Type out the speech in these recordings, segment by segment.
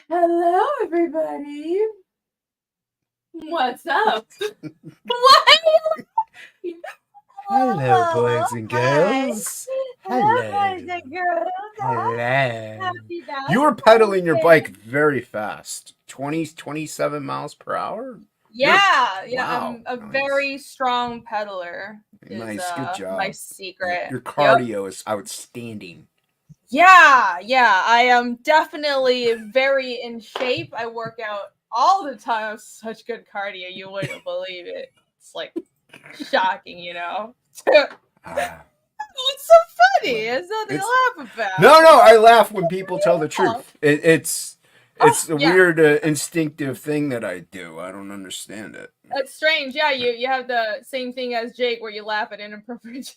Hello, everybody. What's up? What? Hello, boys and girls. Hello, boys and girls. Hello. Happy You were pedaling your bike very fast. 27 miles per hour? Yeah, Wow. I'm a Nice. very strong pedaler. Nice, good job. My secret. Your cardio is outstanding. Yeah, I am definitely very in shape. I work out all the time. I have such good cardio, you wouldn't believe it. It's like shocking, you know. What's so funny? It's nothing to laugh about. No, I laugh when people tell the truth. It's a weird instinctive thing that I do. I don't understand it. That's strange. Yeah, you have the same thing as Jake where you laugh at inappropriate.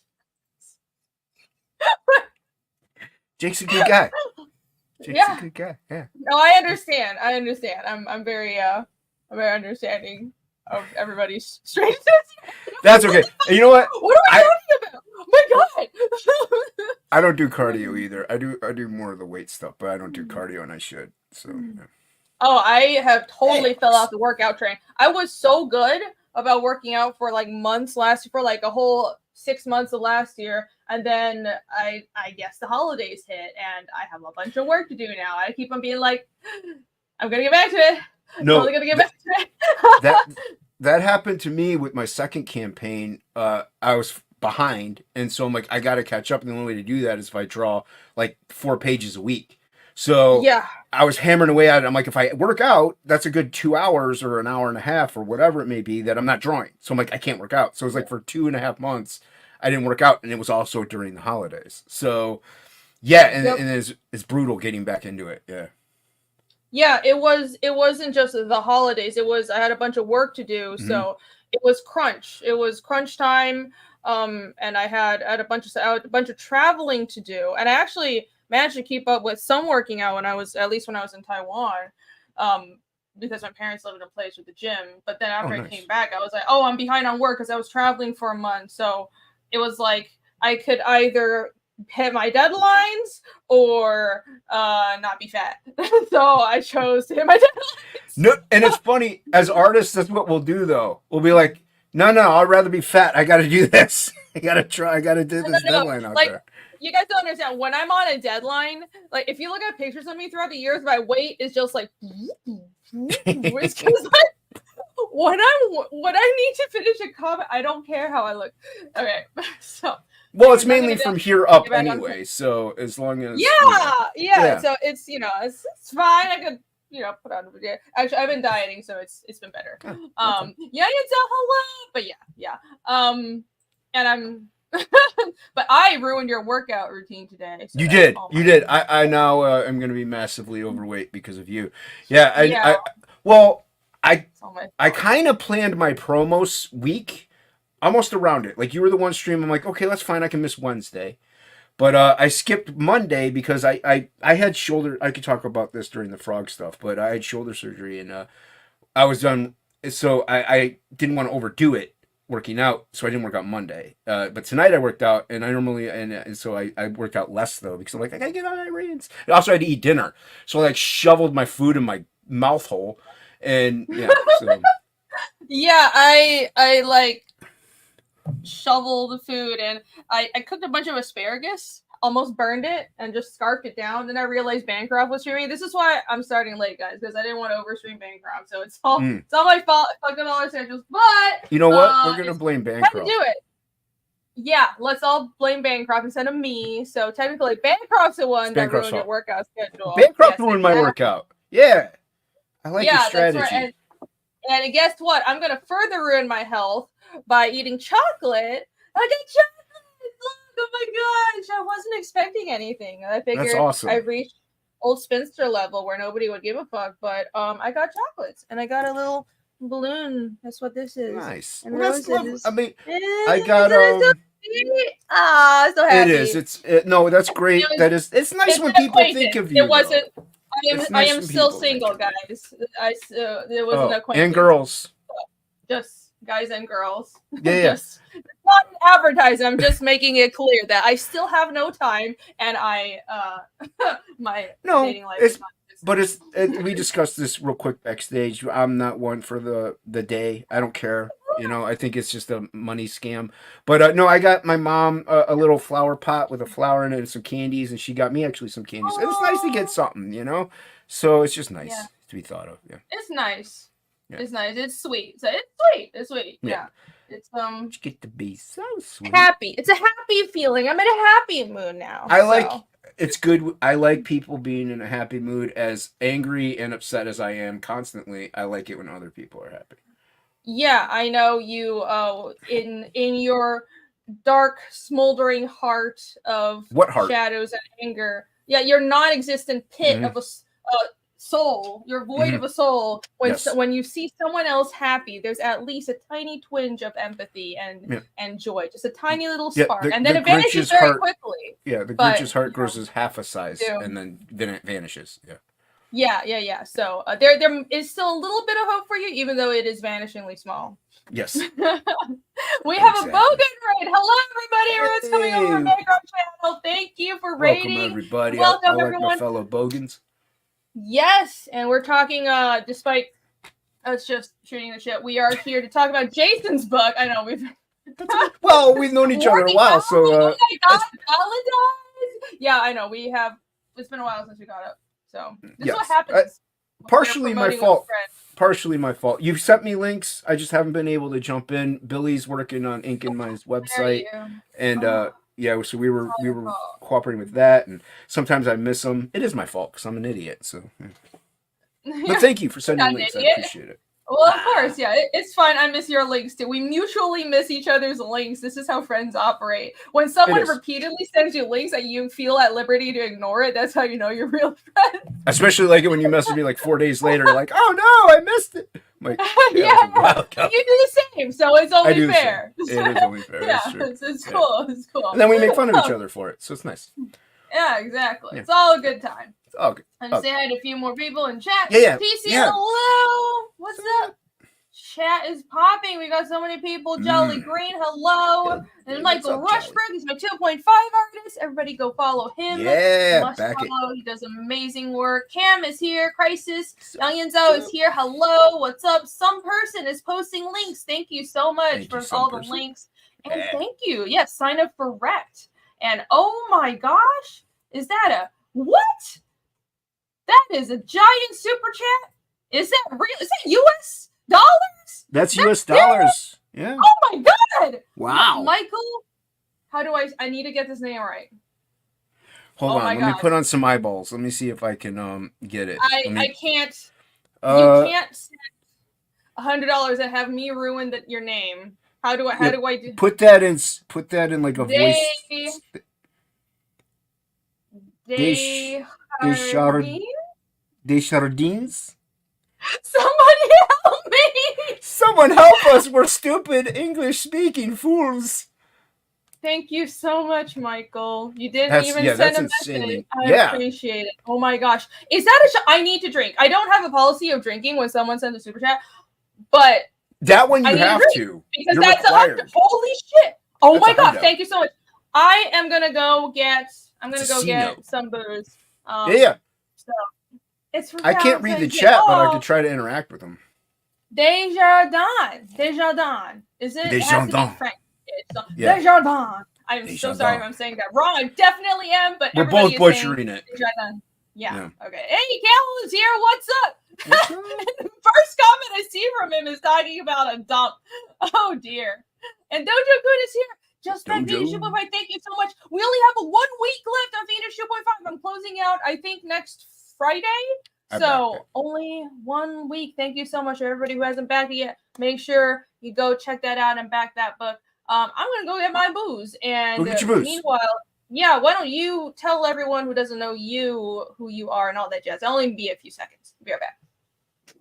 Jake's a good guy. Jake's a good guy. Yeah. No, I understand. I'm very understanding of everybody's strangeness. That's okay. And you know what? What are we talking about? Oh my god! I don't do cardio either. I do more of the weight stuff, but I don't do cardio, and I should. So. Yeah. Oh, I have totally fell off the workout train. I was so good about working out for like months for like a whole 6 months of last year, and then I guess the holidays hit, and I have a bunch of work to do now. I keep on being like, I'm gonna get back to it. No, I'm only gonna get back to it. that happened to me with my second campaign. I was behind, and so I'm like, I gotta catch up, and the only way to do that is if I draw like 4 pages a week. So yeah, I was hammering away at it. I'm like, if I work out, that's a good 2 hours or an hour and a half or whatever it may be that I'm not drawing. So I'm like, I can't work out. So it was like for 2.5 months, I didn't work out, and it was also during the holidays. So yeah, and it's brutal getting back into it. Yeah. Yeah, it wasn't just the holidays. I had a bunch of work to do, so it was crunch. It was crunch time. And I had a bunch of traveling to do, and I actually managed to keep up with some working out when I was in Taiwan, because my parents lived in a place with a gym. But then after I came back, I was like, oh, I'm behind on work because I was traveling for a month. So it was like I could either hit my deadlines or not be fat. So I chose to hit my deadlines. No, and it's funny, as artists, that's what we'll do though. We'll be like, no, I'd rather be fat. I gotta do this. I gotta do this deadline out there. You guys don't understand. When I'm on a deadline, like if you look at pictures of me throughout the years, my weight is just like it's because like when I need to finish a comment, I don't care how I look. Okay, so well, it's mainly from here up anyway. So as long as yeah. So it's it's fine. I could put on a video. Actually, I've been dieting, so it's been better. Oh, okay. Yeah, it's a hello, but yeah. And I'm. But I ruined your workout routine today. So you did. I now am going to be massively overweight because of you. Yeah. I kind of planned my promos week almost around it. Like you were the one stream. I'm like, okay, that's fine. I can miss Wednesday. But I skipped Monday because I had shoulder. I could talk about this during the frog stuff, but I had shoulder surgery and I was done. So I didn't want to overdo it working out, so I didn't work out Monday. But tonight I worked out, and I normally and so I worked out less though because I'm like I gotta get on my reins. I also had to eat dinner, so I like shoveled my food in my mouth hole, and yeah. So. Yeah, I like shoveled the food, and I cooked a bunch of asparagus, almost burned it, and just scarfed it down. Then I realized Bancroft was streaming. This is why I'm starting late, guys, because I didn't want to overstream Bancroft. So it's all my fault. I fucked up all our schedules. But you know what? We're gonna blame Bancroft. How to do it? Yeah, let's all blame Bancroft instead of me. So technically, Bancroft's the one that ruined your workout schedule. Bancroft ruined my workout. Yeah, I like your strategy. That's right. And guess what? I'm gonna further ruin my health by eating chocolate. I got chocolate. Oh my gosh! I wasn't expecting anything. I figured that's awesome. I reached old spinster level where nobody would give a fuck. But I got chocolates, and I got a little balloon. That's what this is. Nice. And well, that's lovely. I mean, I got so happy. It is. No, that's great. It's nice when people think of you. It wasn't. I am still single, guys. It was an acquaintance. And girls. Just guys and girls. Yeah. It's not advertising. I'm just making it clear that I still have no time, and my dating life is not but we discussed this real quick backstage. I'm not one for the day. I don't care. You know, I think it's just a money scam. But no, I got my mom a little flower pot with a flower in it and some candies, and she got me actually some candies. And it's nice to get something, you know. So it's just nice to be thought of. Yeah, it's nice. Yeah. It's nice. It's sweet. So it's sweet. It's sweet. Yeah. It's You get to be so sweet. Happy. It's a happy feeling. I'm in a happy mood now. It's good. I like people being in a happy mood. As angry and upset as I am constantly, I like it when other people are happy. Yeah, I know you. In your dark, smoldering heart of shadows and anger. Yeah, your non-existent pit of a soul, your void of a soul. When you see someone else happy, there's at least a tiny twinge of empathy and joy, just a tiny little spark, and then it vanishes very quickly. Yeah, the Grinch's heart grows as half a size, and then it vanishes. Yeah. So there is still a little bit of hope for you, even though it is vanishingly small. Yes. We have a Bogan raid. Hello, everybody. Everyone's coming over to make our channel. Thank you for raiding. Welcome, everybody. Welcome, I everyone. like my fellow Bogans. Yes, and we're talking, despite us just shooting the shit, we are here to talk about Jason's book. I know we've... Well, we've known each other a while, so... Oh my God, Valentine's! Yeah, I know, we have... It's been a while since we got up, so... This is what happens. Partially my fault. Partially my fault. You've sent me links. I just haven't been able to jump in. Billy's working on inking my website, and so we were cooperating with that, and sometimes I miss them. It is my fault because I'm an idiot. So, but thank you for sending links. I appreciate it. Well, of course, yeah, it's fine. I miss your links too. We mutually miss each other's links. This is how friends operate. When someone repeatedly sends you links that you feel at liberty to ignore it, that's how you know you're real friends. Especially like it when you message me like 4 days later, like, oh no, I missed it. I'm like, you do the same, so it's only fair. It is only fair. Yeah, it's cool. It's cool. And then we make fun of each other for it, so it's nice. Yeah, exactly. Yeah. It's all a good time. Oh, good. And say hi to a few more people in chat. Yeah. PC, hello. What's up? Chat is popping. We got so many people. Jolly Green, hello. And Michael Rushberg, he's my 2.5 artist. Everybody go follow him. Yeah, He does amazing work. Cam is here. Crisis. Youngenzo is here. Hello. What's up? Some person is posting links. Thank you so much for all the links. And thank you. Yes, sign up for Rect. And oh my gosh, is that a what? That is a giant super chat. Is that real? Is that US dollars? That's US dollars. Yeah. Oh my God. Wow. Michael, how do I need to get this name right. Hold on, let me put on some eyeballs. Let me see if I can get it. I can't. You can't send $100 and have me ruin your name. How do I do? Put that in like a voice. Desjardins? Somebody help me! Someone help us! We're stupid English-speaking fools. Thank you so much, Michael. You didn't even send a message. I appreciate it. Oh my gosh. Is that I need to drink. I don't have a policy of drinking when someone sends a super chat, but that one you have to. Because that's holy shit. Oh my God. Thank you so much. I am going to go get some booze. So it's I can't read the chat, but I could try to interact with them. Desjardins. Is it? Desjardins. Yeah. Desjardins. I'm so sorry if I'm saying that wrong. I definitely am, but we're both butchering it. Yeah. Okay. Hey, Cal is here. What's up? First comment I see from him is talking about a dump. Oh dear. And Dojo Kun is here. Just met Venus 2.5. Thank you so much. We only have 1 week left on Venus 2.5. I'm closing out, I think, next Friday. So only 1 week. Thank you so much for everybody who hasn't backed it yet. Make sure you go check that out and back that book. I'm gonna go get my booze. And go get your booze. Meanwhile, why don't you tell everyone who doesn't know you who you are and all that jazz? I'll only be a few seconds. Be right back.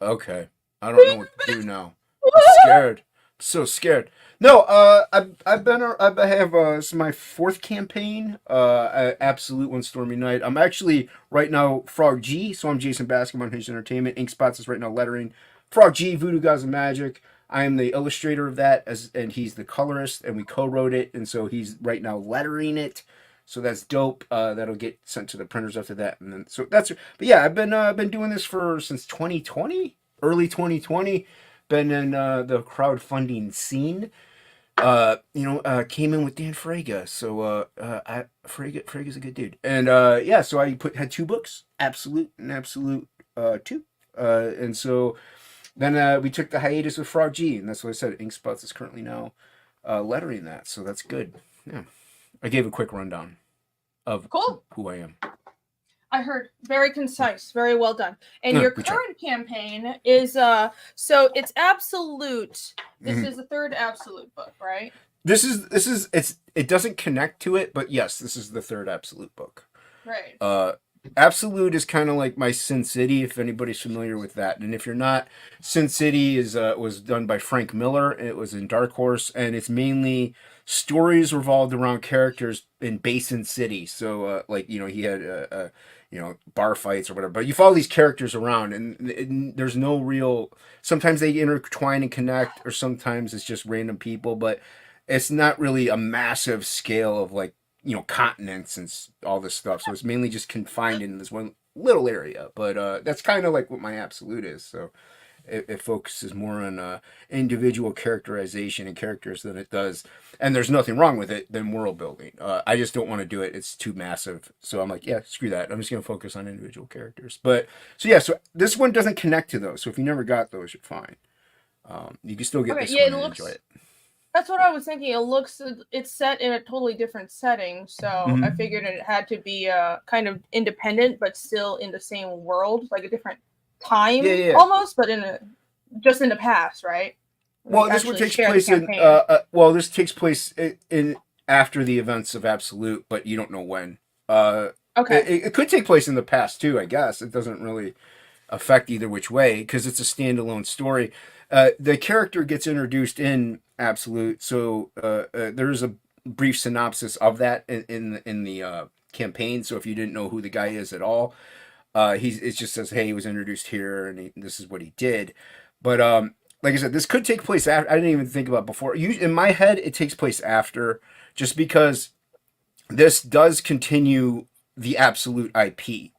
Okay. I don't know what to do now. I'm scared. So scared. No, I have it's my 4th campaign. Absolute one, Stormy Night. I'm actually right now Frog G, so I'm Jason Bascom on His Entertainment. Ink Spots is right now lettering. Frog G, Voodoo Gods of Magic. I am the illustrator of that, and he's the colorist, and we co-wrote it, and so he's right now lettering it. So that's dope. That'll get sent to the printers after that, and then so that's. But yeah, I've been doing this since 2020, early 2020. Been in the crowdfunding scene. Came in with Dan Frega. So Frega's a good dude, and yeah, so I had two books, Absolute and Absolute 2, and so then we took the hiatus with Frog G, and that's what I said. Inkspots is currently now lettering that, so that's good. Yeah, I gave a quick rundown of Cool. who I am. I heard very concise, very well done. And Yeah, your good current campaign is so it's Absolute. This Mhm. is the third Absolute book, right? This is it doesn't connect to it, but yes, this is the third Absolute book. Right. Absolute is kind of like my Sin City, if anybody's familiar with that. And if you're not, Sin City was done by Frank Miller. It was in Dark Horse, and it's mainly stories revolved around characters in Basin City. So he had bar fights or whatever. But you follow these characters around, and there's no real. Sometimes they intertwine and connect, or sometimes it's just random people. But it's not really a massive scale of continents and all this stuff. So it's mainly just confined in this one little area. But that's kind of like what my Absolute is. So it focuses more on individual characterization and characters than it does. And there's nothing wrong with it than world building. I just don't want to do it. It's too massive. So I'm like, yeah, screw that. I'm just going to focus on individual characters. So this one doesn't connect to those. So if you never got those, you're fine. You can still get this one and enjoy it. That's what I was thinking. It's set in a totally different setting, so I figured it had to be kind of independent, but still in the same world, like a different time, almost, but just in the past, right? Well, this one takes place in. This takes place in after the events of Absolute, but you don't know when. Okay. It could take place in the past too, I guess. It doesn't really affect either which way because it's a standalone story. The character gets introduced in Absolute, so there's a brief synopsis of that in the campaign. So if you didn't know who the guy is at all, it just says, "Hey, he was introduced here, and this is what he did." But like I said, this could take place after. I didn't even think about before. In my head, it takes place after, just because this does continue the Absolute IP.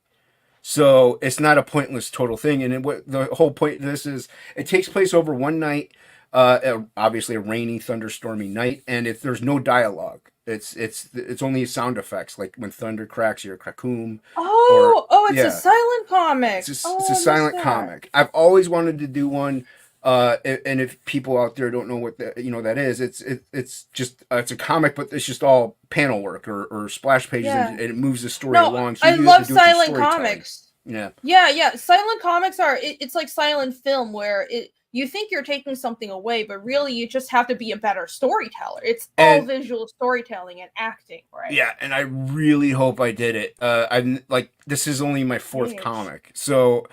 So it's not a pointless total thing. And the whole point of this is it takes place over one night, obviously a rainy, thunderstormy night, and there's no dialogue. It's only sound effects, like when thunder cracks, you're a krakoom. It's a silent comic. It's a silent comic. I've always wanted to do one. And if people out there don't know what that is, it's just it's a comic, but it's just all panel work or splash pages, and it moves the story along. So I love silent comics. Yeah. Silent comics it's like silent film where you think you're taking something away, but really you just have to be a better storyteller. It's all visual storytelling and acting, right? Yeah, and I really hope I did it. I'm like, this is only my fourth comic, so.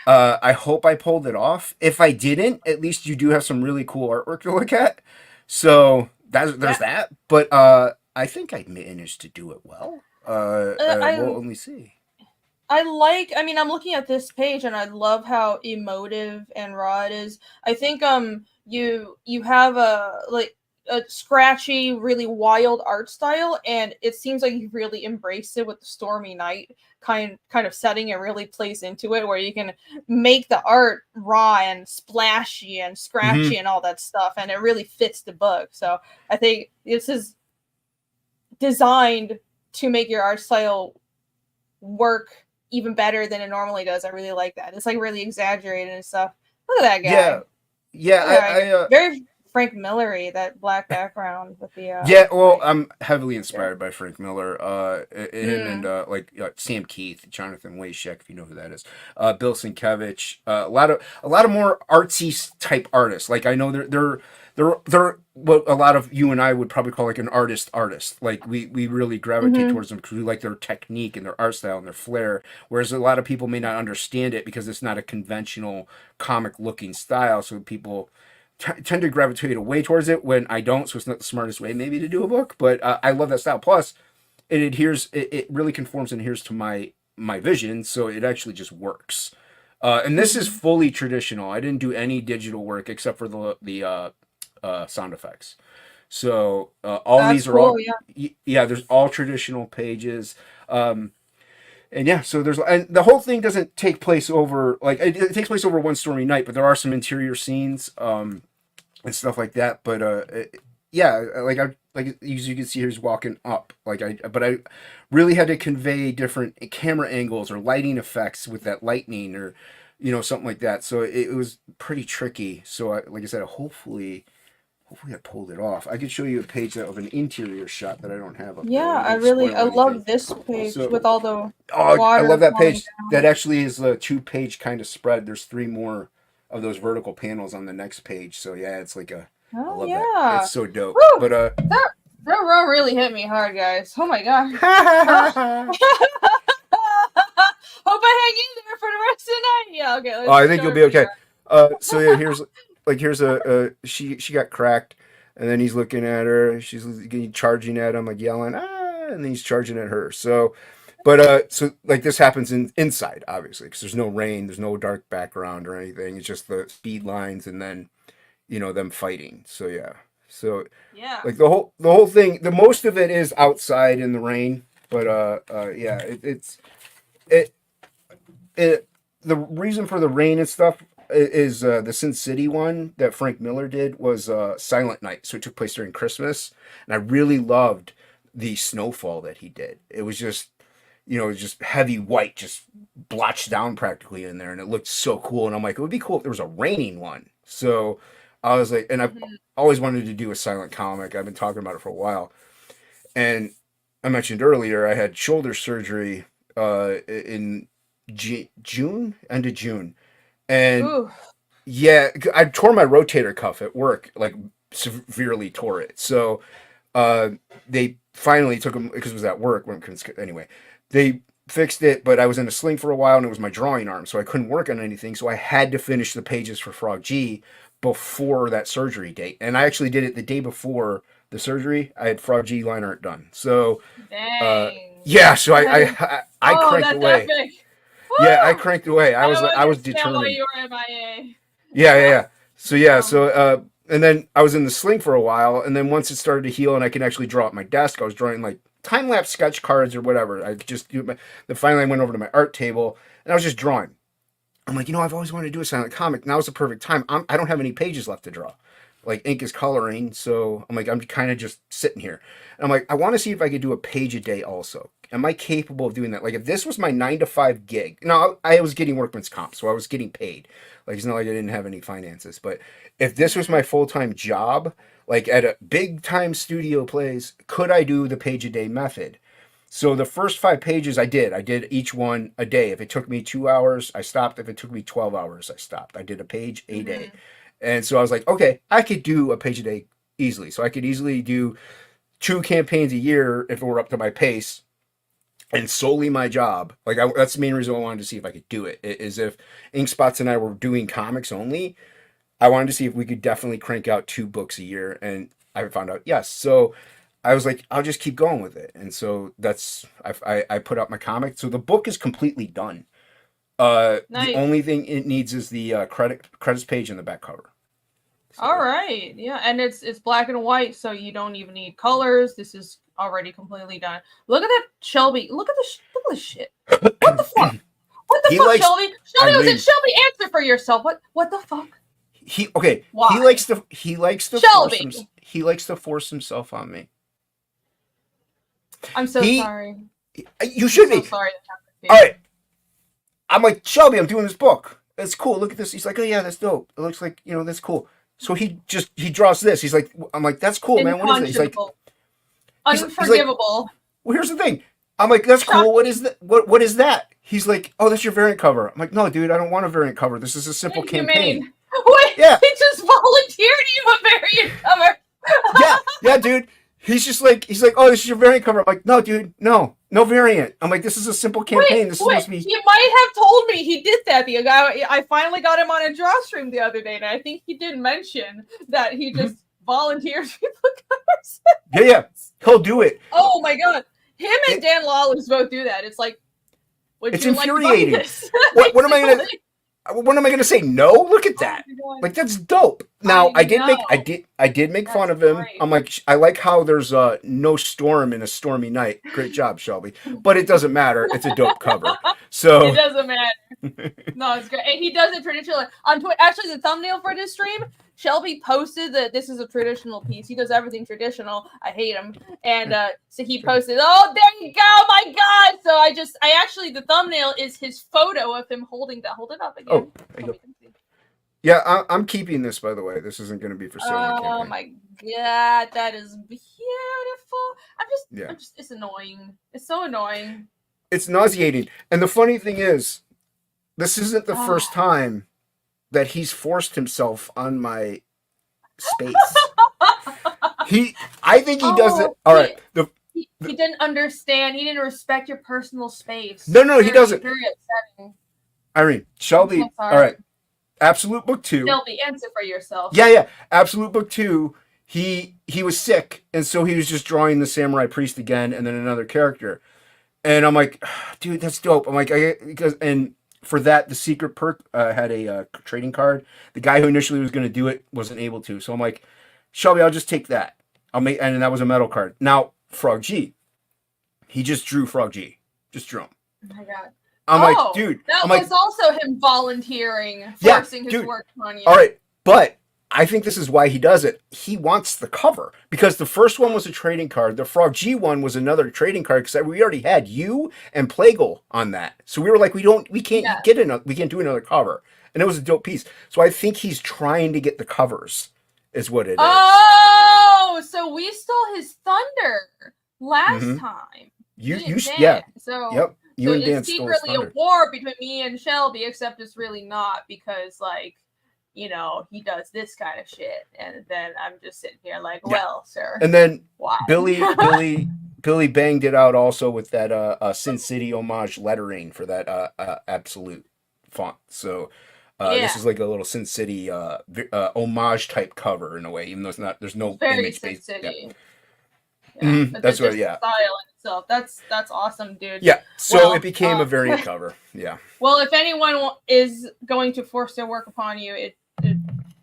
I hope I pulled it off. If I didn't, at least you do have some really cool artwork to look at. So there's that. But I think I managed to do it well. We'll only see. I'm looking at this page and I love how emotive and raw it is. I think you have a scratchy, really wild art style, and it seems like you really embraced it with the Stormy Night kind of setting. It really plays into it where you can make the art raw and splashy and scratchy and all that stuff, and it really fits the book. So I think this is designed to make your art style work even better than it normally does. I really like that. It's like really exaggerated and stuff. Look at that guy. Yeah. Very Frank Miller-y, that black background with the I'm heavily inspired by Frank Miller, him and Sam Keith, Jonathan Wayshek, if you know who that is, Bill Sienkiewicz, a lot of more artsy type artists. Like I know they're what a lot of you and I would probably call like an artist. Like we really gravitate towards them because we like their technique and their art style and their flair. Whereas a lot of people may not understand it because it's not a conventional comic looking style. So people tend to gravitate away towards it when I don't. So it's not the smartest way maybe to do a book, but I love that style. Plus it really conforms and adheres to my vision. So it actually just works. And this is fully traditional. I didn't do any digital work except for the sound effects. So all That's these are cool. all Yeah. yeah. There's all traditional pages. And yeah, so and the whole thing doesn't take place over like it takes place over one stormy night, but there are some interior scenes and stuff like that. But yeah, like as you can see, he's walking up. But I really had to convey different camera angles or lighting effects with that lightning or something like that. So it was pretty tricky. So like I said, hopefully I pulled it off. I could show you a page of an interior shot that I don't have up there. Yeah, I don't spoil I anything. love this page So with all the I water love that falling page. down. That actually is a 2-page kind of spread. There's 3 more of those vertical panels on the next page. So yeah, it's like I Oh love yeah. that. It's so dope. Woo! But that row really hit me hard, guys. Oh my god. Hope I hang in there for the rest of the night. Yeah, okay. Let's I think you'll be okay. So yeah, here's she got cracked, and then he's looking at her. She's charging at him, like yelling, and then he's charging at her. So, but so like this happens inside, obviously, because there's no rain, there's no dark background or anything. It's just the speed lines, and then them fighting. So yeah, so yeah, like the whole thing, the most of it is outside in the rain, but yeah, the reason for the rain and stuff is the Sin City one that Frank Miller did was Silent Night, so it took place during Christmas, and I really loved the snowfall that he did. It was just just heavy white, just blotched down practically in there, and it looked so cool. And I'm like, it would be cool if there was a raining one. So I was like, and I've always wanted to do a silent comic. I've been talking about it for a while, and I mentioned earlier I had shoulder surgery in June, end of June, and ooh. yeah, I tore my rotator cuff at work, like severely tore it. So they finally took him because it was at work. Anyway, they fixed it, but I was in a sling for a while, and it was my drawing arm, so I couldn't work on anything. So I had to finish the pages for Frog G before that surgery date, and I actually did it the day before the surgery. I had Frog G line art done. So yeah, so I cranked away. Epic. Yeah, I cranked away. I was determined. Why you were MIA. Yeah. So yeah, so and then I was in the sling for a while, and then once it started to heal and I could actually draw at my desk, I was drawing like time-lapse sketch cards or whatever. I could just do it. Then finally I went over to my art table and I was just drawing. I'm like, I've always wanted to do a silent comic. Now's the perfect time. I don't have any pages left to draw. Like ink is coloring, so I'm like, I'm kind of just sitting here. And I'm like, I want to see if I could do a page a day also. Am I capable of doing that? Like if this was my 9-to-5 gig, now I was getting workman's comp, so I was getting paid. Like it's not like I didn't have any finances, but if this was my full-time job, like at a big time studio place, could I do the page a day method? So the first 5 pages I did each one a day. If it took me 2 hours, I stopped. If it took me 12 hours, I stopped. I did a page a day. And so I was like, okay, I could do a page a day easily. So I could easily do 2 campaigns a year if it were up to my pace and solely my job. Like that's the main reason I wanted to see if I could do it, is if Inkspots and I were doing comics only, I wanted to see if we could definitely crank out 2 books a year. And I found out, yes. So I was like, I'll just keep going with it. And so that's, I put out my comic. So the book is completely done. Nice. The only thing it needs is the credits page and the back cover. So. All right, yeah, and it's black and white, so you don't even need colors. This is already completely done. Look at that, Shelby. Look at this shit. What the fuck? What the fuck, Shelby? Shelby, answer for yourself. What the fuck? Why? He likes to Shelby. He likes to force himself on me. I'm so sorry. You should be. So sorry that happened to you. All right. I'm like, Shelby, I'm doing this book. It's cool. Look at this. He's like, oh yeah, that's dope. It looks like, that's cool. So he draws this. He's like, I'm like, that's cool, man. What is it? He's like, unforgivable. Well, here's the thing. I'm like, that's cool. What is that? What is that? He's like, oh, that's your variant cover. I'm like, no, dude, I don't want a variant cover. This is a simple campaign. Wait, yeah. He just volunteered you a variant cover. yeah, dude. He's like, oh, this is your variant cover. I'm like, no, dude, no variant. I'm like, this is a simple campaign. This is supposed to be. He might have told me he did that. The guy, I finally got him on a draw stream the other day, and I think he did mention that he just volunteers people covers. Yeah, he'll do it. Oh my god, him and Dan Lawless both do that. It's like, it's infuriating. What am I gonna? What am I gonna say? No, look at that. Like that's dope. Now I did make fun of him. Great. I'm like, I like how there's no storm in a stormy night. Great job, Shelby. But it doesn't matter. It's a dope cover. So it doesn't matter. No, it's great. And he does it traditionally on Twitter. Actually, the thumbnail for this stream, Shelby posted that this is a traditional piece. He does everything traditional. I hate him. And so he posted, oh, there you go, my God. So I actually, the thumbnail is his photo of him holding that. Hold it up again. Oh, there you go. Yeah, I'm keeping this, by the way. This isn't going to be for sale. Oh my God, that is beautiful. I'm just, it's annoying. It's so annoying. It's nauseating. And the funny thing is, this isn't the first time that he's forced himself on my space. I think he does it. All right. He didn't understand. He didn't respect your personal space. No, he doesn't. Very upsetting. Irene, Shelby. All right. Absolute Book 2. Shelby, answer for yourself. Yeah. Absolute Book 2. He was sick, and so he was just drawing the samurai priest again, and then another character. And I'm like, dude, that's dope. I'm like, and for that, the secret perk had a trading card. The guy who initially was going to do it wasn't able to. So I'm like, Shelby, I'll just take that. And that was a metal card. Now, Frog G. He just drew Frog G. Just drew him. Oh my God. I'm like, dude. That was also him volunteering, forcing his work on you. All right. But I think this is why he does it. He wants the cover because the first one was a trading card. The Frog G one was another trading card because we already had you and Plagal on that. So we were like, we can't do another cover. And it was a dope piece. So I think he's trying to get the covers is what it is. Oh, so we stole his thunder last time. So yep. You and Dan it's secretly a war between me and Shelby, except it's really not because he does this kind of shit, and then I'm just sitting here like, well, sir. And then why? Billy banged it out also with that Sin City homage lettering for that absolute font. So this is like a little Sin City homage type cover in a way, even though there's no image Sin City. That's what. Style in itself. That's awesome, dude. Yeah. So it became a variant cover. Yeah. Well, if anyone is going to force their work upon you,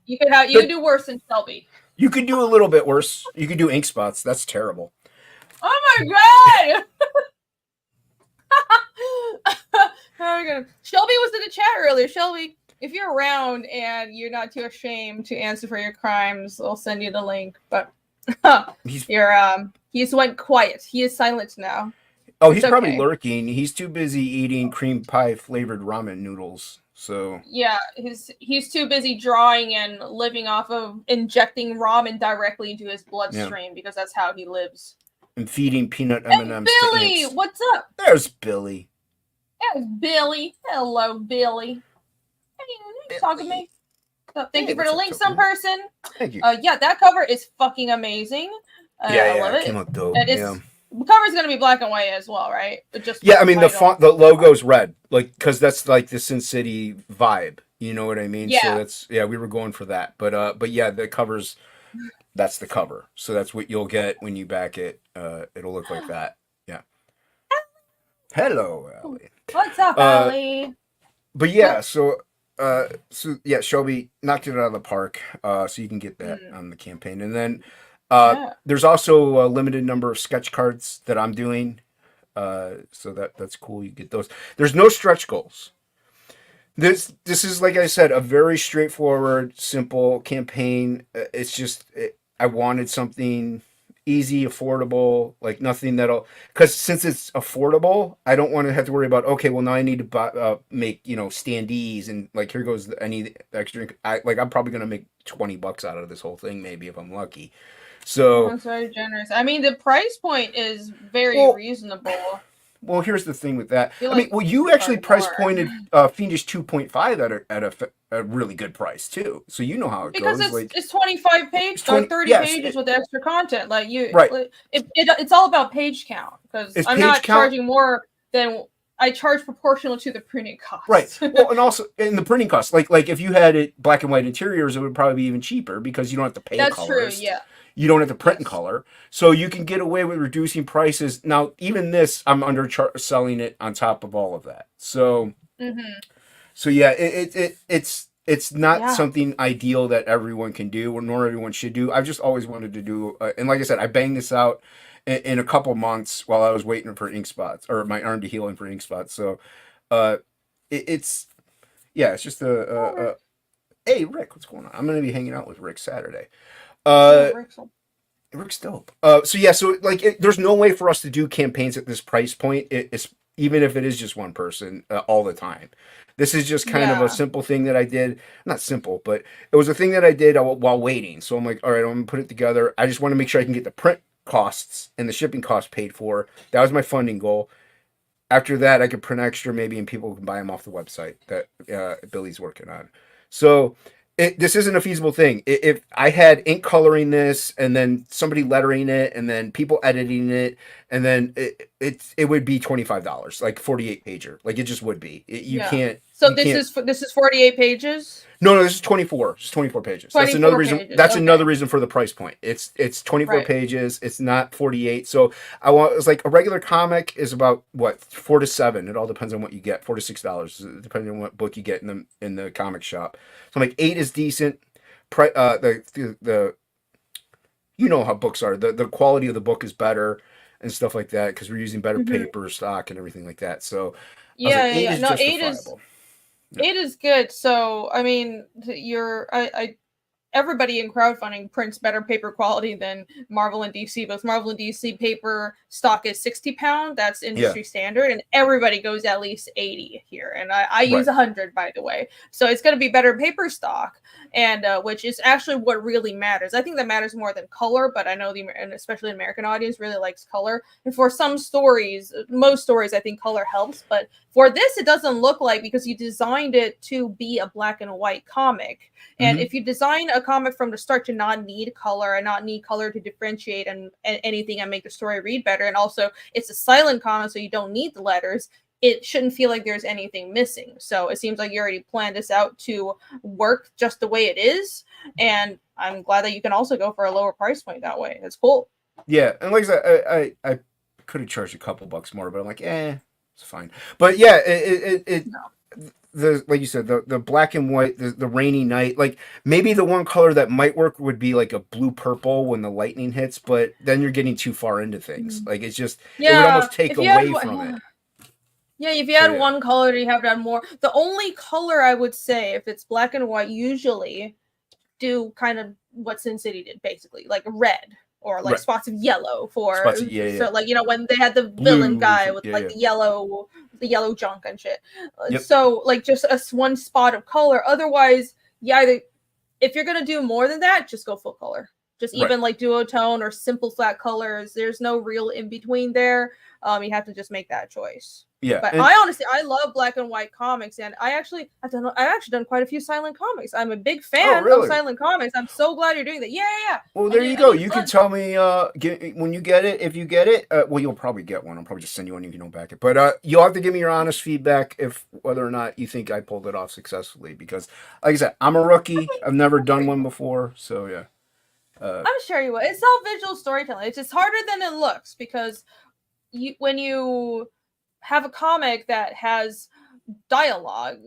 you could do worse than Shelby. You could do a little bit worse. You could do ink spots. That's terrible. Oh my God! Shelby was in the chat earlier. Shelby, if you're around and you're not too ashamed to answer for your crimes, I'll send you the link. But he's went quiet. He is silent now. Oh, he's probably lurking. He's too busy eating cream pie flavored ramen noodles. So yeah, he's too busy drawing and living off of injecting ramen directly into his bloodstream because that's how he lives. And feeding peanut M&Ms. Billy, what's up? There's Billy. There's Billy. Hello, Billy. Hey, talking to me. So thank you for the link, some person. Thank you. Yeah, that cover is fucking amazing. I love it. Came out dope. The cover's gonna be black and white as well, right? I mean the font, the logo's red, like because that's like the Sin City vibe. You know what I mean? Yeah. So we were going for that, but yeah, the covers. That's the cover, so that's what you'll get when you back it. It'll look like that. Yeah. Hello, Allie. What's up, Allie? But yeah, so Shelby knocked it out of the park. So you can get that on the campaign, and then. There's also a limited number of sketch cards that I'm doing. So that's cool. You get those. There's no stretch goals. This is, like I said, a very straightforward, simple campaign. It's just, I wanted something easy, affordable, like nothing because since it's affordable, I don't want to have to worry about, okay, well now I need to buy, make, standees and like, here goes, I need extra. I'm probably going to make $20 out of this whole thing, maybe if I'm lucky. So that's very generous. I mean, the price point is very reasonable. Well, here's the thing with that. You actually price pointed Fiendish 2.5 at a really good price too. So you know how it goes. Because it's 25 pages or 30 pages with extra content. It's all about page count because I'm not charging more than I charge proportional to the printing cost. Right. Well, and also in the printing cost, like if you had it black and white interiors, it would probably be even cheaper because you don't have to pay. That's colors. True. Yeah. You don't have to print in color, so you can get away with reducing prices. Now, even this, I'm selling it on top of all of that. So, So yeah, it's not Yeah. something ideal that everyone can do, or nor everyone should do. I've just always wanted to do, and like I said, I banged this out in a couple months while I was waiting for ink spots, or my arm to heal in for ink spots. So, uh, it's yeah, it's just a hey Rick, what's going on? I'm gonna be hanging out with Rick Saturday. Yeah, Uh, Rachel. Rick's dope. So yeah, so like, there's no way for us to do campaigns at this price point. It's even if it is just one person all the time. This is just kind of a Yeah. simple thing that I did. Not simple, but it was a thing that I did while waiting. So I'm like, all right, I'm gonna put it together. I just want to make sure I can get the print costs and the shipping costs paid for. That was my funding goal. After that, I could print extra maybe, and people can buy them off the website that Billy's working on. So this isn't a feasible thing. If I had ink coloring this, and then somebody lettering it, and then people editing it, and then it would be $25, like 48 pager, like it just would be. You Yeah. can't. So You can't. this is 48 pages. No, this is 24. It's 24 pages. That's another 24 reason. pages. That's another Okay. reason for the price point. It's 24 Right. pages. It's not 48. So I want. It's like a regular comic is about what, 4 to 7. It all depends on what you get. $4 to $6, depending on what book you get in the comic shop. So I'm like, 8 is decent. The you know how books are. The quality of the book is better and stuff like that, because we're using better Hmm. paper stock and everything like that. So I was like, Yeah, yeah, 8 yeah. is No, eight is justifiable. Yeah. eight is good. So I mean, I everybody in crowdfunding prints better paper quality than Marvel and DC. Both Marvel and DC paper stock is 60 pound. That's Yeah. industry standard, and everybody goes at least 80 here. And I use Right. 100, by the way. So it's going to be better paper stock, and which is actually what really matters. I think that matters more than color, but I know and especially the American audience really likes color. And for some stories, most stories, I think color helps, but for this, it doesn't look like, because you designed it to be a black and white comic. And Hmm. if you design a comic from the start to not need color and not need color to differentiate and anything and make the story read better, and also it's a silent comic, so you don't need the letters, it shouldn't feel like there's anything missing. So it seems like you already planned this out to work just the way it is. And I'm glad that you can also go for a lower price point that way. That's cool. Yeah, and like I said, I could have charged a couple bucks more, but I'm like, it's fine. But yeah, No. the like you said, the black and white, the rainy night, like maybe the one color that might work would be like a blue purple when the lightning hits, but then you're getting too far into things. Like it's just, it would Yeah. almost take If you had away from it. Yeah, if you So had yeah, one color, you have to add more. The only color I would say, if it's black and white, usually do kind of what Sin City did, basically, like red or like right. spots of yellow for, Spots, yeah, yeah, so like when they had the villain blues, guy with yeah, like yeah, the yellow junk and shit. yep, So like just one spot of color. Otherwise, you either, if you're gonna do more than that, just go full color. Just right, even like duotone or simple flat colors. There's no real in between there. You have to just make that choice. yeah, But and I honestly, I love black and white comics, and I've actually done quite a few silent comics. I'm a big oh fan of really? silent comics. I'm so glad you're doing that. Yeah, yeah, yeah. Well, there And you and go. you've You can done. tell me when you get it. If you get it, well, you'll probably get one. I'll probably just send you one. You can don't back it, but you'll have to give me your honest feedback if whether or not you think I pulled it off successfully. Because, like I said, I'm a rookie. I've never I'm sure done you one will. before, so yeah. I'm sure you will. It's all visual storytelling. It's just harder than it looks, because when you have a comic that has dialogue,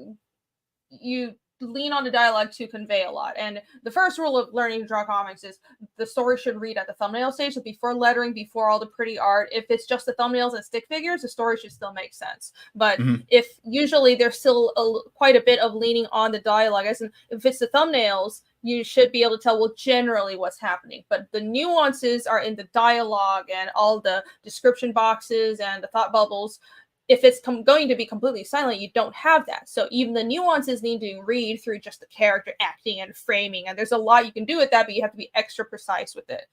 you lean on the dialogue to convey a lot. And the first rule of learning to draw comics is the story should read at the thumbnail stage, so before lettering, before all the pretty art. If it's just the thumbnails and stick figures, the story should still make sense. But Mhm. if usually there's still quite a bit of leaning on the dialogue, as in if it's the thumbnails, you should be able to tell, well, generally what's happening. But the nuances are in the dialogue and all the description boxes and the thought bubbles. If it's going to be completely silent, you don't have that. So even the nuances need to read through just the character acting and framing. And there's a lot you can do with that, but you have to be extra precise with it.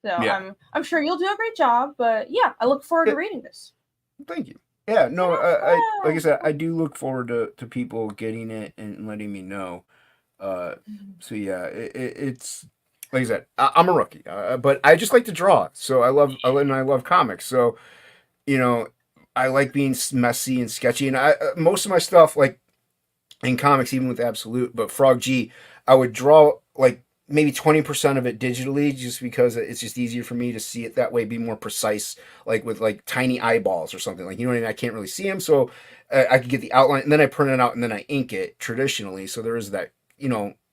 So Yeah. I'm sure you'll do a great job. But yeah, I look forward Yeah, to reading this. thank you. Yeah, no, Yeah, I like I yeah. said, I do look forward to people getting it and letting me know. Uh, so yeah, it's like I said, I'm a rookie, but I just like to draw. So I love comics. So you know, I like being messy and sketchy, and most of my stuff, like in comics, even with Absolute, but Frog G, I would draw like maybe 20% of it digitally, just because it's just easier for me to see it that way, be more precise, like with like tiny eyeballs or something. Like, you know what I mean? I can't really see them, so I could get the outline, and then I print it out, and then I ink it traditionally. So there is that,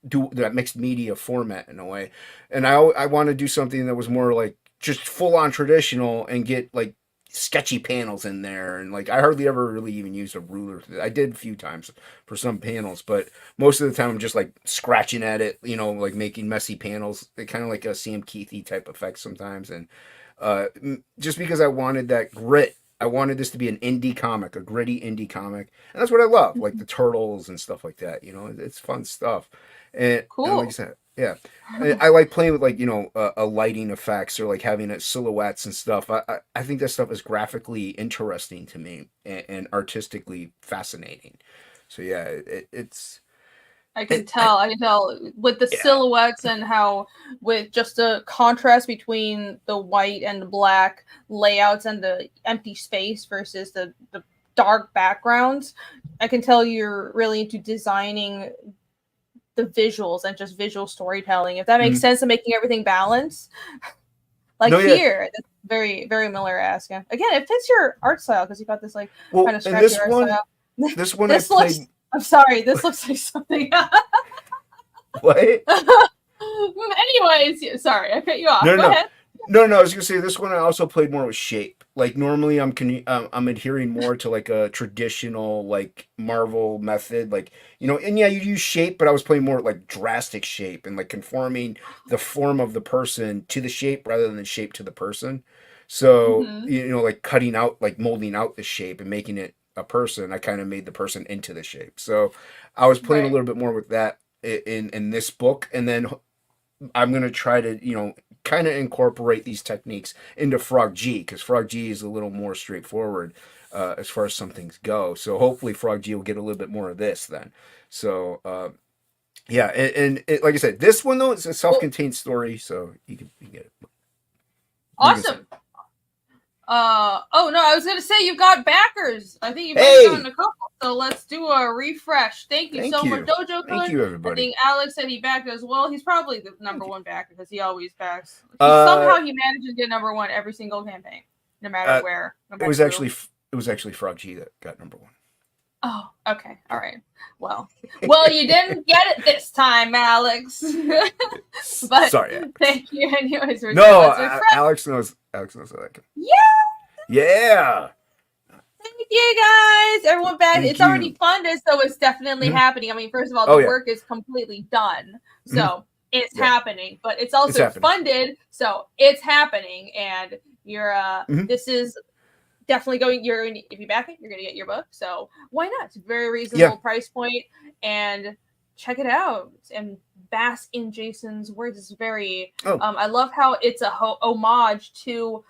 do that mixed media format in a way. And I want to do something that was more like just full on traditional and get like sketchy panels in there. And like, I hardly ever really even used a ruler. I did a few times for some panels, but most of the time I'm just like scratching at it, like making messy panels, kind of like a Sam Keithy type effect sometimes. And just because I wanted that grit, I wanted this to be an indie comic, a gritty indie comic, and that's what I love, like the turtles and stuff like that. It's fun stuff, and like I Cool. said, yeah, I like playing with like a lighting effects or like having it silhouettes and stuff. I think that stuff is graphically interesting to me and artistically fascinating. So yeah, it's I can it, tell. I can tell with the yeah. silhouettes and how, with just the contrast between the white and the black layouts and the empty space versus the dark backgrounds. I can tell you're really into designing the visuals and just visual storytelling. If that makes Mm. sense, and making everything balanced. Like No, yeah. here, that's very, very Miller-esque. Again, it fits your art style because you got this like kind Well, of and scratchy art style. this one I This looks. played. I'm sorry. This looks like something. What? Anyways, sorry, I cut you off. No, Go no, ahead. no. I was gonna say this one I also played more with shape. Like normally I'm adhering more to like a traditional like Marvel method, like and yeah, you use shape, but I was playing more like drastic shape and like conforming the form of the person to the shape rather than the shape to the person. So Mm-hmm. like cutting out, like molding out the shape and making it a person. I kind of made the person into the shape. So I was playing a Right. little bit more with that in this book, and then I'm gonna try to kind of incorporate these techniques into Frog G, because Frog G is a little more straightforward as far as some things go. So hopefully Frog G will get a little bit more of this then. So yeah, and like I said, this one though, it's a Well, self-contained story, so you can get it. What are you gonna say? awesome. Oh no, I was gonna say you've got backers. I think you might have gotten Hey, a couple. So let's do a refresh. Thank you thank so much, you, Dojo thank Kun. you, I everybody. think Alex said he backed as well. He's probably the Thank number you. one backer because he always backs. Uh, He manages to get number one every single campaign, no matter uh, where, no it matter was who. actually it was actually Frog G that got number one. Oh, okay. All right. Well, you didn't get it this time, Alex. But Sorry, Alex. thank you anyways for that. No, Let's refresh. Alex knows. Alex knows that I can. Yeah, Yeah. thank you guys. Everyone back. Thank It's already you. funded, so it's definitely Mhm. happening. I mean, first of all, Oh the yeah. work is completely done. Mhm. So it's Yeah. happening. But it's It's also happening. funded, so it's happening. And you're Mhm. this is definitely going. You're gonna, if you back it, you're gonna get your book. So why not? It's a very Yeah. reasonable price point, and check it out and bask in Jason's words. It's very. Oh. I love how it's a homage to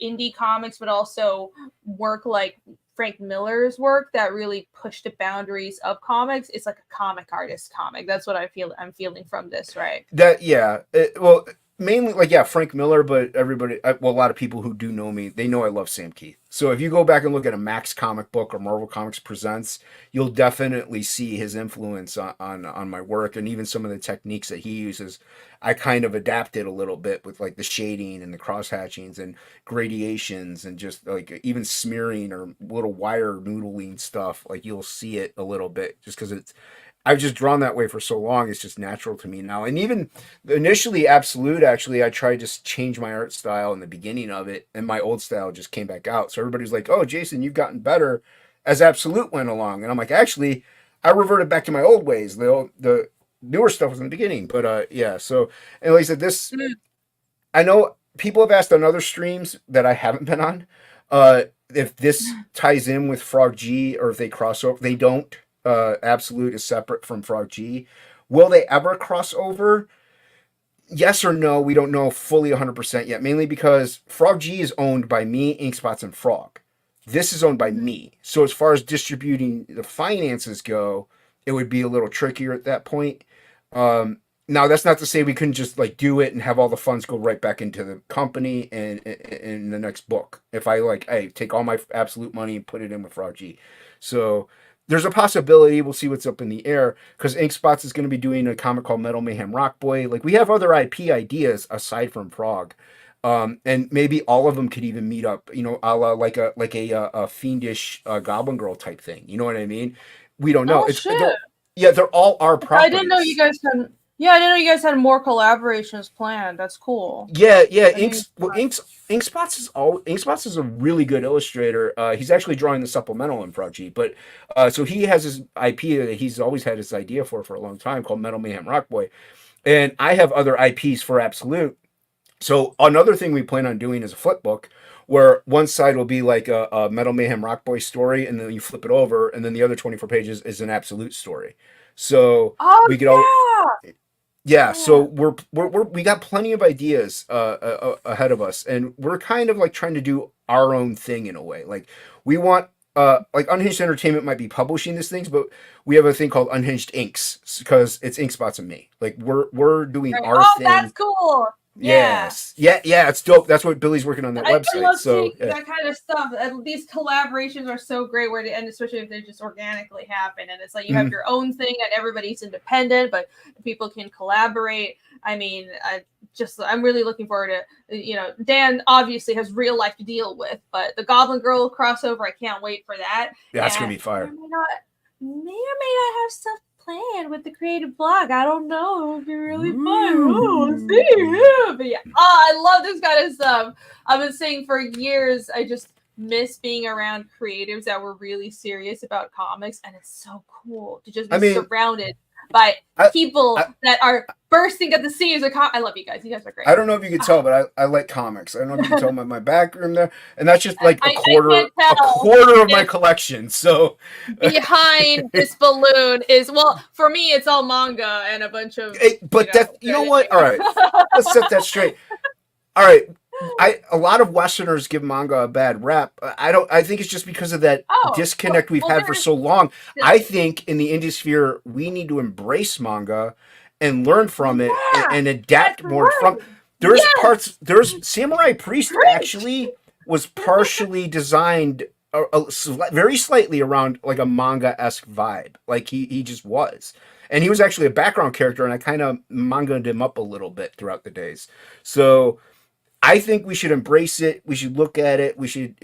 indie comics, but also work like Frank Miller's work that really pushed the boundaries of comics. It's like a comic artist comic. That's what I'm feeling from this, right? That yeah. Well, mainly like yeah, Frank Miller, but everybody, well, a lot of people who do know me, they know I love Sam Keith. So if you go back and look at a Max comic book or Marvel Comics Presents, you'll definitely see his influence on my work, and even some of the techniques that he uses. I kind of adapted a little bit with like the shading and the cross hatchings and gradations and just like even smearing or little wire noodling stuff. Like you'll see it a little bit just because I've just drawn that way for so long. It's just natural to me now. And even initially, Absolute, actually, I tried to change my art style in the beginning of it, and my old style just came back out. So everybody's like, "Oh, Jason, you've gotten better as Absolute went along." And I'm like, actually, I reverted back to my old ways. The newer stuff was in the beginning, but yeah. So, and like I said, this Mm. I know people have asked on other streams that I haven't been on. If this ties in with Frog G or if they cross over, they don't. Absolute is separate from Frog G. Will they ever cross over? Yes or no? We don't know fully 100% yet, mainly because Frog G is owned by me, Inkspots, and Frog. This is owned by Mhm. me. So as far as distributing the finances go, it would be a little trickier at that point. Now that's not to say we couldn't just like do it and have all the funds go right back into the company and in the next book. If I like, hey, take all my absolute money and put it in with Frog G. So there's a possibility. We'll see what's up in the air because Inkspots is going to be doing a comic called Metal Mayhem Rock Boy. Like we have other IP ideas aside from Frog, and maybe all of them could even meet up. You know, a la like a fiendish Goblin Girl type thing. You know what I mean? We don't know. Oh shit! They're all our properties. I didn't know you guys had. Yeah, I didn't know you guys had more collaborations planned. That's cool. Yeah. Inkspots is a really good illustrator. He's actually drawing the supplemental in Frog G, but so he has his IP that he's always had his idea for a long time called Metal Mayhem Rock Boy, and I have other IPs for Absolute. So another thing we plan on doing is a flip book, where one side will be like a Metal Mayhem Rock Boy story, and then you flip it over, and then the other 24 pages is an Absolute story. So we could all. Yeah, so we got plenty of ideas ahead of us, and we're kind of like trying to do our own thing in a way. Like we want like Unhinged Entertainment might be publishing these things, but we have a thing called Unhinged Inks because it's Inkspots and me. Like we're doing our thing. Oh, that's cool. Yes. Yeah, it's dope. That's what Billy's working on that website. I love so seeing that kind of stuff. These collaborations are so great and especially if they just organically happen. And it's like you have your own thing and everybody's independent, but people can collaborate. I mean, I'm really looking forward to, Dan obviously has real life to deal with, but the Goblin Girl crossover, I can't wait for that. Yeah, that's going to be fire. May or may not have stuff planned with the creative blog. I don't know. It would be really fun. We'll see. But yeah, I love this kind of stuff. I've been saying for years, I just miss being around creatives that were really serious about comics, and it's so cool to just be surrounded by people that are bursting at the seams. I love you guys. You guys are great. I don't know if you can tell, but I like comics. I don't know if you can tell my back room there, and that's just like a quarter of my collection. So behind this balloon is for me, it's all manga and a bunch of. You know what? All right, let's set that straight. All right. A lot of Westerners give manga a bad rap. I think it's just because of that disconnect we've had for so long. I think in the indie sphere, we need to embrace manga and learn from it and adapt more from. There's Samurai Priest actually was partially designed very slightly around like a manga-esque vibe. Like he just was. And he was actually a background character, and I kind of manga'd him up a little bit throughout the days. So I think we should embrace it. We should look at it. We should,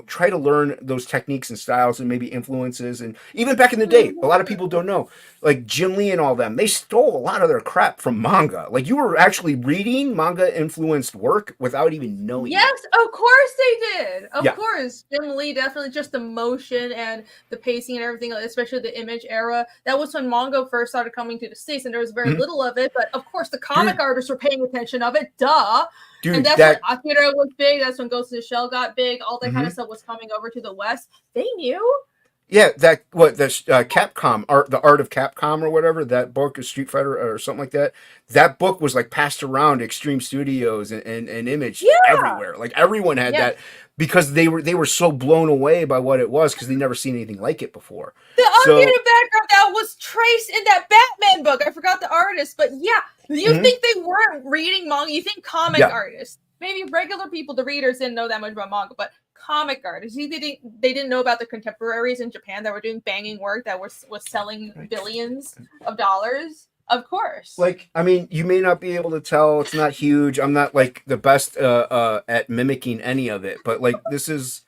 try to learn those techniques and styles and maybe influences. And even back in the day, a lot of people don't know, like Jim Lee and all them, they stole a lot of their crap from manga. Like you were actually reading manga-influenced work without even knowing. Yes, of course they did. Of course. Jim Lee, definitely just the motion and the pacing and everything, especially the Image era. That was when manga first started coming to the States, and there was very little of it. But of course, the comic artists were paying attention of it. Duh. Dude, and that's when Akira was big. That's when Ghost of the Shell got big. All that kind of stuff was coming over to the West. They knew. Yeah, Capcom the Art of Capcom or whatever, that book is Street Fighter or something like that. That book was like passed around Extreme Studios and Image everywhere. Like everyone had that because they were so blown away by what it was because they never seen anything like it before. The art background that was traced in that Batman book. I forgot the artist, but you think they weren't reading manga? You think comic artists? Maybe regular people, the readers, didn't know that much about manga, but comic artists, they didn't know about the contemporaries in Japan that were doing banging work that was selling billions of dollars. Of course. Like, I mean, you may not be able to tell. It's not huge. I'm not like the best at mimicking any of it, but like this is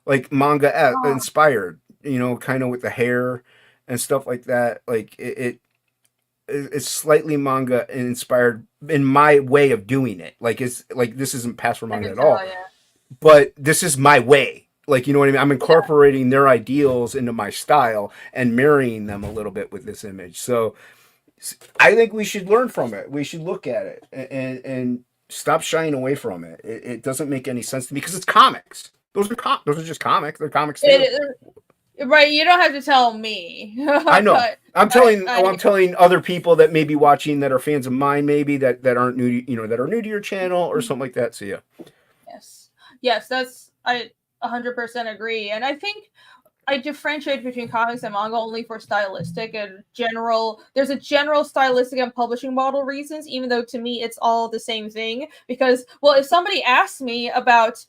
like manga inspired, kind of with the hair and stuff like that. Like it's slightly manga inspired in my way of doing it. Like it's like this isn't past for manga at all. But this is my way. Like, you know what I mean? I'm incorporating their ideals into my style and marrying them a little bit with this image. So I think we should learn from it. We should look at it and stop shying away from it. It doesn't make any sense to me because it's comics. Those are just comics. They're comics too. Right, you don't have to tell me. I know. I'm telling other people that may be watching that are fans of mine, maybe that aren't new, that are new to your channel or something like that. So yeah. Yes, I 100% agree, and I think I differentiate between comics and manga only for stylistic and general. There's a general stylistic and publishing model reasons, even though to me it's all the same thing. Because if somebody asks me about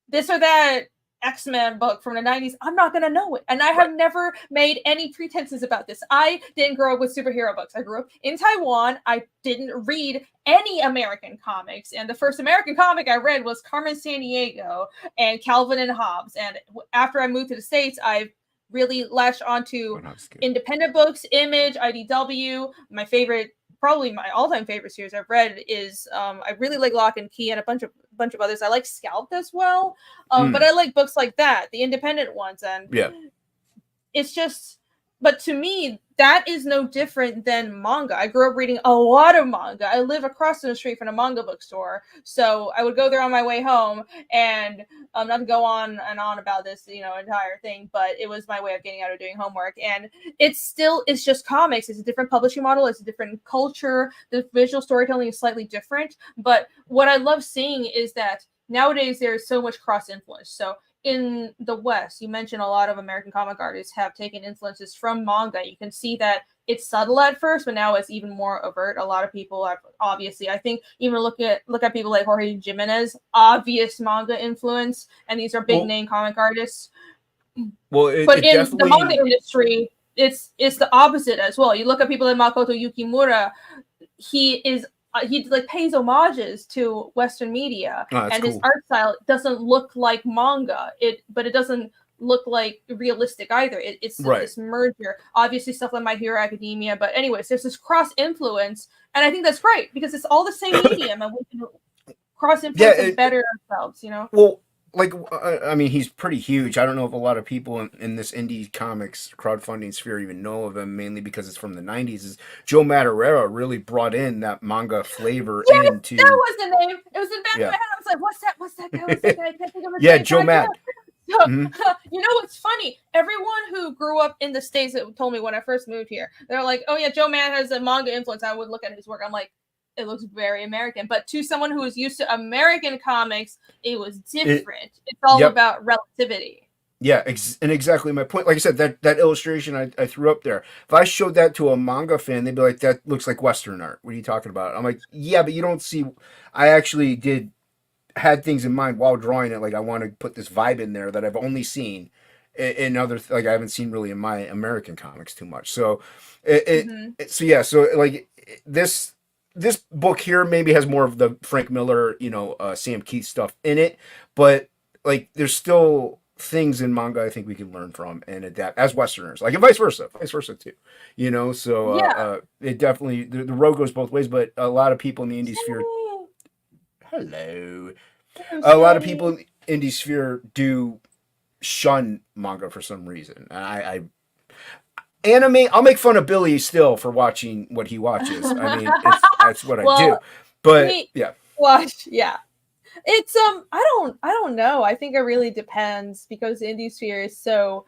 this or that X-Men book from the 90s, I'm not going to know it. And I have never made any pretenses about this. I didn't grow up with superhero books. I grew up in Taiwan. I didn't read any American comics. And the first American comic I read was Carmen Sandiego and Calvin and Hobbes. And after I moved to the States, I've really latched onto independent books, Image, IDW. My favorite, probably my all-time favorite series I've read is I really like Lock and Key and a bunch of others. I like Scalped as well, but I like books like that, the independent ones, and it's just. But to me, that is no different than manga. I grew up reading a lot of manga. I live across the street from a manga bookstore, so I would go there on my way home, and not to go on and on about this, entire thing, but it was my way of getting out of doing homework. And it's just comics. It's a different publishing model. It's a different culture. The visual storytelling is slightly different. But what I love seeing is that nowadays there's so much cross influence. So in the West, you mentioned a lot of American comic artists have taken influences from manga. You can see that it's subtle at first, but now it's even more overt. A lot of people have, obviously, I think, even look at people like Jorge Jimenez, obvious manga influence, and these are big name comic artists. But in the manga industry, it's the opposite as well. You look at people like Makoto Yukimura, he pays homages to Western media, and his art style doesn't look like manga. But it doesn't look like realistic either. It's this merger. Obviously, stuff like My Hero Academia. But anyways, there's this cross influence, and I think that's great because it's all the same medium, and we can cross influence and better ourselves. Well, like, I mean, he's pretty huge. I don't know if a lot of people in this indie comics crowdfunding sphere even know of him, mainly because it's from the 90s. Is Joe Madureira really brought in that manga flavor into... that was the name. It was in the back of my head. I was like, what's that guy? What's that guy? I can't think of his name. Joe Mad. So, you know what's funny? Everyone who grew up in the States that told me when I first moved here, they're like, oh yeah, Joe Mad has a manga influence. I would look at his work. I'm like, it looks very American. But to someone who is used to American comics, it was different. It's all about relativity. Yeah, and exactly my point. Like I said, that illustration I threw up there, if I showed that to a manga fan, they'd be like, that looks like Western art. What are you talking about? I'm like, yeah, but you don't see... I actually had things in mind while drawing it. Like, I want to put this vibe in there that I've only seen in other... Like, I haven't seen really in my American comics too much. So, so like, this book here maybe has more of the Frank Miller, Sam Keith stuff in it, but like there's still things in manga I think we can learn from and adapt as Westerners, like, and vice versa too, So it definitely the road goes both ways, but a lot of people in the indie sphere, a lot of people in the indie sphere do shun manga for some reason. I anime, I'll make fun of Billy still for watching what he watches. I mean, that's what I do. But it's I don't know. I think it really depends because the indie sphere is so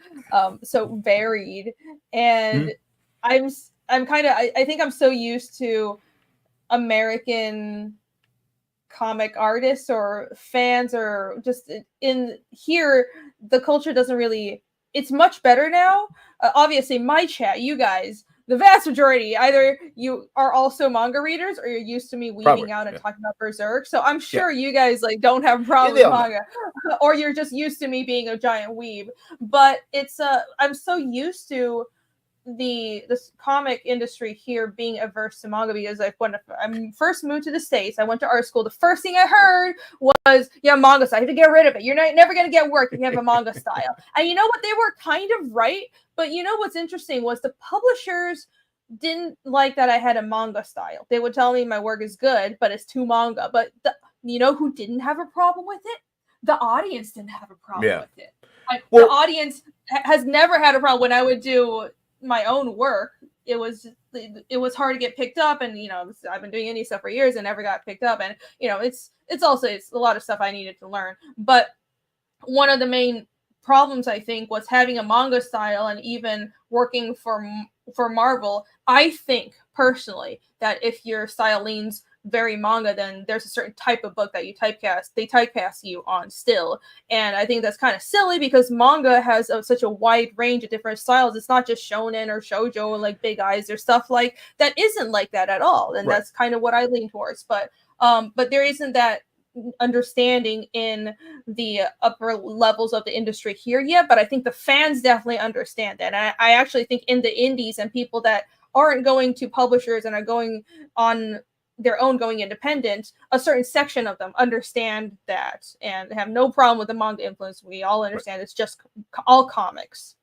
varied, and I'm kind of I think I'm so used to American comic artists or fans, or just in here the culture doesn't really... It's much better now. Obviously, my chat, you guys, the vast majority, either you are also manga readers or you're used to me weaving out and talking about Berserk. So I'm sure you guys don't have a problem with manga, or you're just used to me being a giant weeb. But it's I'm so used to this comic industry here being averse to manga because when I first moved to the States, I went to art school. The first thing I heard was, manga style. I have to get rid of it. You're never going to get work if you have a manga style. And you know what? They were kind of right. But you know what's interesting was the publishers didn't like that I had a manga style. They would tell me my work is good, but it's too manga. But you know who didn't have a problem with it? The audience didn't have a problem with it. The audience has never had a problem when I would do my own work. It was hard to get picked up, and I've been doing indie stuff for years and never got picked up, and it's a lot of stuff I needed to learn. But one of the main problems I think was having a manga style, and even working for Marvel. I think personally that if your style leans very manga, then there's a certain type of book that they typecast you on still. And I think that's kind of silly because manga has such a wide range of different styles. It's not just shonen or shoujo and like big eyes. There's stuff like that isn't like that at all. And that's kind of what I lean towards. But there isn't that understanding in the upper levels of the industry here yet, but I think the fans definitely understand that. And I actually think in the indies and people that aren't going to publishers and are going on their own, going independent, a certain section of them understand that and have no problem with the manga influence. We all understand it's just all comics.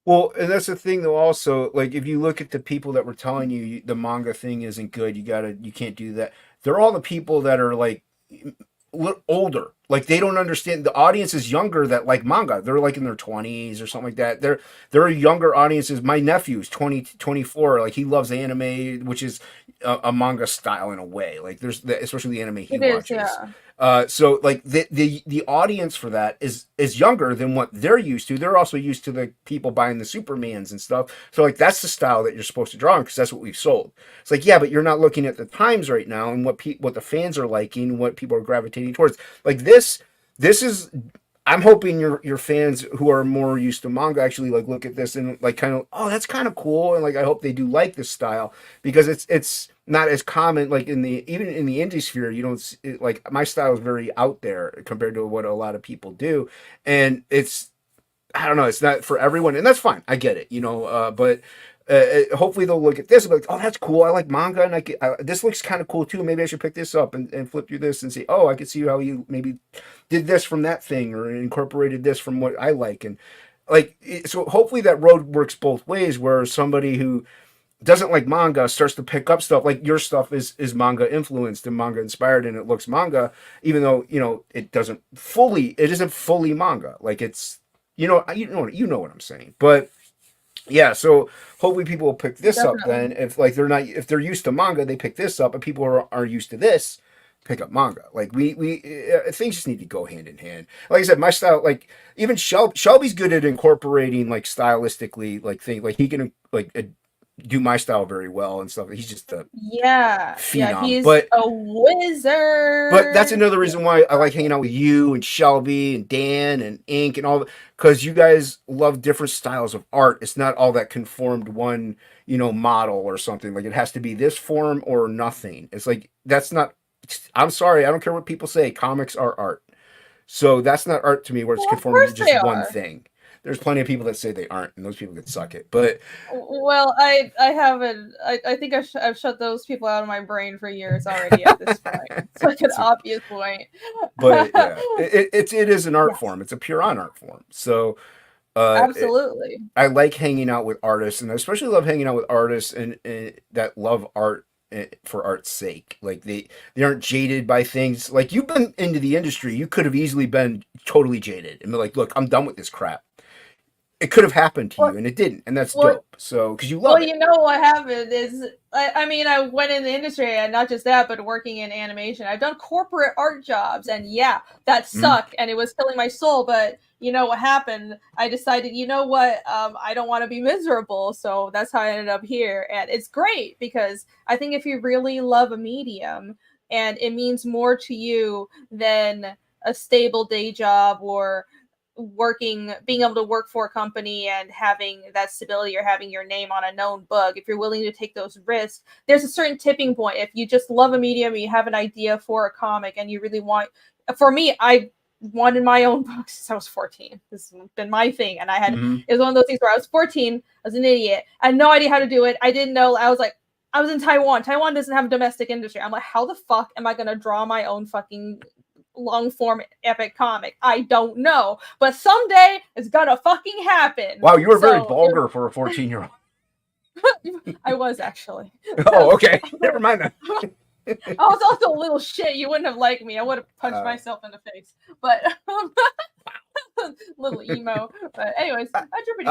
Well, and that's the thing though also, like if you look at the people that were telling you the manga thing isn't good, you can't do that. They're all the people that are like older. Like they don't understand, the audience is younger that like manga. They're like in their 20s or something like that. They're younger audiences. My nephew's 20 24. Like he loves anime, which is a manga style in a way. Like there's especially the anime he watches. Yeah. So like the audience for that is younger than what they're used to. They're also used to the people buying the Supermans and stuff. So like that's the style that you're supposed to draw because that's what we've sold. It's like, yeah, but you're not looking at the times right now and what the fans are liking, what people are gravitating towards. Like this is, I'm hoping your fans who are more used to manga actually like look at this and like kind of, oh, that's kind of cool, and like I hope they do like this style because it's not as common like even in the indie sphere. You don't like my style is very out there compared to what a lot of people do, and it's, I don't know, it's not for everyone, and that's fine. I get it, but hopefully they'll look at this and be like, oh, that's cool. I like manga, and this looks kind of cool too. Maybe I should pick this up and flip through this and see, oh, I can see how you maybe did this from that thing or incorporated this from what I like. And like, so hopefully that road works both ways where somebody who doesn't like manga starts to pick up stuff like your stuff is manga influenced and manga inspired and it looks manga, even though, it isn't fully manga. Like it's, you know what I'm saying. But yeah, so hopefully people will pick this up then. If like if they're used to manga, they pick this up, and people are used to this, pick up manga. Like we things just need to go hand in hand. Like I said, my style, like even Shelby's good at incorporating like stylistically, like things like he can like do my style very well and stuff. He's just a phenom. He's a wizard. But that's another reason why I like hanging out with you and Shelby and Dan and Ink and all that, because you guys love different styles of art. It's not all that conformed one, model or something. Like it has to be this form or nothing. It's like that's not. I'm sorry, I don't care what people say. Comics are art, so that's not art to me. Where it's conformed to just one thing. There's plenty of people that say they aren't, and those people can suck it. But I think I've shut those people out of my brain for years already. At this point, it's like an obvious point. But yeah, it is an art form. It's a pure art form. So absolutely, I like hanging out with artists, and I especially love hanging out with artists and that love art for art's sake. Like they aren't jaded by things. Like you've been into the industry, you could have easily been totally jaded and be like, look, I'm done with this crap. It could have happened to you, and it didn't, and that's dope. So, because you love it. Well, what happened is, I mean, I went in the industry, and not just that, but working in animation. I've done corporate art jobs, and yeah, that sucked, and it was killing my soul. But you know what happened? I decided, you know what? I don't want to be miserable, so that's how I ended up here. And it's great because I think if you really love a medium, and it means more to you than a stable day job or being able to work for a company and having that stability or having your name on a known book, if you're willing to take those risks, there's a certain tipping point. If you just love a medium, you have an idea for a comic and you really want, for me, I wanted my own book since I was 14. This has been my thing. And it was one of those things where I was 14, I was an idiot. I had no idea how to do it. I didn't know. I was in Taiwan. Taiwan doesn't have a domestic industry. I'm like, how the fuck am I going to draw my own fucking long form epic comic? I don't know, but someday it's gonna fucking happen. Wow, you were very vulgar for a 14-year-old. I was actually. Oh, okay. Never mind that. I was also a little shit. You wouldn't have liked me. I would have punched myself in the face. But little emo. But anyways, I drew pretty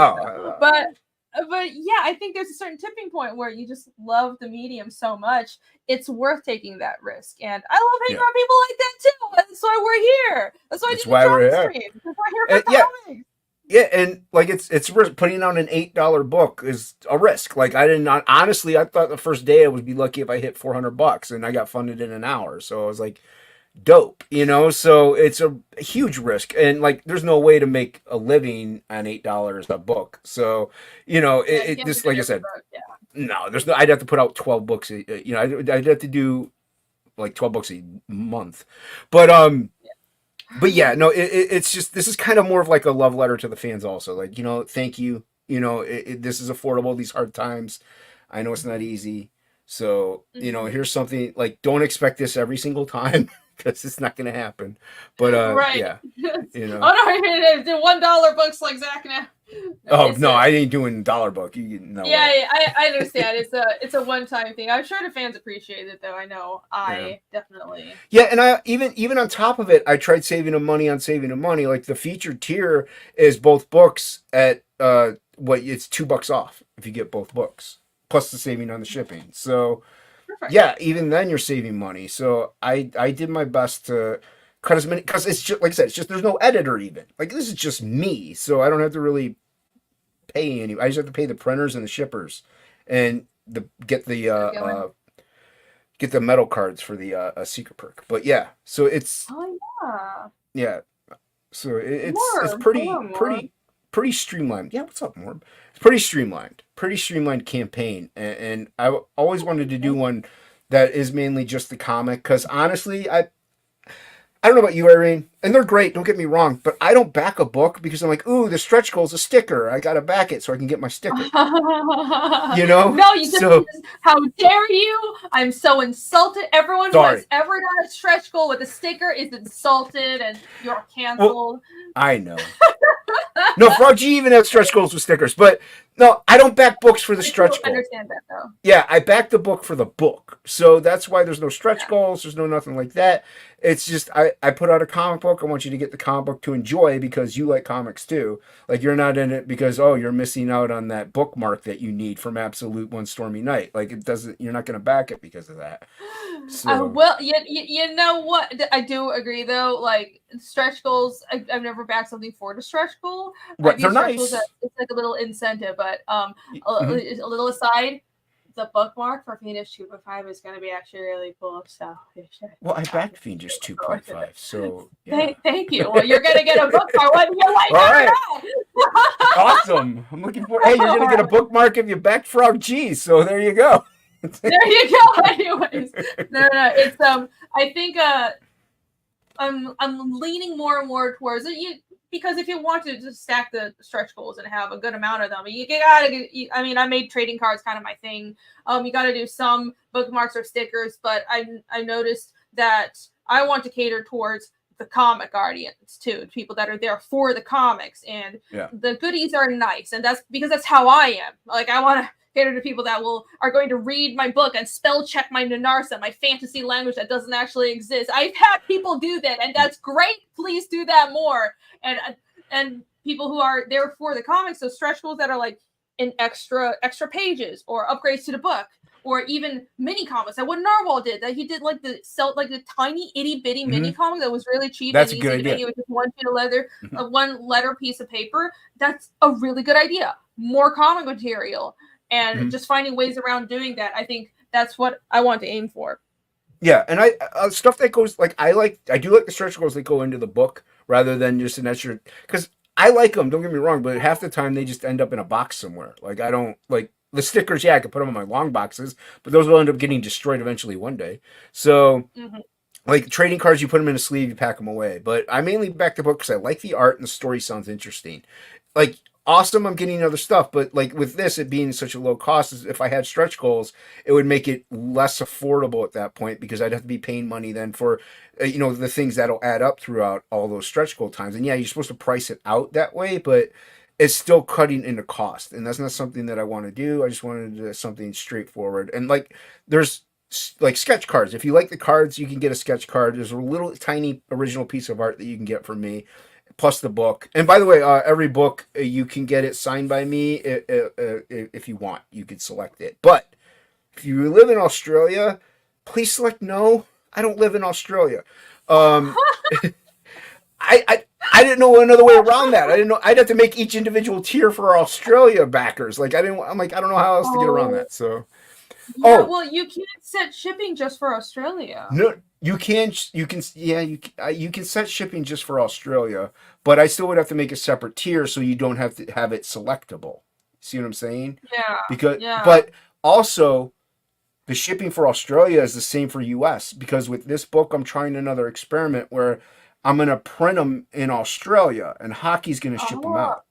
but yeah, I think there's a certain tipping point where you just love the medium so much, it's worth taking that risk. And I love hanging around people like that too. That's why we're here. That's why we're here. That's why we're here for comics. Yeah, and like it's putting out an $8 book is a risk. Like honestly, I thought the first day I would be lucky if I hit $400, and I got funded in an hour. So I was like, dope, so it's a huge risk, and like there's no way to make a living on $8 a book. So it just like I said, no, there's no. I'd have to put out 12 books. I'd have to do like $12 a month. But yeah, no, it's just, this is kind of more of like a love letter to the fans also. Like, thank you. This is affordable, these hard times. I know it's not easy. So, here's something, like, don't expect this every single time because it's not going to happen. But right. yeah, Oh no, the $1 books like Zach now. No, I ain't doing dollar book. Yeah, I understand. It's a one-time thing. I'm sure the fans appreciate it, though. I know. I definitely. Yeah, and I even on top of it, I tried saving them money on saving them money. Like the featured tier is both books at it's $2 off if you get both books plus the saving on the shipping. So perfect. Yeah, even then you're saving money. So I did my best to cut as many, because it's just like I said, it's just there's no editor even. Like this is just me, so I don't have to really pay any. I just have to pay the printers and the shippers, and get the metal cards for the secret perk. But yeah, so it's yeah, so it's pretty streamlined. Yeah, what's up, Morb? It's pretty streamlined campaign, and I always wanted to do one that is mainly just the comic, because honestly, I don't know about you, Irene, and they're great, don't get me wrong, but I don't back a book because I'm like, ooh, the stretch goal is a sticker. I got to back it so I can get my sticker. No, you just, how dare you? I'm so insulted. Everyone who has ever done a stretch goal with a sticker is insulted, and you're canceled. Well, I know. No, Frog G even has stretch goals with stickers, but no, I don't back books for the stretch goal. I understand that, though. Yeah, I back the book for the book. So that's why there's no stretch goals. There's no nothing like that. It's just, I put out a comic book. I want you to get the comic book to enjoy because you like comics too. Like you're not in it because, you're missing out on that bookmark that you need from Absolute One Stormy Night. Like it doesn't, you're not going to back it because of that. So. Well, you know what? I do agree though. Like stretch goals, I've never backed something for the stretch goal. Right, they're nice. It's like a little incentive, but a little aside, the bookmark for Phoenix 2.5 is going to be actually really cool. So, well, I backed Phoenix 2.5, so yeah. Thank you. Well, you're going to get a bookmark when you like. All right. Awesome. I'm looking for. Hey, you're going to get a bookmark if you backed Frog G. So there you go. There you go. Anyways, no. It's I think I'm leaning more and more towards it. Because if you want to just stack the stretch goals and have a good amount of them, you gotta. I mean, I made trading cards kind of my thing. You got to do some bookmarks or stickers, but I noticed that I want to cater towards the comic guardians too, people that are there for the comics, and the goodies are nice, and that's because that's how I am. Like I want to cater to people that are going to read my book and spell check my Nanarsa, my fantasy language that doesn't actually exist. I've had people do that, and that's great. Please do that more. And people who are there for the comics, so stretch goals that are like in extra pages or upgrades to the book, or even mini comics. Like what Narwhal did, that he did like the tiny itty bitty mini comic that was really cheap. That's and a good idea. It was just one sheet of leather, one letter piece of paper. That's a really good idea. More comic material. And just finding ways around doing that, I think that's what I want to aim for. Yeah, and I stuff that goes like I do like the stretch goals that go into the book rather than just an extra, because I like them. Don't get me wrong, but half the time they just end up in a box somewhere. Like I don't like the stickers. Yeah, I could put them on my long boxes, but those will end up getting destroyed eventually one day. So. Like trading cards, you put them in a sleeve, you pack them away. But I mainly back the book because I like the art and the story sounds interesting. Like. Awesome, I'm getting other stuff, but like with this, it being such a low cost, if I had stretch goals, it would make it less affordable at that point because I'd have to be paying money then for, the things that'll add up throughout all those stretch goal times. And yeah, you're supposed to price it out that way, but it's still cutting into cost, and that's not something that I want to do. I just wanted to do something straightforward. And like, there's like sketch cards. If you like the cards, you can get a sketch card. There's a little tiny original piece of art that you can get from me. Plus the book. And by the way, every book, you can get it signed by me if you want. You can select it. But if you live in Australia, please select no. I don't live in Australia. I didn't know another way around that. I didn't know I'd have to make each individual tier for Australia backers. Like I don't know how else to get around that. So yeah, well, you can't set shipping just for Australia. No. You can set shipping just for Australia, but I still would have to make a separate tier so you don't have to have it selectable. See what I'm saying? Yeah. But also, The shipping for Australia is the same for US, because with this book I'm trying another experiment where I'm going to print them in Australia and Hockey's going to ship them Oh, out.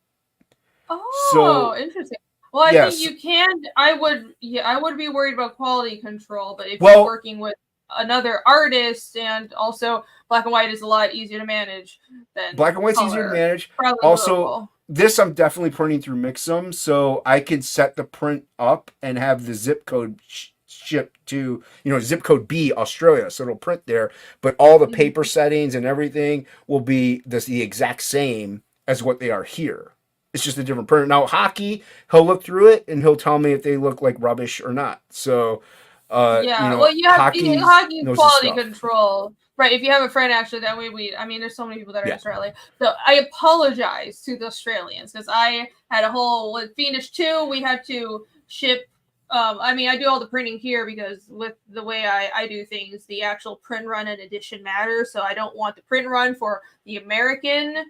oh, So, interesting. Well, I think yes. you can. I would be worried about quality control, but if you're Well, working with another artist, and also black and white is a lot easier to manage than black and white's easier to color, manage. probably Also, doable. this I'm definitely printing through Mixum, so I could set the print up and have the zip code shipped to, zip code B, Australia, so it'll print there, but all the paper Mhm. settings and everything will be the exact same as what they are here. It's just a different printer. Now, Hockey, he'll look through it and he'll tell me if they look like rubbish or not. So, Yeah, well, you have Hockey hockey knows his quality stuff. control, right? If you have a friend, actually, that way I mean, there's so many people that are Yeah. Australian. So I apologize to the Australians because I had a whole with Fiendish 2. We had to ship. I mean, I do all the printing here because with the way I do things, the actual print run and edition matters. So I don't want the print run for the American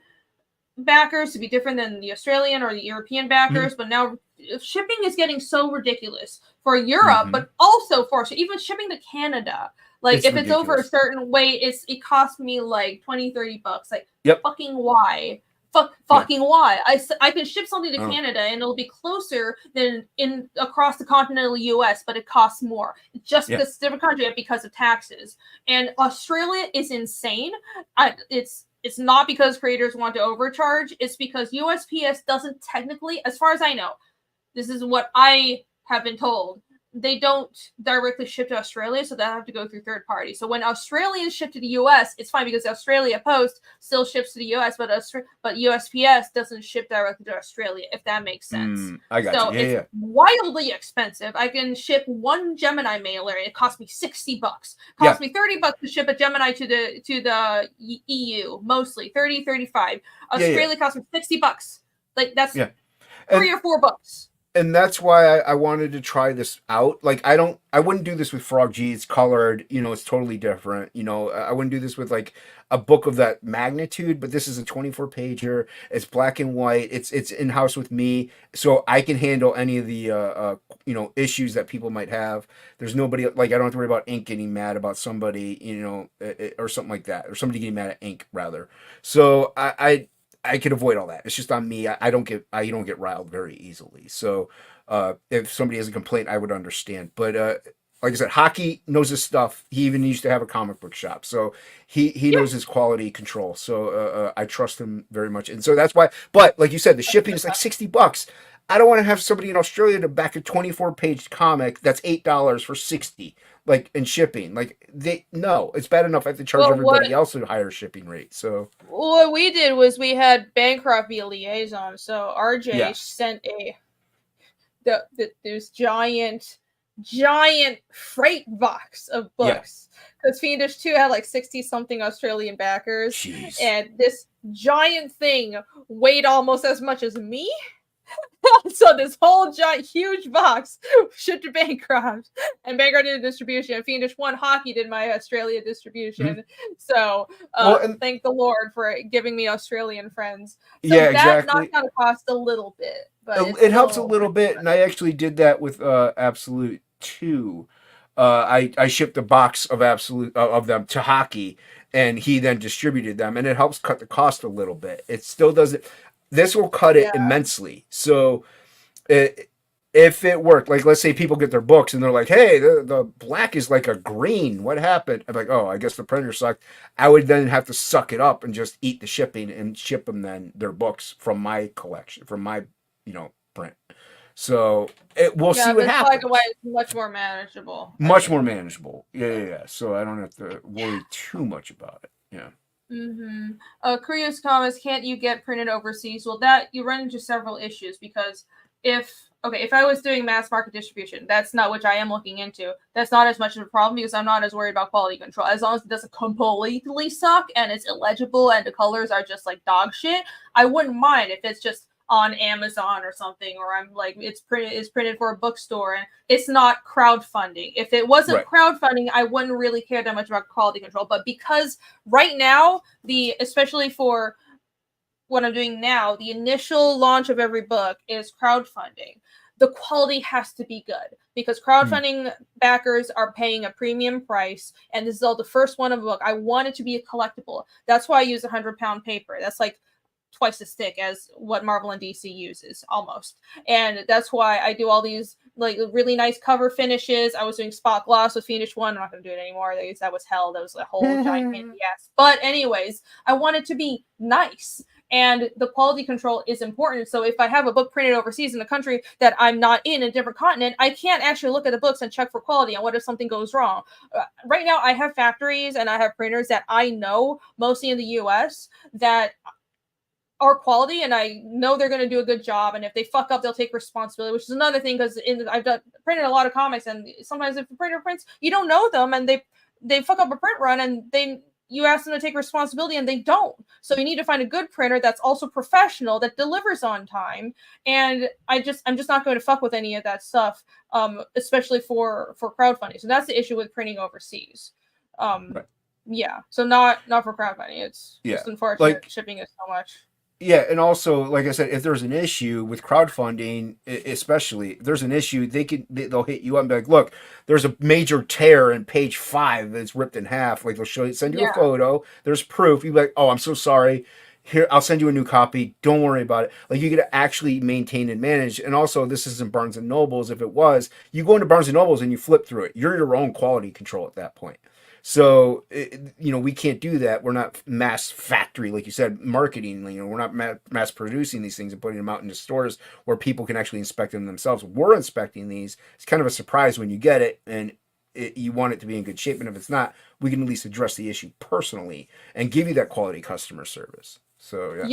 backers to be different than the Australian or the European backers, Mm-hmm. but now shipping is getting so ridiculous for Europe, Mm-hmm. but also for even shipping to Canada. Like It's if it's over a ridiculous. certain weight, it costs me like 20-30 bucks. Like Yep. fucking why? Yeah. Fucking why? I can ship something to Oh. Canada and it'll be closer than in across the continental US, but it costs more just Yeah. because it's a different country because of taxes. And Australia is insane. It's not because creators want to overcharge. It's because USPS doesn't technically, as far as I know, this is what I have been told. They don't directly ship to Australia, so they have to go through third parties. So when Australians ship to the US, it's fine because the Australia Post still ships to the US, but USPS doesn't ship directly to Australia, if that makes sense. I got you. So Yeah, it's yeah. wildly expensive. I can ship one Gemini mailer. It costs me $60. Yeah. Cost me $30 to ship a Gemini to the EU, mostly 30, 35. Yeah. Australia costs me $60. Like that's Yeah. three And or $4. and that's why I wanted to try this out. Like I wouldn't do this with Frog G. It's colored, it's totally different. I wouldn't do this with like a book of that magnitude. But this is a 24 pager. It's black and white. It's in house with me, so I can handle any of the issues that people might have. There's nobody like I don't have to worry about ink getting mad about somebody, or something like that, or somebody getting mad at ink rather. So I could avoid all that. It's just on me. I don't get riled very easily. So if somebody has a complaint, I would understand. But like I said, Hockey knows his stuff. He even used to have a comic book shop, so he knows his quality control. So I trust him very much, and so that's why. But like you said, the shipping is like $60. I don't want to have somebody in Australia to back a 24-page comic that's $8 for 60, like in shipping. Like it's bad enough I have to charge Well, everybody else a higher shipping rate. So what we did was we had Bancroft be a liaison. So RJ yeah. sent this giant freight box of Yeah. books because Fiendish 2 had like 60 something Australian backers, Jeez. and this giant thing weighed almost as much as me. So this whole giant, huge box shipped to Bancroft, and Bancroft did the distribution. Fiendish 1 Hockey did my Australia distribution. Mm-hmm. So Well, thank the Lord for giving me Australian friends. So yeah, that knocked exactly. down the cost a little bit, but it's It helps a still little bit, and I actually did that with Absolute 2. I shipped a box of Absolute of them to Hockey, and he then distributed them, and it helps cut the cost a little bit. It still doesn't. This will cut it yeah. immensely. So if it worked, like let's say people get their books and they're like, "Hey, the black is like a green. What happened?" I'm like, "Oh, I guess the printer sucked." I would then have to suck it up and just eat the shipping and ship them then their books from my collection, from my print. So we'll see Yeah, what this black and happens. white is much more manageable, I Much more think. manageable. Yeah. So I don't have to worry too much about it. Yeah. Korea's comments, can't you get printed overseas? Well, that you run into several issues because if I was doing mass market distribution, that's not which I am looking into. That's not as much of a problem because I'm not as worried about quality control. As long as it doesn't completely suck and it's illegible and the colors are just like dog shit, I wouldn't mind if it's just on Amazon or something, or I'm like it's printed for a bookstore and it's not crowdfunding. If it wasn't Right. crowdfunding, I wouldn't really care that much about quality control. But because right now, especially for what I'm doing now, the initial launch of every book is crowdfunding. the quality has to be good, because crowdfunding backers are paying a premium price, and this is all the first one of a book. I want it to be a collectible. That's why I use 100-pound paper. That's like twice as thick as what Marvel and DC uses, almost. And that's why I do all these like really nice cover finishes. I was doing spot gloss with Fiendish 1. I'm not going to do it anymore. That was hell. That was a whole giant pain in the ass. But anyways, I want it to be nice. And the quality control is important. So if I have a book printed overseas in a country that I'm not in a different continent, I can't actually look at the books and check for quality. And what if something goes wrong? Right now, I have factories and I have printers that I know, mostly in the US, that are quality, and I know they're going to do a good job. And if they fuck up, they'll take responsibility, which is another thing, because I've printed a lot of comics, and sometimes if the printer prints, you don't know them, and they fuck up a print run, and you ask them to take responsibility, and they don't. So you need to find a good printer that's also professional, that delivers on time. And I'm just not going to fuck with any of that stuff, especially for crowdfunding. So that's the issue with printing overseas. Right. Yeah. So not for crowdfunding. It's just unfortunate, shipping is so much. Yeah, and also, like I said, if there's an issue with crowdfunding, especially if there's an issue, they'll hit you up and be like, "Look, there's a major tear in page 5 that's ripped in half." Like, they'll send you a photo. There's proof. You'll be like, "Oh, I'm so sorry. Here, I'll send you a new copy. Don't worry about it." Like, you get to actually maintain and manage. And also, this isn't Barnes and Nobles. If it was, you go into Barnes and Nobles and you flip through it. You're your own quality control at that point. So, we can't do that. We're not mass factory, like you said, marketing. We're not mass producing these things and putting them out into stores where people can actually inspect them themselves. We're inspecting these. It's kind of a surprise when you get it, and you want it to be in good shape. And if it's not, we can at least address the issue personally and give you that quality customer service. So,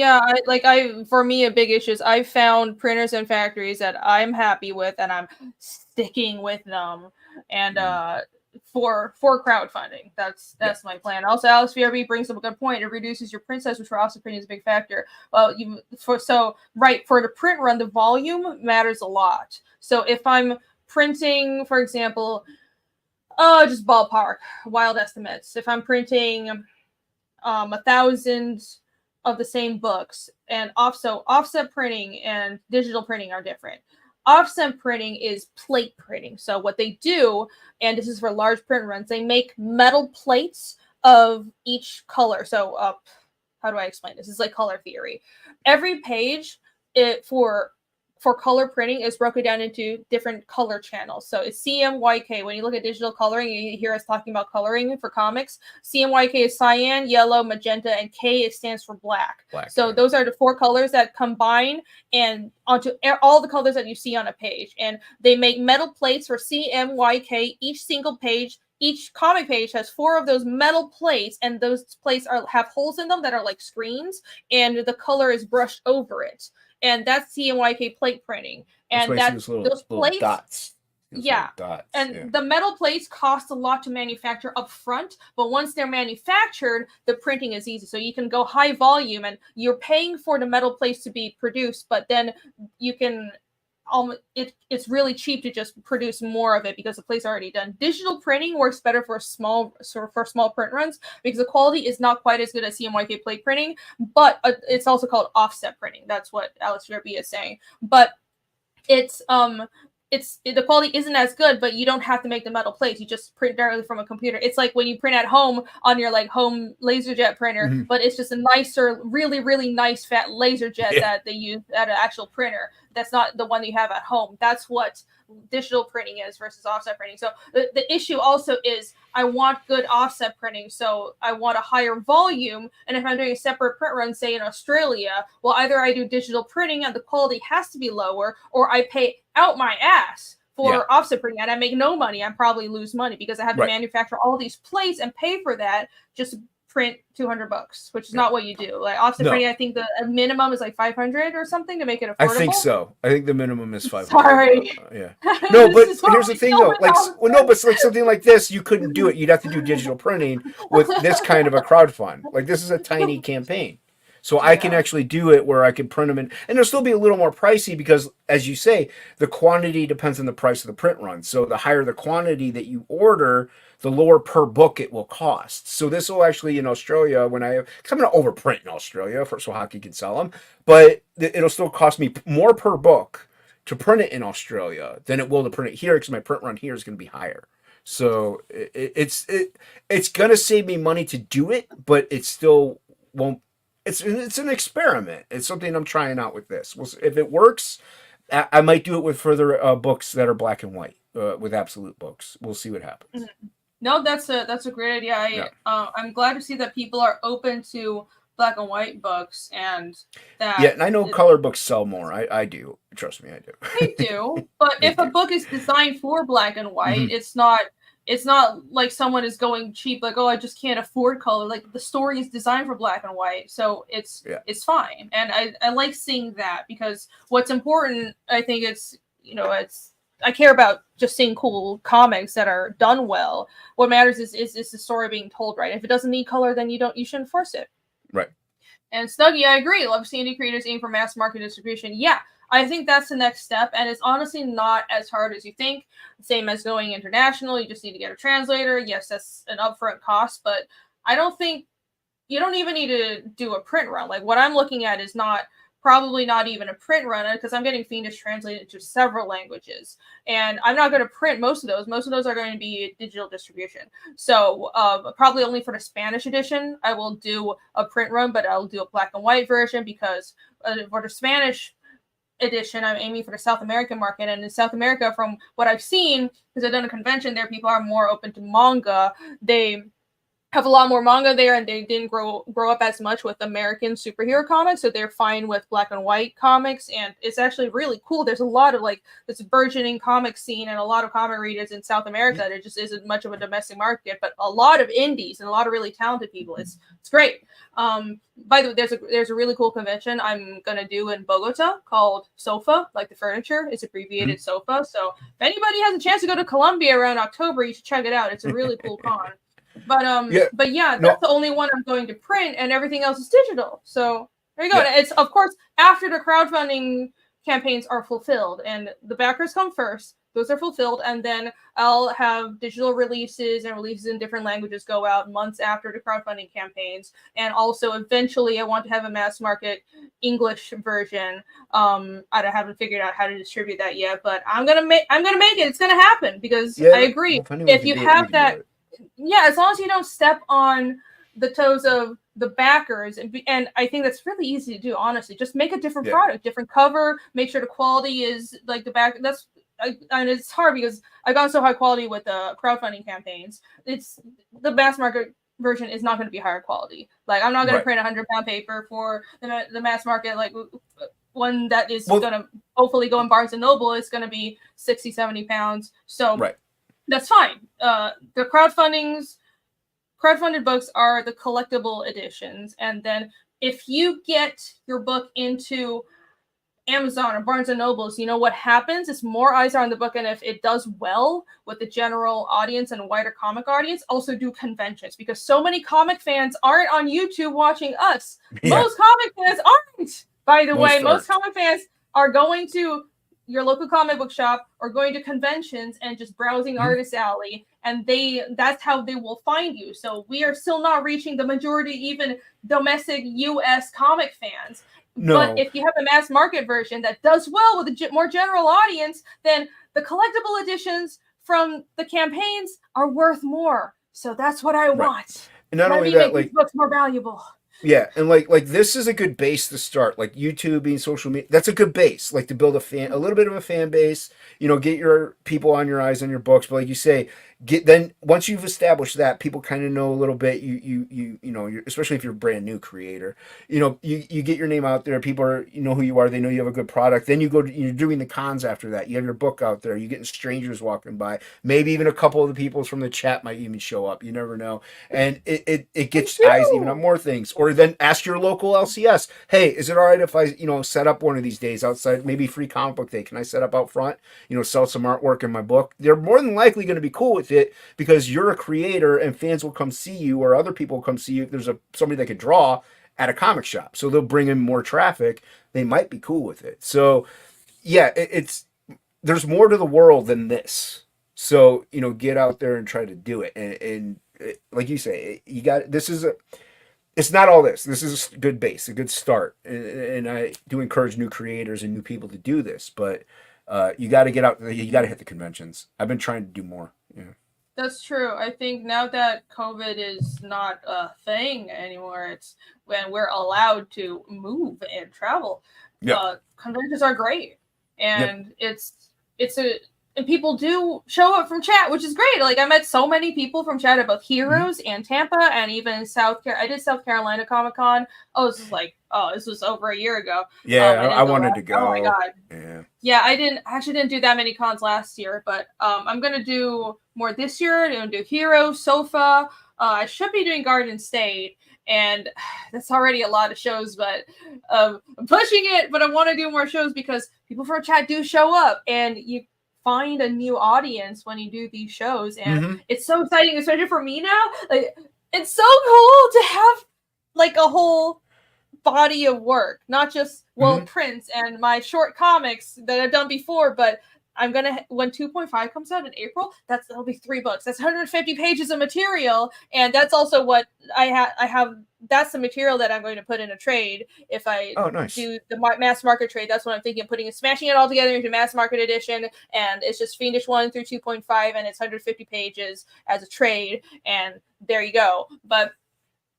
for me, a big issue is I found printers and factories that I'm happy with, and I'm sticking with them. And, for crowdfunding, that's my plan. Also, Alex VRB brings up a good point. It reduces your print size, which for offset printing is a big factor. Well, for the print run, the volume matters a lot. So if I'm printing, for example, just ballpark wild estimates, if I'm printing 1,000 of the same books, and offset printing and digital printing are different. Offset printing is plate printing. So what they do, and this is for large print runs, they make metal plates of each color. So how do I explain this? It's like color theory. Every page for color printing is broken down into different color channels. So it's CMYK. When you look at digital coloring, you hear us talking about coloring for comics. CMYK is cyan, yellow, magenta, and K stands for black. So those are the 4 colors that combine and onto all the colors that you see on a page. And they make metal plates for CMYK. Each single page, each comic page has 4 of those metal plates, and those plates have holes in them that are like screens, and the color is brushed over it. And that's CMYK plate printing. And those plates, dots. The metal plates cost a lot to manufacture up front, but once they're manufactured, the printing is easy. So you can go high volume, and you're paying for the metal plates to be produced, but then you can it's really cheap to just produce more of it because the plate's already done. Digital printing works better for small print runs because the quality is not quite as good as CMYK plate printing, but it's also called offset printing. That's what Alex Verby is saying. But the quality isn't as good, but you don't have to make the metal plates. You just print directly from a computer. It's like when you print at home on your home LaserJet printer, but it's just a nicer, really, really nice fat LaserJet that they use at an actual printer. That's not the one that you have at home. That's what digital printing is versus offset printing. So the issue also is I want good offset printing. So I want a higher volume. And if I'm doing a separate print run, say in Australia, well, either I do digital printing and the quality has to be lower, or I pay out my ass for offset printing and I make no money. I probably lose money because I have to manufacture all these plates and pay for that just to print 200 bucks, which is not what you do. Like offset printing, I think the minimum is like 500 or something to make it affordable. I think so. I think the minimum is 500. Sorry. No, but here's the thing though. But something like this, you couldn't do it. You'd have to do digital printing with this kind of a crowdfund. Like, this is a tiny campaign. So I can actually do it where I can print them in, and it'll still be a little more pricey because, as you say, the quantity depends on the price of the print run. So the higher the quantity that you order, the lower per book it will cost. So this will actually, in Australia, because I'm going to overprint in Australia, so Hockey can sell them, but it'll still cost me more per book to print it in Australia than it will to print it here, because my print run here is going to be higher. So it's going to save me money to do it, but it still won't. It's an experiment. It's something I'm trying out with this. If it works, I might do it with further books that are black and white, with absolute books. We'll see what happens. No, that's a great idea. I'm glad to see that people are open to black and white books, and that. Yeah, and I know color books sell more. I do. Trust me, I do. They do, but if a book is designed for black and white, it's not like someone is going cheap, like, oh, I just can't afford color. Like, the story is designed for black and white, so it's fine. And I like seeing that, because what's important, I think it's I care about just seeing cool comics that are done well. What matters is the story being told right. If it doesn't need color, then you shouldn't force it. Right. And Snuggie, I agree. Love seeing indie creators aim for mass market distribution. Yeah, I think that's the next step, and it's honestly not as hard as you think. Same as going international. You just need to get a translator. Yes, that's an upfront cost, but I don't think you don't even need to do a print run. Like, what I'm looking at is probably not even a print run, because I'm getting Fiendish translated to several languages, and I'm not going to print most of those. Most of those are going to be digital distribution. So probably only for the Spanish edition, I will do a print run, but I'll do a black and white version, because for the Spanish edition, I'm aiming for the South American market. And in South America, from what I've seen, because I've done a convention there, people are more open to manga. They have a lot more manga there, and they didn't grow up as much with American superhero comics, so they're fine with black and white comics, and it's actually really cool. There's a lot of this burgeoning comic scene and a lot of comic readers in South America. There just isn't much of a domestic market, but a lot of indies and a lot of really talented people. It's great. By the way, there's a really cool convention I'm gonna do in Bogota called SOFA, like the furniture. It's abbreviated SOFA. So if anybody has a chance to go to Colombia around October, you should check it out. It's a really cool con. But that's the only one I'm going to print, and everything else is digital. So there you go. Yeah. It's, of course, after the crowdfunding campaigns are fulfilled, and the backers come first. Those are fulfilled, and then I'll have digital releases and releases in different languages go out months after the crowdfunding campaigns. And also, eventually, I want to have a mass market English version. I haven't figured out how to distribute that yet, but I'm gonna make it. It's gonna happen, because I agree. If you have that. Yeah, as long as you don't step on the toes of the backers, and I think that's really easy to do, honestly. Just make a different product, different cover, make sure the quality is like the back. And it's hard, because I've gone so high quality with the crowdfunding campaigns. It's the mass market version is not going to be higher quality. Like, I'm not going to print 100-pound paper for the mass market. Like, one that is going to hopefully go in Barnes and Noble is going to be 60, 70 pounds. So that's fine. The crowdfunded books are the collectible editions. And then if you get your book into Amazon or Barnes and Nobles, you know what happens is more eyes are on the book. And if it does well with the general audience and wider comic audience, also do conventions, because so many comic fans aren't on YouTube watching us. Most comic fans aren't, by the way. Most comic fans are going to your local comic book shop or going to conventions and just browsing Artist Alley, and that's how they will find you. So we are still not reaching the majority, even domestic US comic fans. No. But if you have a mass market version that does well with a more general audience, then the collectible editions from the campaigns are worth more. So that's what I want. And not only that, make these books more valuable. Yeah, and like this is a good base to start. Like, YouTube being social media, that's a good base. Like, to build a little bit of a fan base. Get your people on your eyes on your books. But like you say, then once you've established that, people kind of know a little bit. You're, especially if you're a brand new creator, you get your name out there. People know who you are. They know you have a good product. Then you're doing the cons after that. You have your book out there. You're getting strangers walking by. Maybe even a couple of the people from the chat might even show up. You never know, and it gets eyes even on more things. Or then ask your local LCS. Hey, is it all right if I set up one of these days outside? Maybe free comic book day. Can I set up out front? Sell some artwork in my book. They're more than likely going to be cool with it, because you're a creator and fans will come see you, or other people will come see you. If there's somebody that could draw at a comic shop, so they'll bring in more traffic. They might be cool with it. So yeah, there's more to the world than this. So get out there and try to do it. And like you say, it's not all this. This is a good base, a good start. And I do encourage new creators and new people to do this. But You got to get out. You got to hit the conventions. I've been trying to do more. Yeah. That's true. I think now that COVID is not a thing anymore, it's when we're allowed to move and travel. Yep. Conventions are great, Yep. and it's a and people do show up from chat, which is great. Like I met so many people from chat at both Heroes and Tampa, and even South Carolina. I did South Carolina Comic Con. This was over a year ago. Yeah, I wanted to go. Oh my god. Yeah. Yeah, I actually didn't do that many cons last year, but I'm gonna do more this year. I'm gonna do Hero, Sofa. I should be doing Garden State, and that's already a lot of shows, but I'm pushing it. But I want to do more shows because people from chat do show up, and you find a new audience when you do these shows, and it's so exciting, especially for me now. Like, it's so cool to have like a whole body of work, not just prints and my short comics that I've done before, but I'm gonna, when 2.5 comes out in April, that'll be 3 books. That's 150 pages of material, and that's also what I have. That's the material that I'm going to put in a trade if I do the mass market trade. That's what I'm thinking of putting, smashing it all together into mass market edition, and it's just Fiendish 1 through 2.5, and it's 150 pages as a trade, and there you go. But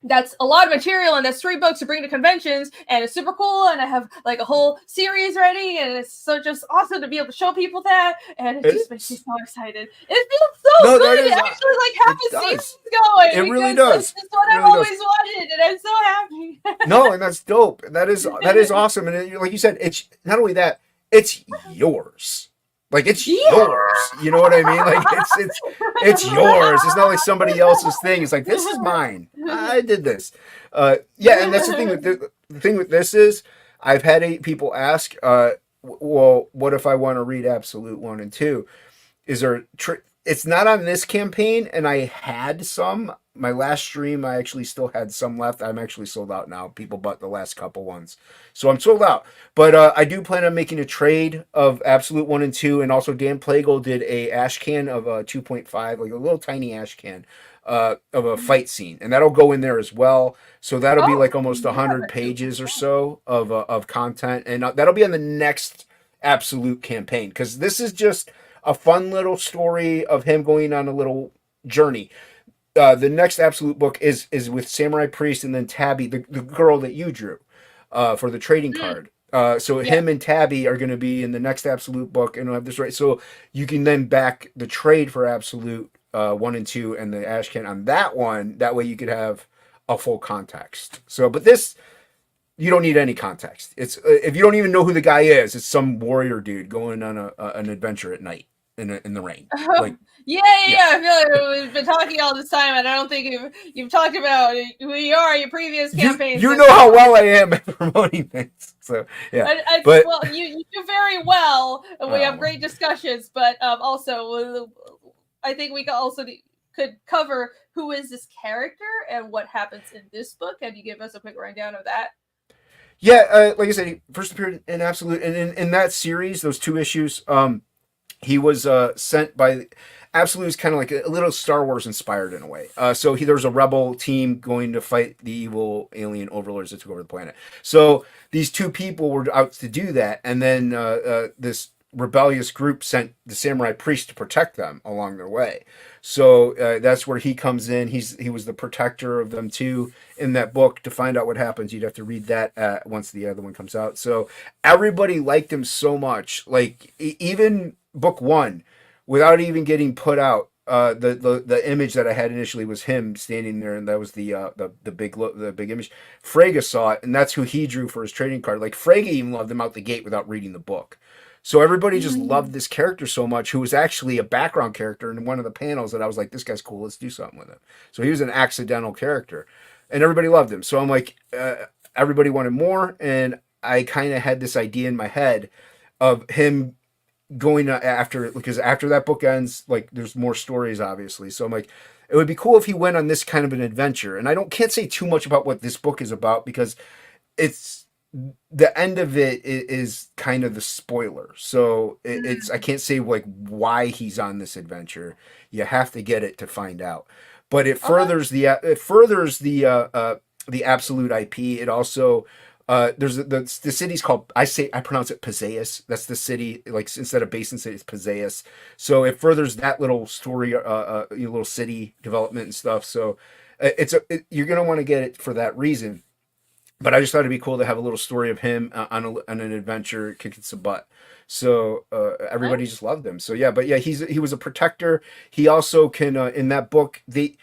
that's a lot of material, and that's 3 books to bring to conventions, and it's super cool, and I have like a whole series ready, and it's so just awesome to be able to show people that, and it just makes me so excited. It feels so good. It actually like half a season's going. It really does. It's what I've always wanted, and I'm so happy. No, and that's dope. That is awesome, and like you said, it's not only that, it's yours. Like, it's yours. You know what I mean? Like, it's yours. It's not like somebody else's thing. It's like, this is mine. I did this. Yeah, and that's the thing with the thing with this is, I've had people ask, well, what if I want to read Absolute 1 and 2? Is there it's not on this campaign, and I had some. My last stream, I actually still had some left. I'm actually sold out now. People bought the last couple ones. So I'm sold out. But I do plan on making a trade of Absolute 1 and 2. And also Dan Plagle did a ash can of 2.5, like a little tiny ash can of a fight scene. And that'll go in there as well. So that'll be like almost 100 pages or so of content. And that'll be on the next Absolute campaign. Because this is just a fun little story of him going on a little journey. The next Absolute book is with Samurai Priest and then Tabby, the girl that you drew for the trading card. So him and Tabby are going to be in the next Absolute book, and I'll have this right. So you can then back the trade for Absolute 1 and 2 and the Ashcan on that one. That way you could have a full context. So, but this, you don't need any context. It's if you don't even know who the guy is, it's some warrior dude going on an adventure at night in the rain. Like, yeah. I feel like we've been talking all this time, and I don't think you've talked about who you are, your previous campaigns. You know how well I am at promoting things. So yeah, but well, you do very well, and we have great discussions. But also, I think we could cover who is this character and what happens in this book. Can you give us a quick rundown of that? Yeah, like I said, he first appeared in Absolute, and in that series, those 2 issues, he was sent by Absolute is kind of like a little Star Wars inspired in a way. So there was a rebel team going to fight the evil alien overlords that took over the planet. So these 2 people were out to do that, and then this rebellious group sent the Samurai Priest to protect them along their way. So that's where he comes in. He was the protector of them too in that book. To find out what happens, you'd have to read that once the other one comes out. So everybody liked him so much, like even book 1, without even getting put out, the image that I had initially was him standing there, and that was the big image. Frege saw it, and that's who he drew for his trading card. Like, Frege even loved him out the gate without reading the book. So everybody just loved this character so much, who was actually a background character in one of the panels, that I was like, this guy's cool, let's do something with him. So he was an accidental character, and everybody loved him. So I'm like, everybody wanted more, and I kind of had this idea in my head of him going after, because after that book ends, like, there's more stories, obviously. So I'm like, it would be cool if he went on this kind of an adventure. And I can't say too much about what this book is about, because it's, the end of it is kind of the spoiler. So it's, I can't say like why he's on this adventure. You have to get it to find out. But it furthers the Absolute IP. It also There's the city's called, I pronounce it Pazeus. That's the city, like instead of Basin City, it's Pazeus. So it furthers that little story, little city development and stuff. So you're gonna want to get it for that reason. But I just thought it'd be cool to have a little story of him on an adventure kicking some butt. So everybody just loved him. So yeah, but yeah, he was a protector. He also can in that book the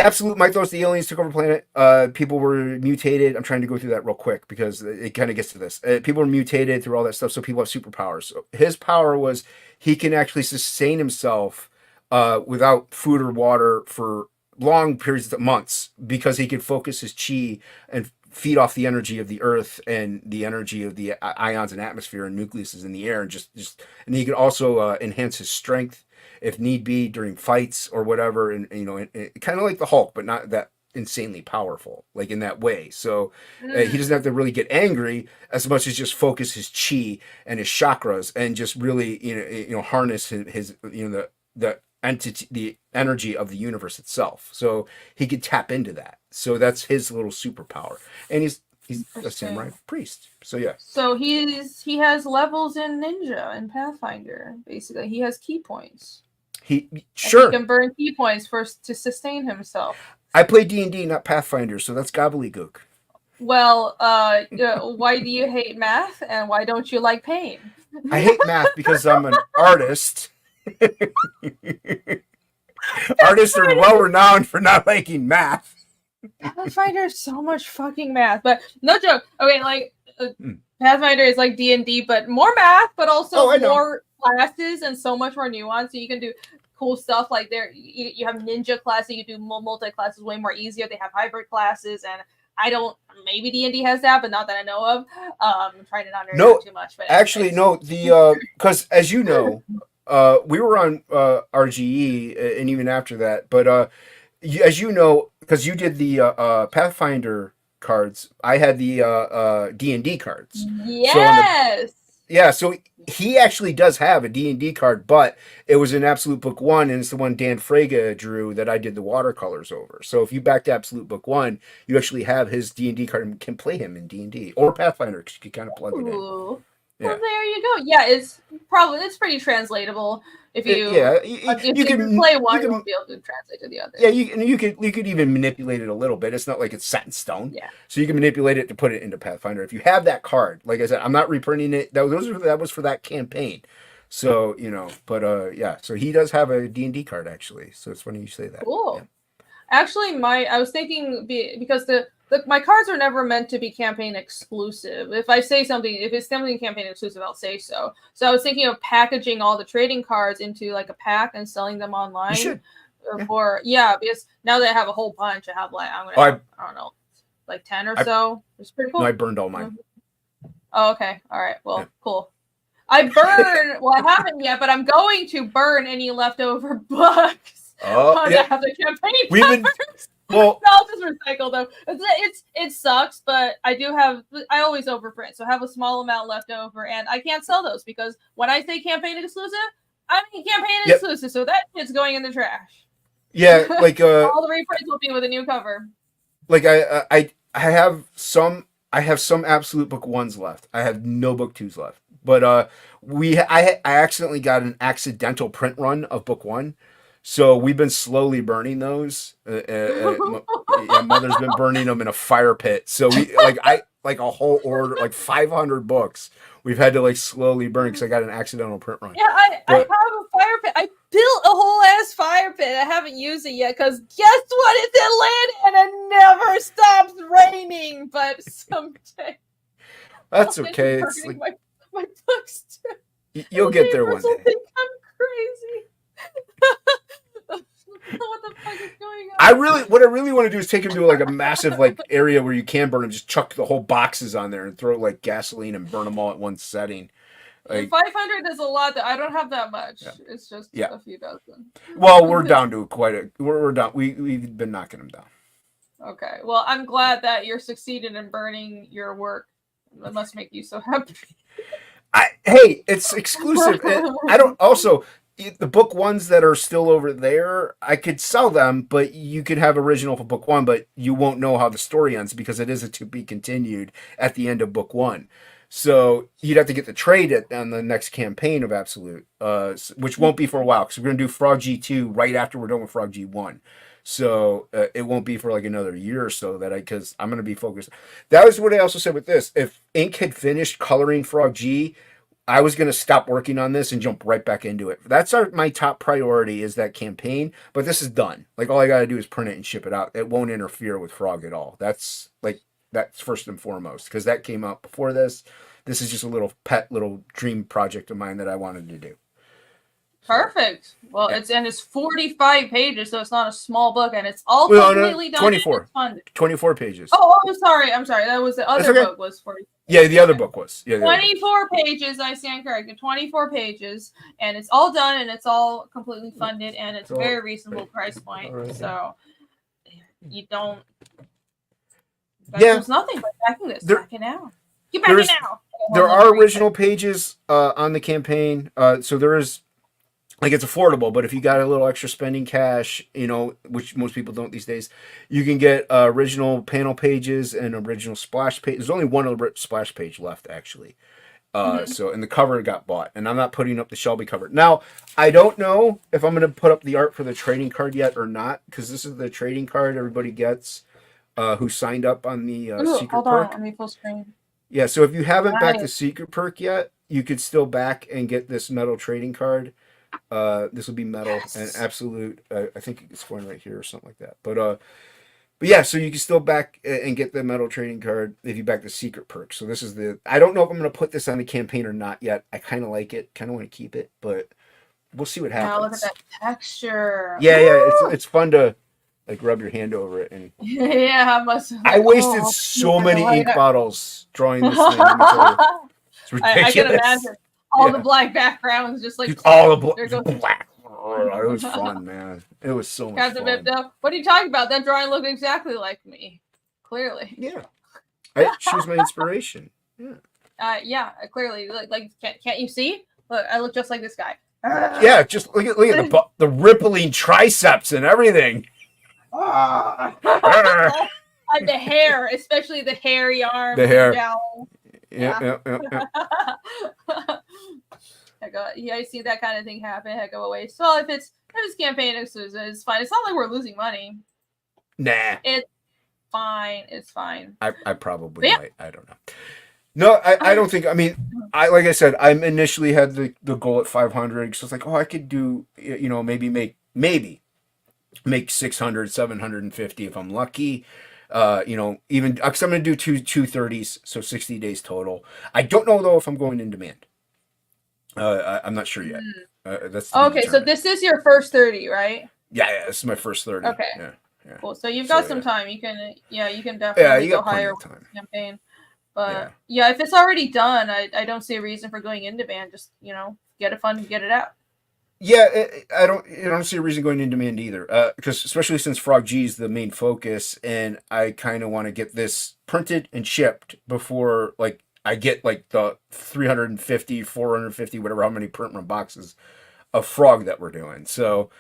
absolute mythos, the aliens took over the planet. People were mutated. I'm trying to go through that real quick because it kind of gets to this. People were mutated through all that stuff, so people have superpowers. So his power was he can actually sustain himself without food or water for long periods of months because he could focus his chi and feed off the energy of the earth and the energy of the ions and atmosphere and nucleuses in the air, and and he could also enhance his strength if need be during fights or whatever, and kind of like the Hulk, but not that insanely powerful, like in that way. So he doesn't have to really get angry as much as just focus his chi and his chakras and just really harness his the entity, the energy of the universe itself. So he could tap into that. So that's his little superpower, and he's a samurai priest. So yeah. So he has levels in Ninja and Pathfinder. Basically, he has key points. He can burn key points first to sustain himself. I play D&D, not Pathfinder, so that's gobbledygook. Well, why do you hate math, and why don't you like pain? I hate math because I'm an artist. Artists are well renowned for not liking math. Pathfinder is so much fucking math, but no joke. Okay, like Pathfinder is like D&D, but more math, but also more classes and so much more nuance. So you can do cool stuff like you have ninja classes, you do multi classes way more easier. They have hybrid classes, and maybe D&D has that, but not that I know of. I'm trying to not nerd out too much. But actually, no, because as you know, we were on RGE and even after that, but as you know, because you did the Pathfinder cards, I had the D&D cards. Yes. So he actually does have a D&D card, but it was in Absolute Book 1, and it's the one Dan Frega drew that I did the watercolors over. So if you back to Absolute Book 1, you actually have his D&D card and can play him in D&D or Pathfinder because you can kind of plug it in. Yeah. Well, there you go. Yeah, it's pretty translatable. If you can play one, you won't be able to translate to the other. Yeah, you could even manipulate it a little bit. It's not like it's set in stone. Yeah. So you can manipulate it to put it into Pathfinder. If you have that card, like I said, I'm not reprinting it. That was for that campaign. So but yeah. So he does have a D&D card actually. So it's funny you say that. Cool. Yeah. Actually, I was thinking because my cards are never meant to be campaign exclusive. If I say something, if it's something campaign exclusive, I'll say so. So I was thinking of packaging all the trading cards into like a pack and selling them online. You should. Because now that I have a whole bunch, I have I don't know, like 10 or so. It's pretty cool. No, I burned all mine. Oh, okay. All right. Well, cool. I haven't yet, but I'm going to burn any leftover books. Oh, yeah. Have the campaign Well, I'll just recycle them. It sucks, but I always overprint, so I have a small amount left over, and I can't sell those because when I say campaign exclusive, I mean campaign exclusive, so that shit's going in the trash. Yeah, like all the reprints will be with a new cover. Like I have some Absolute Book 1s left. I have no Book 2s left, but I accidentally got an accidental print run of Book 1. So we've been slowly burning those. Mother's been burning them in a fire pit. So we like a whole order, like 500 books. We've had to like slowly burn because I got an accidental print run. Yeah, I have a fire pit. I built a whole ass fire pit. I haven't used it yet because guess what? It's Atlanta and it never stops raining. But someday. That's okay. It's like my books too. You'll get there one day. I'm crazy. What the fuck is going on? What I really want to do is take him to like a massive like area where you can burn them. Just chuck the whole boxes on there and throw like gasoline and burn them all at one setting. Like, 500 is a lot. I don't have that much. Yeah. It's just a few dozen. Well, we're down to we're down. We've been knocking them down. Okay. Well, I'm glad that you're succeeding in burning your work. That must make you so happy. Hey, it's exclusive. I don't also. the book ones that are still over there, I could sell them, but you could have original for book one, but you won't know how the story ends because it is a to be continued at the end of book one. So you'd have to get the trade on the next campaign of Absolute, which won't be for a while because we're going to do Frog G2 right after we're done with Frog G1. So it won't be for like another year or so because I'm going to be focused. That was what I also said with this. If ink had finished coloring Frog G, I was going to stop working on this and jump right back into it. That's my top priority is that campaign, but this is done. Like all I got to do is print it and ship it out. It won't interfere with Frog at all. That's first and foremost because that came out before this. This is just a little dream project of mine that I wanted to do. Perfect. Well, yeah. It's 45 pages, so it's not a small book, and it's all completely done. 24. 24 pages. Oh, sorry. I'm sorry. That was the other book was 40. Yeah, the other book was. Yeah, 24 pages. I stand corrected. 24 pages, and it's all done, and it's all completely funded, and it's a very reasonable price point. Right. So you don't. There's nothing but backing this. Back it out. Get back it out. There are original pages on the campaign, so there is. Like it's affordable, but if you got a little extra spending cash, which most people don't these days, you can get original panel pages and original splash page. There's only one splash page left, actually. So, and the cover got bought, and I'm not putting up the Shelby cover. Now, I don't know if I'm going to put up the art for the trading card yet or not, because this is the trading card everybody gets who signed up on the secret hold perk. On, let me full screen. Yeah, so if you haven't backed the secret perk yet, you could still back and get this metal trading card. This will be metal and Absolute. I think it's going right here or something like that. But yeah, so you can still back and get the metal trading card if you back the secret perk. So this is I don't know if I'm going to put this on the campaign or not yet. I kind of like it, kind of want to keep it, but we'll see what happens. Now look at that texture. Yeah, it's fun to like rub your hand over it and. Yeah, I wasted so many ink bottles drawing this thing. It's ridiculous. I can imagine. All the black backgrounds, just like all the black. It was fun, man. It was so much fun. What are you talking about? That drawing looked exactly like me. Clearly. Yeah. She was my inspiration. Yeah. Yeah. Clearly, like can't you see? Look, I look just like this guy. Yeah. Just look at the rippling triceps and everything. And the hair, especially the hairy arm. The hair. Yeah. I see that kind of thing happen. Heck of a waste. So if it's campaign, it's fine. It's not like we're losing money. Nah. It's fine. It's fine. I probably might. I don't know. No, I don't think. I mean, like I said, I initially had the goal at 500. So it's like, I could do, maybe make 600, 750 if I'm lucky. Even because I'm going to do two 30s, so 60 days total. I don't know though if I'm going in demand. I'm not sure yet. That's okay. So this is your first 30, right? Yeah, this is my first 30. Okay. Yeah. Cool. So you've got some time. You can definitely go higher with the campaign. But if it's already done, I don't see a reason for going in demand. Just get it fun, get it out. Yeah, I don't see a reason going in demand either. Because especially since Frog G is the main focus, and I kind of want to get this printed and shipped before I get the 350, 450, whatever, how many print run boxes of Frog that we're doing. So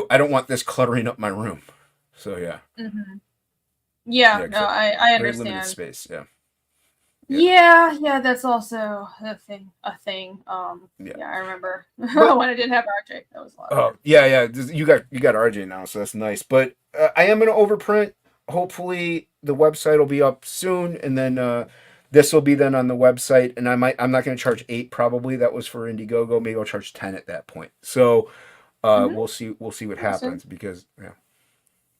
I don't want this cluttering up my room. So yeah. Mm-hmm. Yeah, no, I understand. Very limited space. Yeah. Yeah, that's also a thing. Yeah, I remember when I didn't have RJ. That was a lot. Oh, yeah. You got RJ now, so that's nice. But I am going to overprint. Hopefully, the website will be up soon, and then this will be then on the website. And I'm not going to charge $8 probably. That was for Indiegogo. Maybe I'll charge $10 at that point. So we'll see what happens because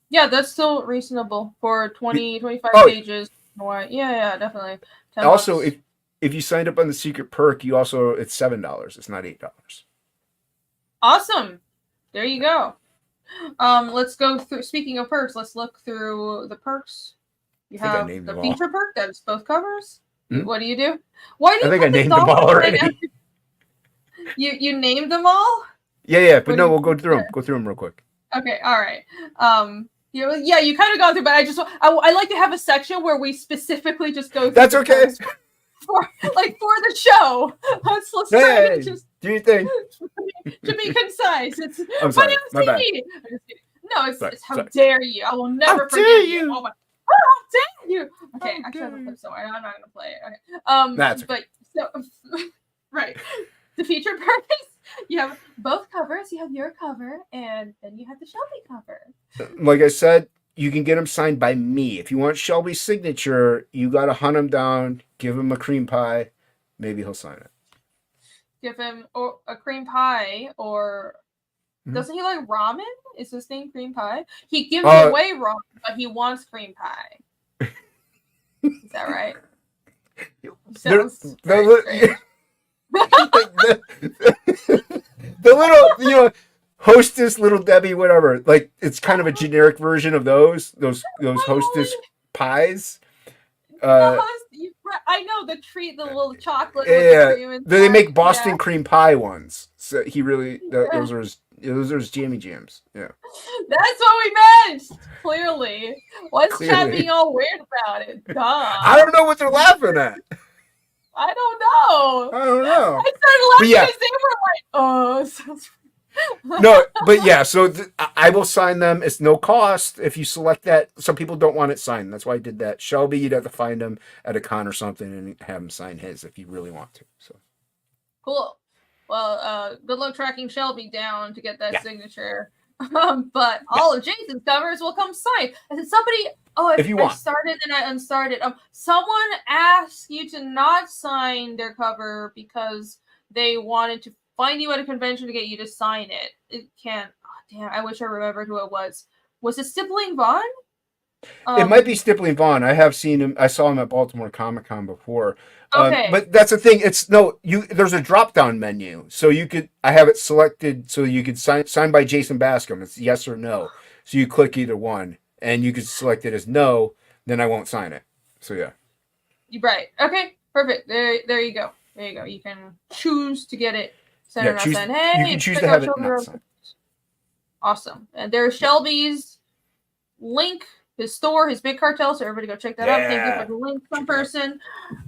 yeah, that's still reasonable for 25 pages. Yeah, definitely. Also, if you signed up on the secret perk, it's $7. It's not $8. Awesome. There you go. Let's go through. Speaking of perks, let's look through the perks. You have the feature perk that is both covers. Hmm? What do you do? Why do you? I think I named them all already. You named them all? Yeah. But we'll go through them. Go through them real quick. Okay. All right. You kind of gone through, but I like to have a section where we specifically just go through. That's okay. For the show. Let's try to just Do your thing. To be concise, it's I'm sorry. my My bad. No, it's Sorry, it's how sorry. dare you! I will never How dare forgive you! Oh my! How dare you! Okay, How actually, I have a dare clip somewhere. I'm not gonna play it. Okay. That's okay. But so right, the feature purpose. You have both covers. You have your cover, and then you have the Shelby cover. Like I said, you can get them signed by me. If you want Shelby's signature, you got to hunt him down, give him a cream pie. Maybe he'll sign it. Give him a cream pie, or doesn't he like ramen? Is his name cream pie? He gives away ramen, but he wants cream pie. Is that right? Sounds the little, Hostess, Little Debbie, whatever. Like, it's kind of a generic version of those Hostess pies. I know the treat, the little chocolate. Yeah, with the they make Boston cream pie ones. So he really those are his jammy jams. Yeah, that's what we meant. Clearly, what's Chad being all weird about it? Duh. I don't know what they're laughing at. I don't know. I started laughing as they were like, "Oh, sounds." No, but yeah, so I will sign them. It's no cost if you select that. Some people don't want it signed. That's why I did that. Shelby, you'd have to find him at a con or something and have him sign his if you really want to. So cool. Well, good luck tracking Shelby down to get that signature. But all of Jason's covers will come signed. And somebody, if you want. I started and I unstarted. Someone asked you to not sign their cover because they wanted to find you at a convention to get you to sign it. It can't. Oh, damn, I wish I remembered who it was. Was it Stippling Vaughn? It might be Stippling Vaughn. I have seen him. I saw him at Baltimore Comic Con before. Okay. But that's the thing. There's a drop down menu. So I have it selected so you could sign by Jason Bascom. It's yes or no. So you click either one and you could select it as no, then I won't sign it. So yeah. Right. Okay. Perfect. There you go. There you go. You can choose to get it sent or not sent. Hey, you can choose to have it not sent. Awesome. And there's Shelby's link, his store, his big cartel. So everybody go check that out. Thank you for the link, some person.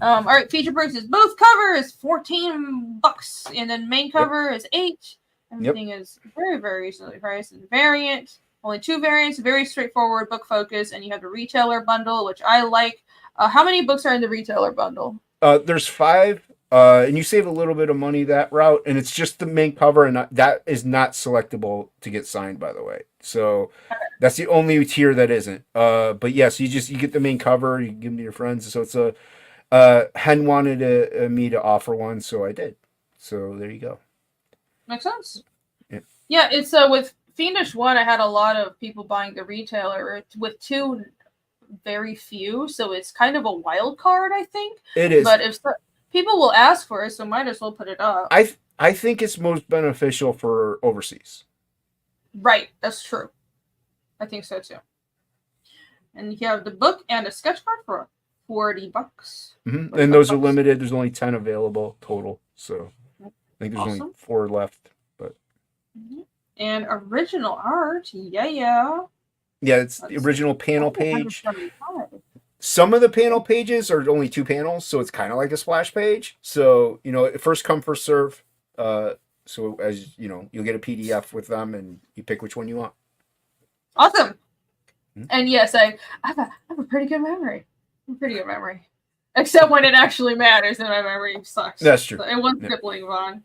All right, feature prices. Both cover is $14, and then main cover is $8. Everything is very, very reasonably priced. And variant, only 2 variants, very straightforward, book focus, and you have the retailer bundle, which I like. How many books are in the retailer bundle? There's 5. And you save a little bit of money that route, and it's just the main cover, and that is not selectable to get signed, by the way. So that's the only tier that isn't. But yes, you get the main cover, you can give them to your friends. So it's Hen wanted me to offer one, so I did. So there you go. Makes sense. Yeah, it's with Fiendish 1, I had a lot of people buying the retailer. With 2, very few, so it's kind of a wild card, I think. It is. But if people will ask for it, so might as well put it up. I think it's most beneficial for overseas. Right, that's true. I think so too. And you have the book and a sketch card for $40. Mm-hmm. And those are limited. There's only 10 available total. So I think there's only 4 left. But and original art, yeah. Yeah, it's the original panel page. Some of the panel pages are only 2 panels, so it's kind of like a splash page. So, first come, first serve. So as you'll get a PDF with them and you pick which one you want. Awesome. Mm-hmm. And yes, I have a pretty good memory. Except when it actually matters and my memory sucks. That's true. So it was Stippling Vaughn.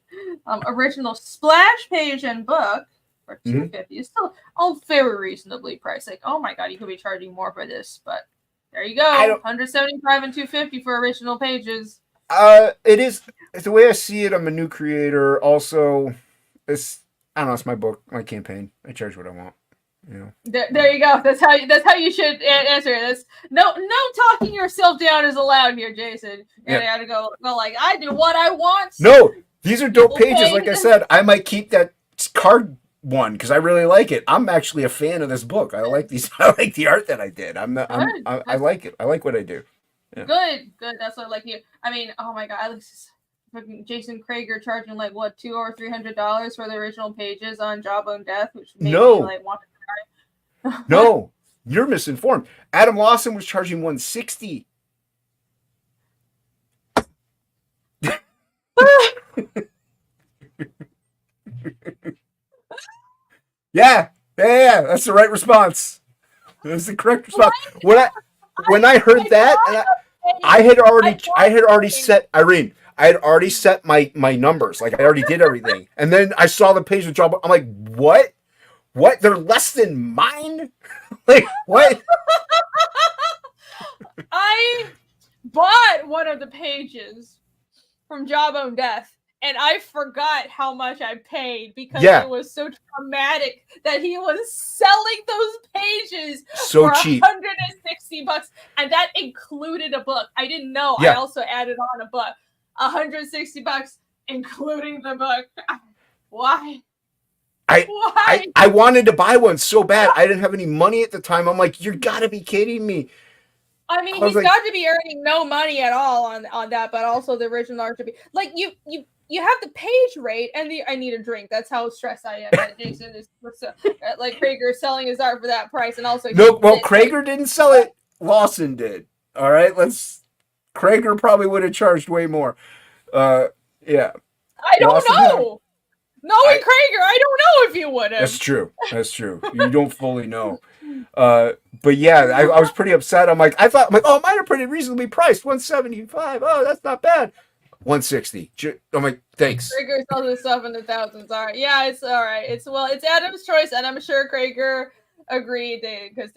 Original splash page and book for $250 is still all very reasonably priced. Like, oh my god, you could be charging more for this, but there you go. $175 and $250 for original pages. It is. It's the way I see it. I'm a new creator. Also, it's my book, my campaign. I charge what I want. There you go. That's how you should answer it. That's no talking yourself down is allowed here, Jason. You gotta go like I do what I want. No, these are dope pages. Like I said, I might keep that card one because I really like it. I'm actually a fan of this book. I like these. I like the art that I did. I like it. I like what I do. Yeah. Good. That's what I like you. I mean, oh my god, this is Jason Krager charging like what $200 or $300 for the original pages on Jawbone Death, which made me like want to cry. No, you're misinformed. Adam Lawson was charging $160. Yeah. That's the right response. That's the correct response. When I heard that, and I had already set Irene. I had already set my numbers. Like I already did everything, and then I saw the page with drop. I'm like, what? What? They're less than mine? Like what? I bought one of the pages from Jawbone Death, and I forgot how much I paid because it was so traumatic that he was selling those pages so for cheap, $160, and that included a book. I didn't know. I also added on a book, $160, including the book. Why? I wanted to buy one so bad. I didn't have any money at the time. I'm like, you gotta be kidding me. I mean, he's got to be earning no money at all on that, but also the original art to be like you have the page rate and I need a drink. That's how stressed I am that Jason is like Krager is selling his art for that price, and also Krager didn't sell it. Lawson did. All right, Krager probably would have charged way more. Yeah, I don't know. Knowing Krager, I don't know if you would have. That's true. You don't fully know. But yeah, I was pretty upset. I'm like, oh, mine are pretty reasonably priced. $175. Oh, that's not bad. $160. I'm like, thanks. Krager sells his stuff in the thousands. All right. Yeah, it's all right. It's Adam's choice, and I'm sure Krager agreed because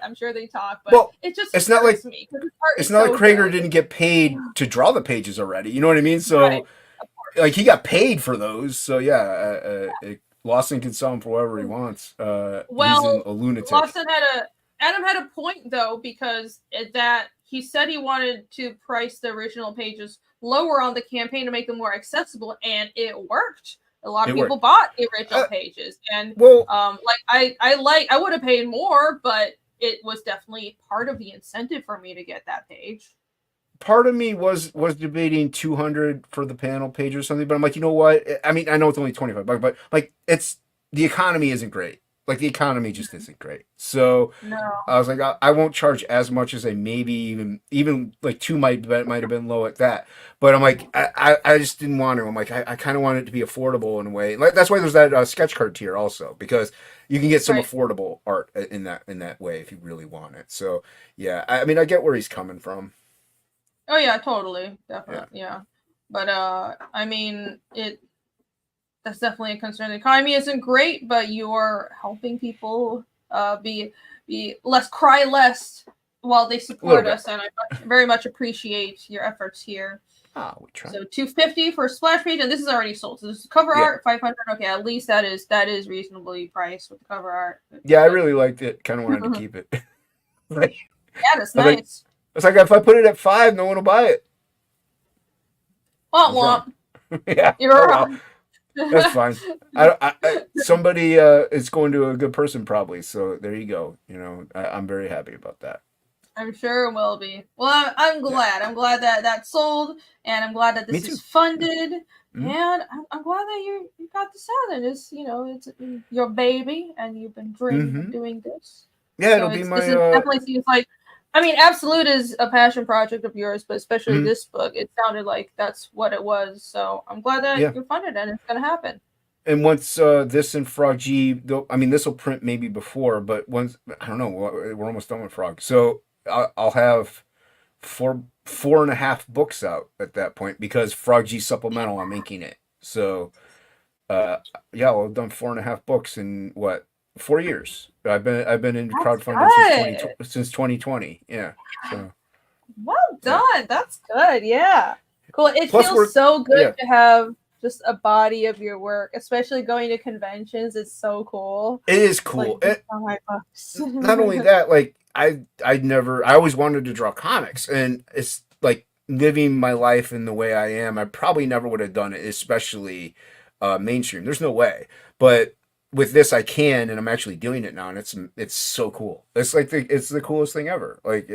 I'm sure they talk, but it's not like me. It's not like Krager didn't get paid to draw the pages already. You know what I mean? So like he got paid for those. So yeah, Lawson can sell them for whatever he wants. He's a lunatic. Adam had a point though, because that he said he wanted to price the original pages lower on the campaign to make them more accessible, and it worked. A lot of people bought the original pages, and I would have paid more, but it was definitely part of the incentive for me to get that page. Part of me was debating 200 for the panel page or something, but I'm like, you know what? I mean, I know it's only $25, but like, the economy isn't great. Like the economy just isn't great. So I was like, I won't charge as much as I maybe even like 2 might have been low at that. But I'm like, I just didn't want to. I'm like, I kind of want it to be affordable in a way. Like that's why there's that sketch card tier also, because you can get some affordable art in that way if you really want it. So yeah, I mean, I get where he's coming from. Oh yeah, totally, definitely, yeah. But I mean, that's definitely a concern. The economy isn't great, but you're helping people be cry less while they support us, and I very much appreciate your efforts here. We try. So $250 for a splash page, and this is already sold. So this is cover art, $500. Okay, at least that is reasonably priced with the cover art. Yeah, I really liked it. Kind of wanted to keep it. Yeah, that's nice. It's like if I put it at $5, no one will buy it. Womp. Yeah, you're wrong. That's fine. Somebody is going to a good person probably. So there you go. You know, I'm very happy about that. I'm sure it will be. Well, I'm glad. I'm glad that sold, and I'm glad that this is funded. Mm-hmm. And I'm glad that you got this out. And it's it's your baby, and you've been dreaming of doing this. Yeah, so it'll be my. This definitely seems like. I mean, Absolute is a passion project of yours, but especially this book, it sounded like that's what it was. So I'm glad that you're funded and it's going to happen. And once this and Frog G, I mean, this will print maybe before, but once, I don't know, we're almost done with Frog. So I'll have 4.5 books out at that point because Frog G supplemental, I'm inking it. So we'll have done 4.5 books in 4 years. I've been in crowdfunding since 2020. Yeah. So. Well done. That's good. Yeah. Cool. It feels so good to have just a body of your work, especially going to conventions. It's so cool. It is cool. Not only that, like I always wanted to draw comics, and it's like living my life in the way I am. I probably never would have done it, especially mainstream. There's no way. But with this I can, and I'm actually doing it now, and it's so cool. It's like it's the coolest thing ever. Like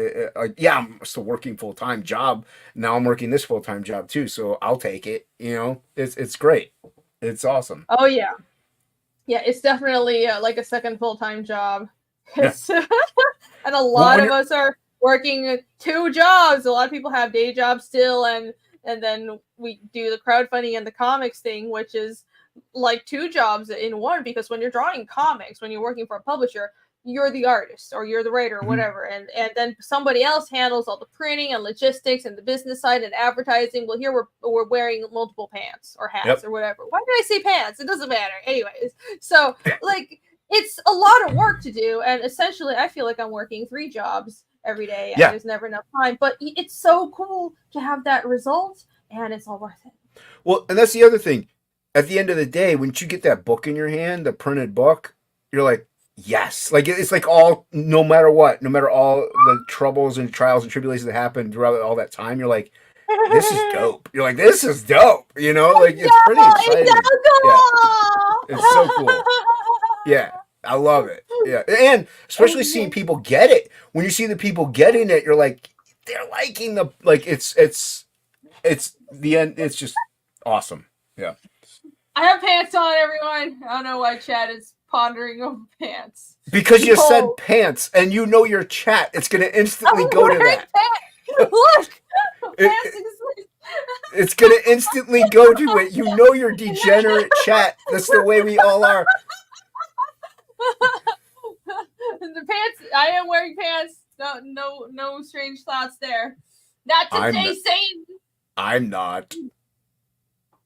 I'm still working full-time job. Now I'm working this full-time job too, so I'll take it. It's great. It's awesome. Oh yeah. Yeah, it's definitely like a second full-time job. Yeah. And a lot of us are working 2 jobs. A lot of people have day jobs still, and then we do the crowdfunding and the comics thing, which is like 2 jobs in one, because when you're drawing comics, when you're working for a publisher, you're the artist or you're the writer or whatever, and then somebody else handles all the printing and logistics and the business side and advertising. Well, here we're wearing multiple pants or hats or whatever. Why did I say pants? It doesn't matter. Anyways, so like it's a lot of work to do, and essentially I feel like I'm working 3 jobs every day, and there's never enough time. But it's so cool to have that result, and it's all worth it. Well, and that's the other thing. At the end of the day, when you get that book in your hand, the printed book, you're like, yes. Like, it's like all, no matter what, no matter all the troubles and trials and tribulations that happen throughout all that time, you're like, this is dope. You're like, this is dope. You know, like, it's pretty exciting. It's so cool. Yeah, I love it. Yeah, and especially seeing people get it. When you see the people getting it, you're like, they're liking the, like, it's the end. It's just awesome. Yeah. I have pants on, everyone. I don't know why Chad is pondering over pants. Because you said pants, and you know your chat. It's going to instantly go to that. Look! It's going to instantly go to it. You know your degenerate chat. That's the way we all are. The pants, I am wearing pants. No strange thoughts there. Not today, Satan. I'm not.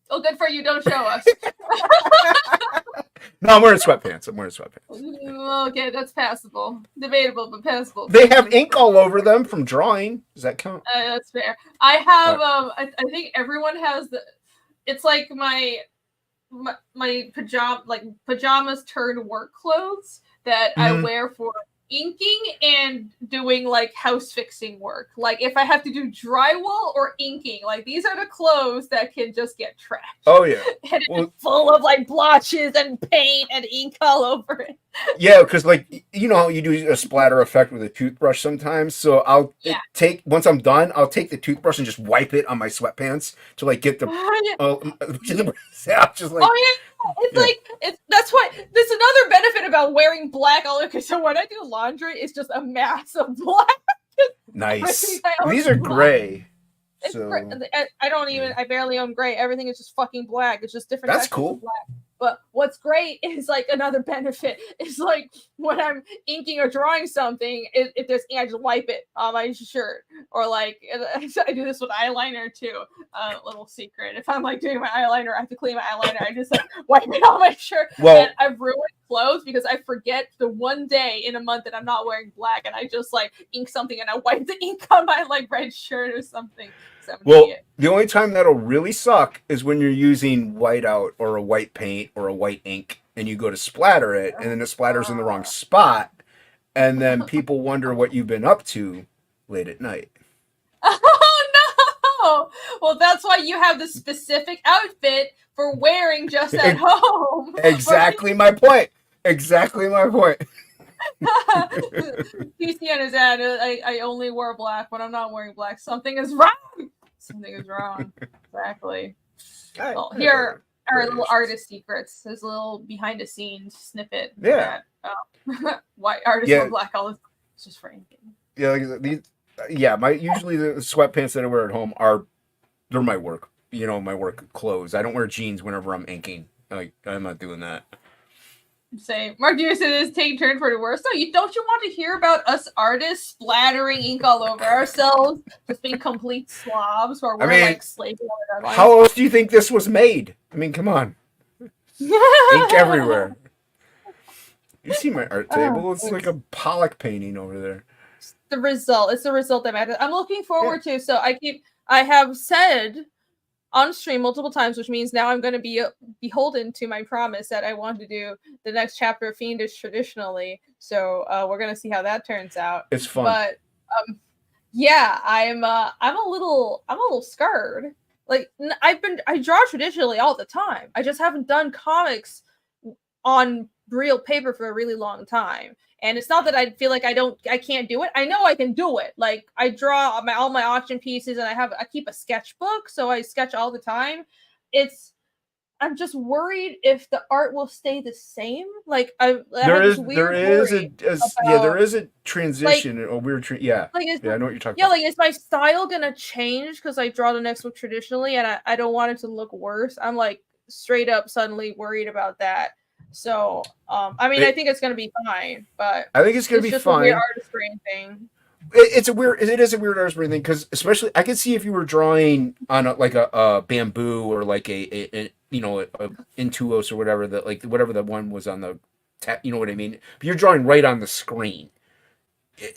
Oh, good for you. Don't show us. No, I'm wearing sweatpants. Okay, that's passable. Debatable, but passable. They have ink all over them from drawing. Does that count? That's fair. I have, I think everyone has it's like my pajamas turned work clothes that I wear for inking and doing like house fixing work. Like if I have to do drywall or inking, like these are the clothes that can just get trashed. Oh yeah. And it's full of like blotches and paint and ink all over it. Yeah, because like, you know, you do a splatter effect with a toothbrush sometimes. So once I'm done, I'll take the toothbrush and just wipe it on my sweatpants to like get the just like, that's why there's another benefit about wearing black all over. So when I do laundry, it's just a mass of black. Nice. These are gray. So I barely own gray. Everything is just fucking black. It's just different. That's cool. Black. But what's great is like another benefit is like when I'm inking or drawing something, if there's ink, I just wipe it on my shirt, or like I do this with eyeliner too. Little secret: if I'm like doing my eyeliner, I have to clean my eyeliner. I just like wipe it on my shirt. Well, and I've ruined clothes because I forget the one day in a month that I'm not wearing black, and I just like ink something and I wipe the ink on my like red shirt or something. Well, the only time that'll really suck is when you're using whiteout or a white paint or a white ink and you go to splatter it and then the splatter's in the wrong spot and then people wonder what you've been up to late at night. Oh no! Well, that's why you have the specific outfit for wearing just at home. Exactly my point. Exactly my point. PC on his ad, I only wear black when I'm not wearing black. Something is wrong. Something is wrong. Exactly. Well, here are little artist secrets. There's a little behind the scenes snippet. Yeah. Why artists wear black all the time. It's just for inking. Yeah, like usually the sweatpants that I wear at home they're my work. You know, my work clothes. I don't wear jeans whenever I'm inking. Like I'm not doing that. Say, Mark Deere said it's taking turn for the worst. So don't you want to hear about us artists splattering ink all over ourselves, just being complete slobs, or we're like slaving on our how else do you think this was made? I mean, come on, ink everywhere. You see my art table? It's like a Pollock painting over there. It's the result that matters. I'm looking forward to. So I have said on stream multiple times, which means now I'm going to be beholden to my promise that I want to do the next chapter of Fiendish traditionally. So we're going to see how that turns out. It's fun. But yeah, I'm a little scared. Like I draw traditionally all the time. I just haven't done comics on real paper for a really long time. And it's not that I feel like I can't do it. I know I can do it. Like I draw all my auction pieces, and I keep a sketchbook, so I sketch all the time. I'm just worried if the art will stay the same. Like there is a transition, like, a weird I know what you're talking about. Like is my style gonna change because I draw the next book traditionally, and I don't want it to look worse. I'm like, straight up suddenly worried about that. So, I mean, I think it's gonna be fine, but I think it's gonna it's be just a weird fine. artist brain thing. It is a weird artist brain thing because especially I can see if you were drawing on like a bamboo or like a Intuos or whatever whatever the one was on the you know what I mean. But you're drawing right on the screen.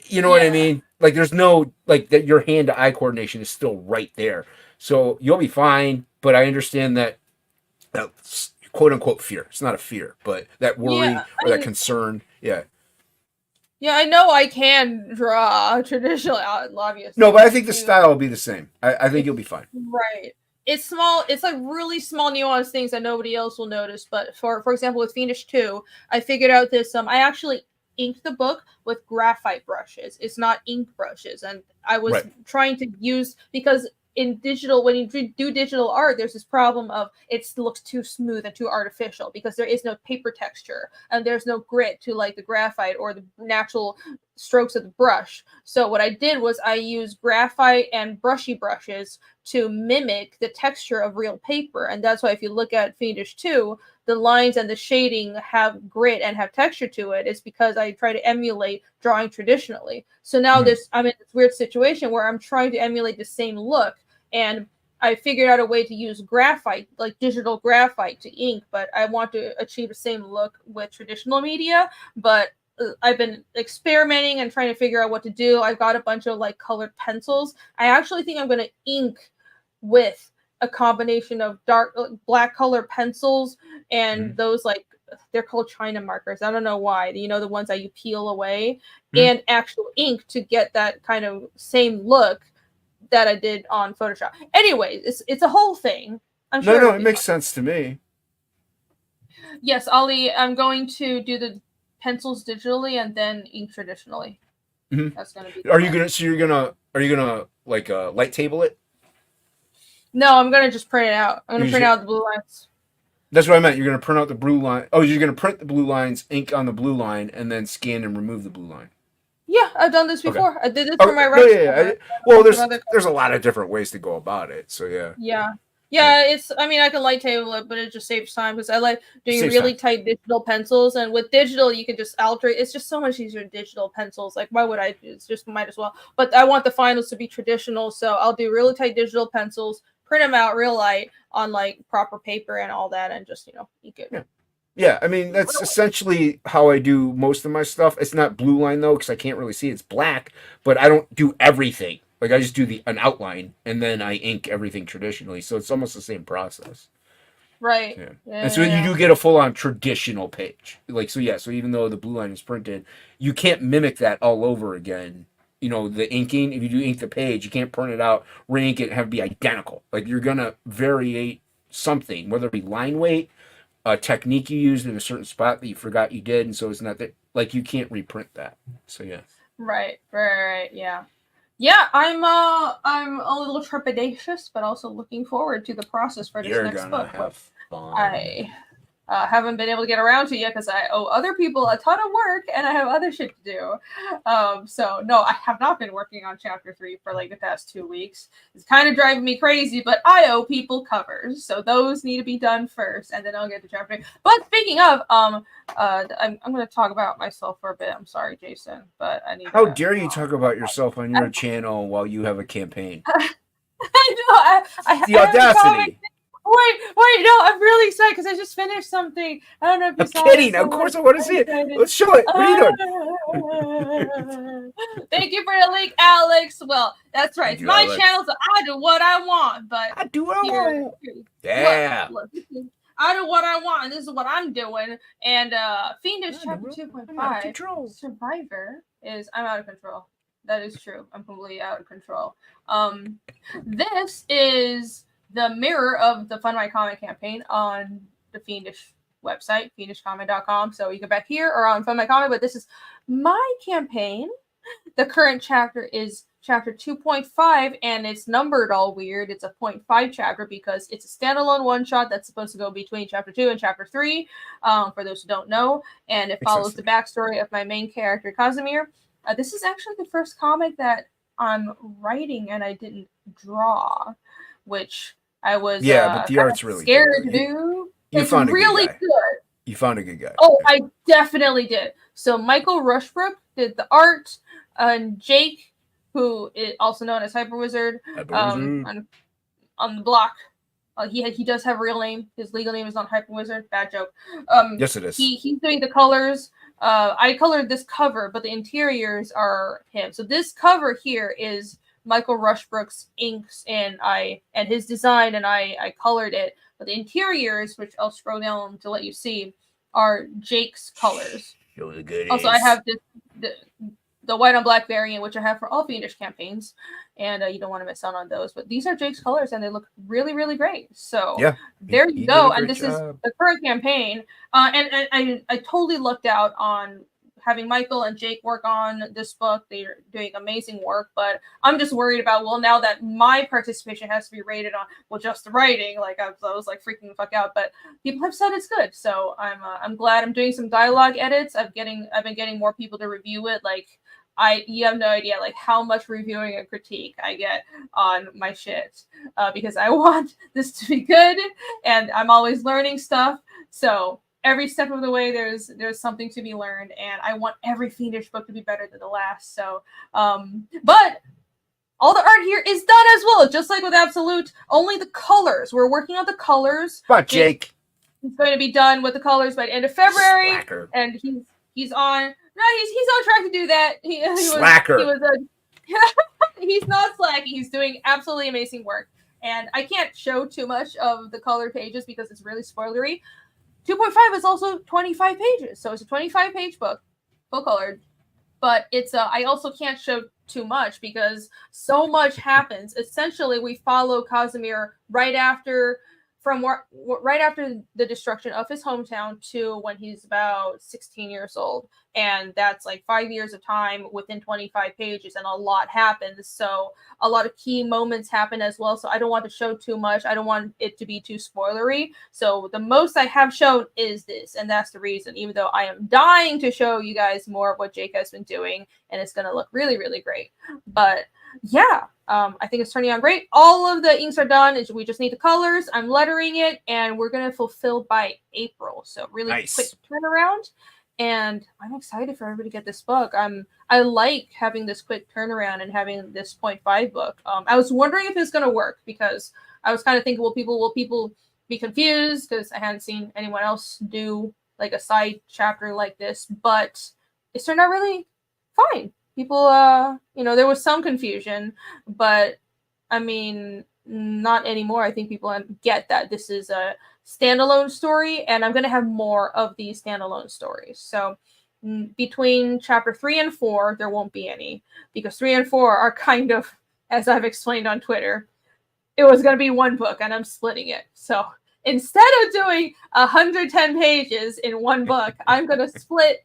You know what I Yeah. mean? Like there's no like that your hand to eye coordination is still right there. So you'll be fine, but I understand that quote unquote fear. It's not a fear, but that Yeah, worry or that concern. Yeah. yeah, I know I can draw traditionally, No, obviously. but I I think the do. style will be the same. I think you'll be fine. Right. It's small. It's like really small nuanced things that nobody else will notice. But for example, with Fiendish 2, I figured out this. I actually inked the book with graphite brushes. It's not ink brushes, and I was Right. trying to use because in digital when you do digital art there's this problem of it looks too smooth and too artificial because there is no paper texture and there's no grit to like the graphite or the natural strokes of the brush. So what I did was I used graphite and brushy brushes to mimic the texture of real paper, and that's why if you look at Fiendish 2, the lines and the shading have grit and have texture to it. It's because I try to emulate drawing traditionally. So now I'm in this weird situation where I'm trying to emulate the same look, and I figured out a way to use graphite, like digital graphite, to ink, but I want to achieve the same look with traditional media. But I've been experimenting and trying to figure out what to do. I've got a bunch of like colored pencils. I actually think I'm going to ink with a combination of dark black color pencils and those like they're called China markers. I don't know why. You know, the ones that you peel away, and actual ink to get that kind of same look that I did on Photoshop. Anyways, it's a whole thing. I'm sure. No, it makes sense to me. Yes, Ollie, I'm going to do the pencils digitally and then ink traditionally. That's gonna be. Are you gonna? So are you gonna like light table it? No, I'm gonna just print it out. I'm gonna print out the blue lines. That's what I meant. You're gonna print out the blue line. Oh, you're gonna print the blue lines, ink on the blue line, and then scan and remove the blue line. Yeah, I've done this before. Okay. I did this Oh, for my no, yeah. Well, there's there's a lot of different ways to go about it. So yeah. Yeah, it's. I mean, I can light table it, but it just saves time because I like doing really tight digital pencils, and with digital, you can just alter. It's just so much easier. Digital pencils, like why would I? It's just might as well. But I want the finals to be traditional, so I'll do really tight digital pencils, print them out real light on like proper paper and all that, and just ink it. Yeah. Yeah, I mean that's essentially how I do most of my stuff. It's not blue line though, because I can't really see. It's black, but I don't do everything. Like I just do an outline and then I ink everything traditionally. So it's almost the same process. Right. Yeah. And so you do get a full on traditional page. Like so even though the blue line is printed, you can't mimic that all over again. You know, the inking, if you do ink the page, you can't print it out, re-ink it, and have it be identical. Like you're gonna variate something, whether it be line weight, a technique you used in a certain spot that you forgot you did, and so it's not that like you can't reprint that. So yeah. Right, yeah. Yeah, I'm a little trepidatious, but also looking forward to the process for this next book. Have fun. I haven't been able to get around to yet because I owe other people a ton of work and I have other shit to do. So no, I have not been working on chapter 3 for like the past 2 weeks. It's kind of driving me crazy, but I owe people covers, so those need to be done first, and then I'll get to chapter 3. But speaking of, I'm going to talk about myself for a bit. I'm sorry, Jason, but I need. How dare you talk about yourself on your channel while you have a campaign? I know. I the audacity. Wait, no, I'm really excited because I just finished something. I don't know if you saw it. I'm kidding. Of course I want to see it. Let's show it. What are you doing? Thank you for the link, Alex. Well, that's right. It's my channel, so I do what I want. But I do what I want. Yeah. Look, I do what I want, and this is what I'm doing. And Fiendish chapter 2.5, Survivor is I'm out of control. That is true. I'm completely out of control. This is the mirror of the Fund My Comic campaign on the Fiendish website, fiendishcomic.com. So you go back here or on Fund My Comic, but this is my campaign. The current chapter is chapter 2.5, and it's numbered all weird. It's a 0.5 chapter because it's a standalone one-shot that's supposed to go between chapter 2 and chapter 3, for those who don't know, and it follows the backstory of my main character, Casimir. This is actually the first comic that I'm writing and I didn't draw, which I was Yeah, but the kind art's of really good. scared Though. to do. You It's found a good really guy. good. You found a good guy. Oh, I definitely did. So Michael Rushbrook did the art, and Jake, who is also known as Hyper Wizard, on the block. He does have a real name. His legal name is not Hyper Wizard. Bad joke. Yes, it is. He's doing the colors. I colored this cover, but the interiors are him. So this cover here is Michael Rushbrook's inks and his design, and I colored it. But the interiors, which I'll scroll down to let you see, are Jake's colors. Also, I have the white on black variant, which I have for all Fiendish campaigns, and you don't want to miss out on those. But these are Jake's colors, and they look really, really great. So yeah, there you go. And this is the current campaign. And I totally lucked out on having Michael and Jake work on this book. They're doing amazing work, but I'm just worried about, well, now that my participation has to be rated on, well, just the writing, like I was like freaking the fuck out, but people have said it's good. So I'm glad. I'm doing some dialogue edits. I've been getting more people to review it. Like, you have no idea like how much reviewing and critique I get on my shit, because I want this to be good, and I'm always learning stuff. So every step of the way, there's something to be learned, and I want every Fiendish book to be better than the last. So, but all the art here is done as well, just like with Absolute. Only the colors. We're working on the colors. But Jake, he's going to be done with the colors by the end of February, Slacker. And he's on. No, he's on track to do that. Slacker. He's not slacking. He's doing absolutely amazing work, and I can't show too much of the color pages because it's really spoilery. 2.5 is also 25 pages, so it's a 25-page book, full colored. But it's I also can't show too much because so much happens. Essentially, we follow Casimir right after the destruction of his hometown to when he's about 16 years old. And that's like 5 years of time within 25 pages, and a lot happens. So a lot of key moments happen as well. So I don't want to show too much. I don't want it to be too spoilery. So the most I have shown is this, and that's the reason, even though I am dying to show you guys more of what Jake has been doing, and it's going to look really, really great. But yeah, I think it's turning out great. All of the inks are done. We just need the colors. I'm lettering it, and we're going to fulfill by April. So really nice. Quick turnaround. And I'm excited for everybody to get this book. I like having this quick turnaround and having this 0.5 book. I was wondering if it's going to work because I was kind of thinking, will people be confused because I hadn't seen anyone else do like a side chapter like this, but it turned out really fine. People, there was some confusion, but I mean, not anymore. I think people get that this is a standalone story, and I'm going to have more of these standalone stories. So between chapter 3 and 4, there won't be any, because 3 and 4 are kind of, as I've explained on Twitter, it was going to be one book, and I'm splitting it. So instead of doing 110 pages in one book, I'm going to split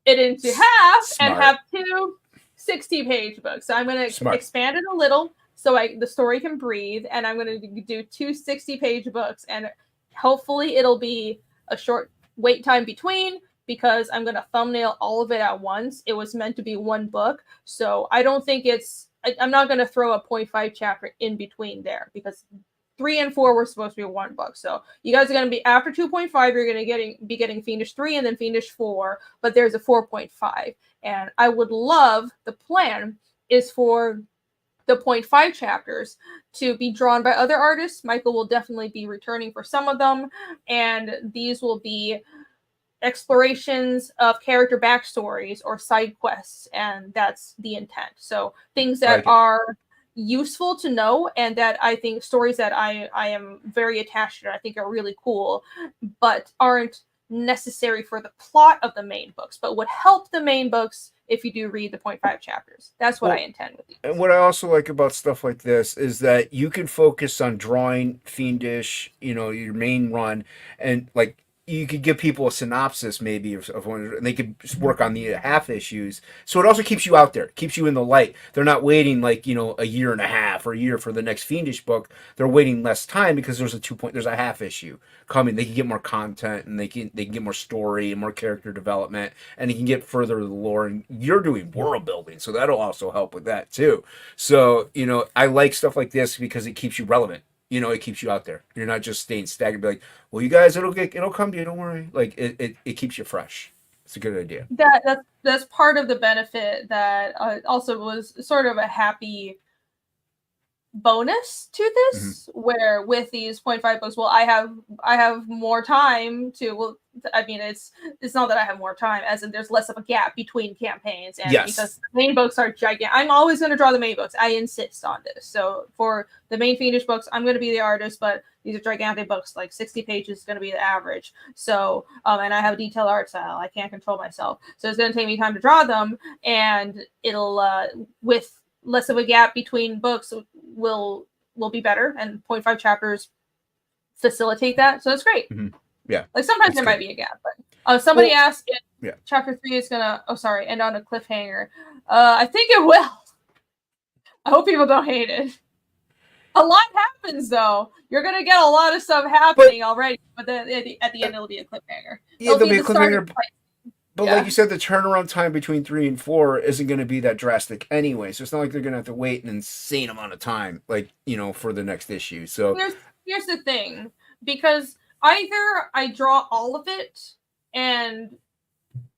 it into half. Smart. And have 2 60-page books. So I'm going to expand it a little so the story can breathe, and I'm going to do 2 60-page books, and hopefully it'll be a short wait time between, because I'm going to thumbnail all of it at once. It was meant to be one book, so I don't think I'm not going to throw a 0.5 chapter in between there, because 3 and 4 were supposed to be one book. So you guys are going to be, after 2.5, you're going to be getting Fiendish 3 and then Fiendish 4, but there's a 4.5. And I would love, the plan is for the 0.5 chapters to be drawn by other artists. Michael will definitely be returning for some of them, and these will be explorations of character backstories or side quests, and that's the intent. So things that are useful to know, and that I think stories that I am very attached to, I think are really cool, but aren't necessary for the plot of the main books, but would help the main books if you do read the 0.5 chapters. That's what I intend with these. And what I also like about stuff like this is that you can focus on drawing Fiendish, your main run, and like you could give people a synopsis maybe of one, and they could work on the half issues. So it also keeps you out there, keeps you in the light. They're not waiting like, a year and a half or a year for the next Fiendish book. They're waiting less time because there's a half issue coming. They can get more content, and they can get more story and more character development, and they can get further to the lore. And you're doing world building, so that'll also help with that too. So, I like stuff like this because it keeps you relevant. you know, it keeps you out there. You're not just staying stagnant. Be like, well, you guys, it'll come to you. Don't worry. Like it keeps you fresh. It's a good idea. That's part of the benefit that also was sort of a happy bonus to this, where with these 0.5 books, well, I have more time to, well, I mean, it's not that I have more time, as in there's less of a gap between campaigns, and because the main books are gigantic, I'm always going to draw the main books. I insist on this. So for the main Fiendish books, I'm going to be the artist, but these are gigantic books, like 60 pages is going to be the average. So and I have a detailed art style. I can't control myself, so it's going to take me time to draw them, and it'll with less of a gap between books will be better, and 0.5 chapters facilitate that, so it's great. Yeah, like sometimes there might be a gap, but somebody asked if chapter 3 is gonna end on a cliffhanger. I think it will. I hope people don't hate it. A lot happens, though. You're gonna get a lot of stuff happening already, but then at the end it'll be a cliffhanger. Yeah, there'll be a cliffhanger. But like you said, the turnaround time between 3 and 4 isn't going to be that drastic anyway. So it's not like they're going to have to wait an insane amount of time, like, you know, for the next issue. So here's the thing, because either I draw all of it, and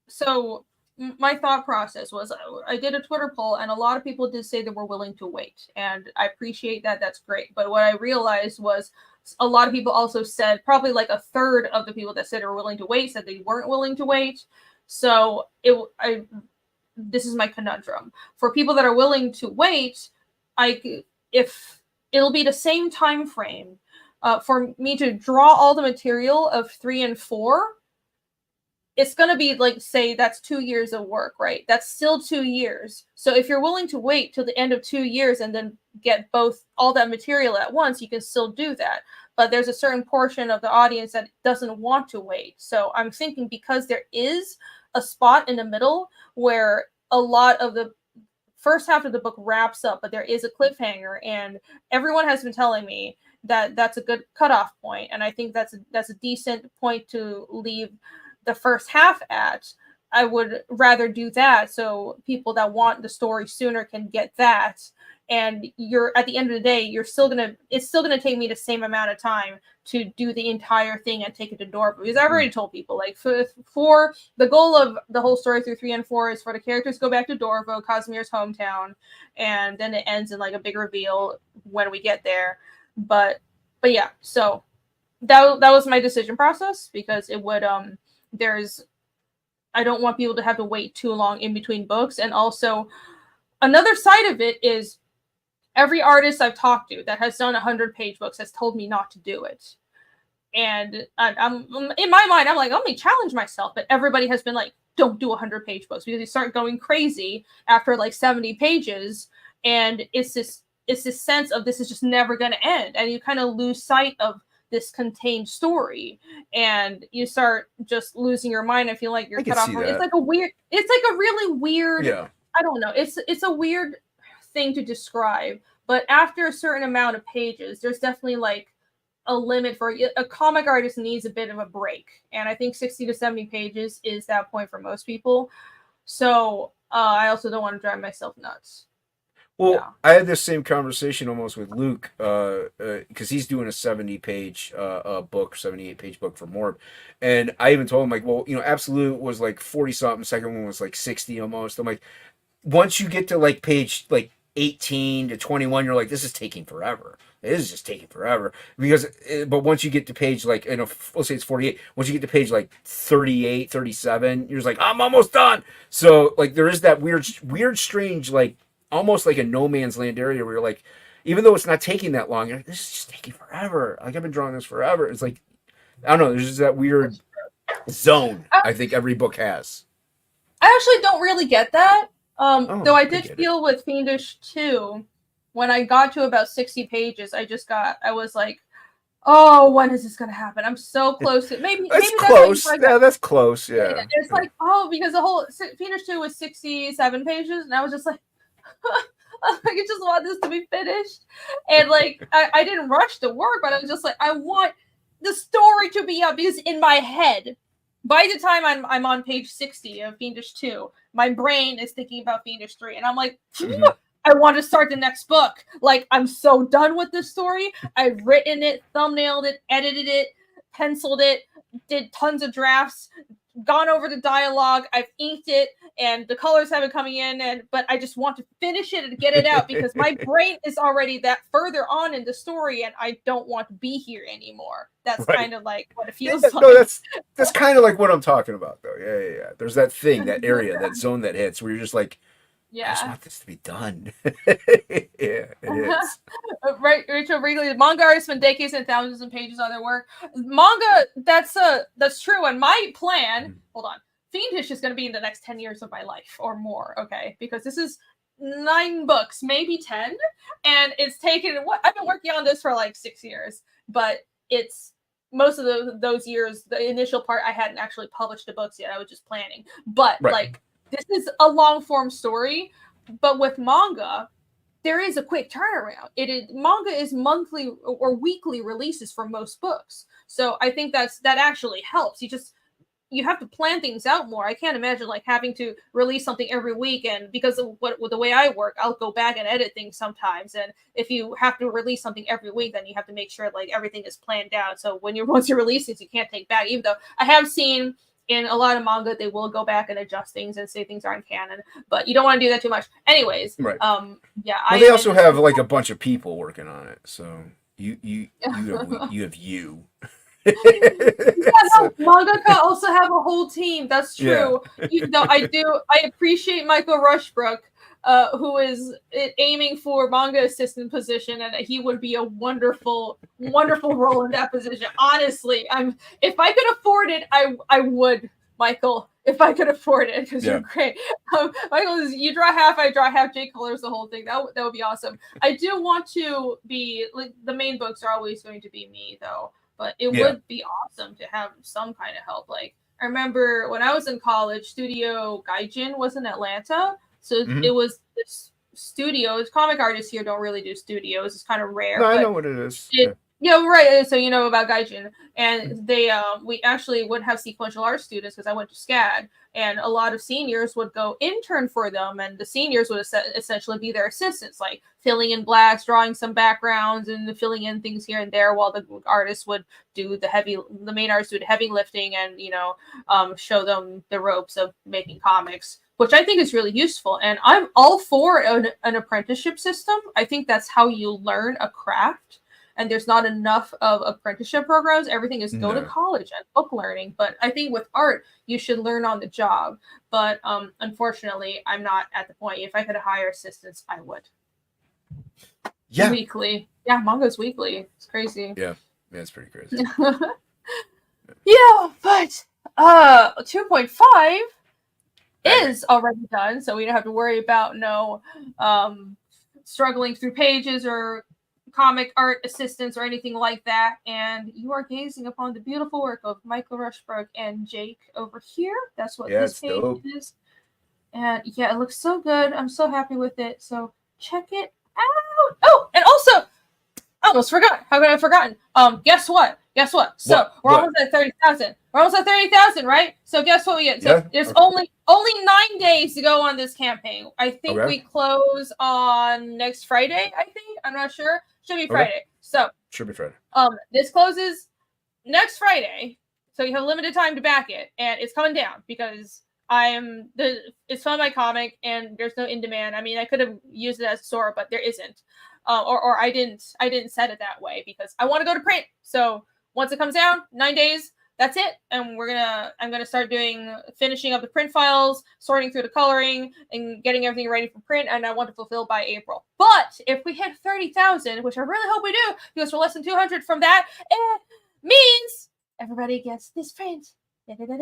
so my thought process was I did a Twitter poll, and a lot of people did say they were willing to wait, and I appreciate that. That's great. But what I realized was a lot of people also said, probably like a third of the people that said they were willing to wait said they weren't willing to wait. So this is my conundrum. For people that are willing to wait, if it'll be the same time frame for me to draw all the material of 3 and 4, it's going to be like, say that's 2 years of work, right? That's still 2 years. So if you're willing to wait till the end of 2 years and then get all that material at once, you can still do that. But there's a certain portion of the audience that doesn't want to wait. So I'm thinking, because there is a spot in the middle where a lot of the first half of the book wraps up, but there is a cliffhanger, and everyone has been telling me that that's a good cutoff point, and I think that's a decent point to leave the first half at. I would rather do that, so people that want the story sooner can get that. And you're, at the end of the day, it's still gonna take me the same amount of time to do the entire thing and take it to Dorvo. Because I've already told people, like, for the goal of the whole story through 3 and 4 is for the characters to go back to Dorvo, Casimir's hometown, and then it ends in like a big reveal when we get there. But yeah, so that was my decision process, because it would I don't want people to have to wait too long in between books. And also another side of it is, every artist I've talked to that has done 100-page books has told me not to do it. And I'm in my mind, I'm like, let me challenge myself. But everybody has been like, don't do 100-page books, because you start going crazy after like 70 pages. And it's this sense of this is just never going to end. And you kind of lose sight of this contained story. And you start just losing your mind and feel like you're cut off. It's like a really weird, I don't know. It's a weird thing to describe, but after a certain amount of pages, there's definitely like a limit for a comic artist needs a bit of a break, and I think 60 to 70 pages is that point for most people. So I also don't want to drive myself nuts. Well, I had this same conversation almost with Luke, because he's doing a 70-page book, 78-page book for Morb, and I even told him, like, well, you know, Absolute was like 40 something, second one was like 60 almost. I'm like, once you get to like page like 18 to 21, you're like, this is taking forever. It is just taking forever. But once you get to page like, let's say it's 48, once you get to page like 38, 37, you're just like, I'm almost done. So like there is that weird, strange, like almost like a no man's land area where you're like, even though it's not taking that long, you're like, this is just taking forever. Like I've been drawing this forever. It's like, I don't know, there's just that weird zone I think every book has. I actually don't really get that. Though I did feel with Fiendish 2, when I got to about 60 pages, I was like, oh, when is this going to happen? I'm so close to maybe that's close. That's close. Yeah. It's like, oh, because the whole Fiendish 2 was 67 pages, and I was just like, I just want this to be finished. And like, I didn't rush the work, but I was just like, I want the story to be up, because in my head, by the time I'm on page 60 of Fiendish 2, my brain is thinking about Fiendish 3, and I'm like, I want to start the next book. Like, I'm so done with this story. I've written it, thumbnailed it, edited it, penciled it, did tons of drafts, gone over the dialogue, I've inked it, and the colors haven't coming in, but I just want to finish it and get it out because my brain is already that further on in the story, and I don't want to be here anymore. That's kind of like what it feels like. No, that's kind of like what I'm talking about, though. Yeah. There's that thing, that area, that zone that hits where you're just like, I just want this to be done. Yeah, it is. Right, Rachel Wrigley, the manga artists spend decades and thousands of pages on their work. Manga, that's true. And my plan, hold on, Fiendish is going to be in the next 10 years of my life or more, okay? Because this is 9 books, maybe 10, and it's taken, I've been working on this for like 6 years, but it's most of those years, the initial part, I hadn't actually published the books yet. I was just planning. But like, this is a long form story, but with manga, there is a quick turnaround. Manga is monthly or weekly releases for most books. So I think that actually helps. You have to plan things out more. I can't imagine like having to release something every week, and because of the way I work, I'll go back and edit things sometimes. And if you have to release something every week, then you have to make sure like everything is planned out. So once you release it, you can't take back. Even though I have seen in a lot of manga, they will go back and adjust things and say things aren't canon, but you don't want to do that too much. Anyways, right? Yeah. Well, they also have like a bunch of people working on it, so you have you. Mangaka also have a whole team. That's true. Yeah. Even though I appreciate Michael Rushbrook, who is aiming for manga assistant position, and he would be a wonderful role in that position. Honestly, if I could afford it, I would, Michael. If I could afford it, because you're great. Michael, you draw half, I draw half. Jake colors the whole thing. That would be awesome. I do want to be like, the main books are always going to be me though. But it would be awesome to have some kind of help. Like, I remember when I was in college, Studio Gaijin was in Atlanta. So it was this studio. Comic artists here don't really do studios. It's kind of rare. No, I know what it is. Right. So you know about Gaijin. And they we actually would have sequential art students because I went to SCAD. And a lot of seniors would go intern for them. And the seniors would essentially be their assistants, like filling in blacks, drawing some backgrounds, and filling in things here and there, while the artists would do the main artists do the heavy lifting and, show them the ropes of making comics, which I think is really useful. And I'm all for an apprenticeship system. I think that's how you learn a craft. And there's not enough of apprenticeship programs. Everything is go to college and book learning. But I think with art, you should learn on the job. But unfortunately, I'm not at the point. If I could hire assistants, I would. Yeah. Weekly. Yeah, manga's weekly. It's crazy. Yeah, it's pretty crazy. Yeah, but 2.5 is already done. So we don't have to worry about struggling through pages or comic art assistants or anything like that. And you are gazing upon the beautiful work of Michael Rushbrook and Jake over here. That's what this page is. And yeah, it looks so good. I'm so happy with it. So check it out. Oh, and also, I almost forgot. How could I have forgotten? Guess what? So we're almost at 30,000. We're almost at 30,000, right? So guess what we get? So there's only 9 days to go on this campaign. I think we close on next Friday. I'm not sure. Should be Friday. So should be Friday. This closes next Friday, so you have limited time to back it, and it's coming down because it's from my comic and there's no in demand. I mean, I could have used it as a store, but there isn't. Or I didn't set it that way because I want to go to print. So once it comes down, 9 days, that's it. And I'm gonna start finishing up the print files, sorting through the coloring, and getting everything ready for print. And I want to fulfill by April. But if we hit 30,000, which I really hope we do, because we're less than 200 from that, it means everybody gets this print. This print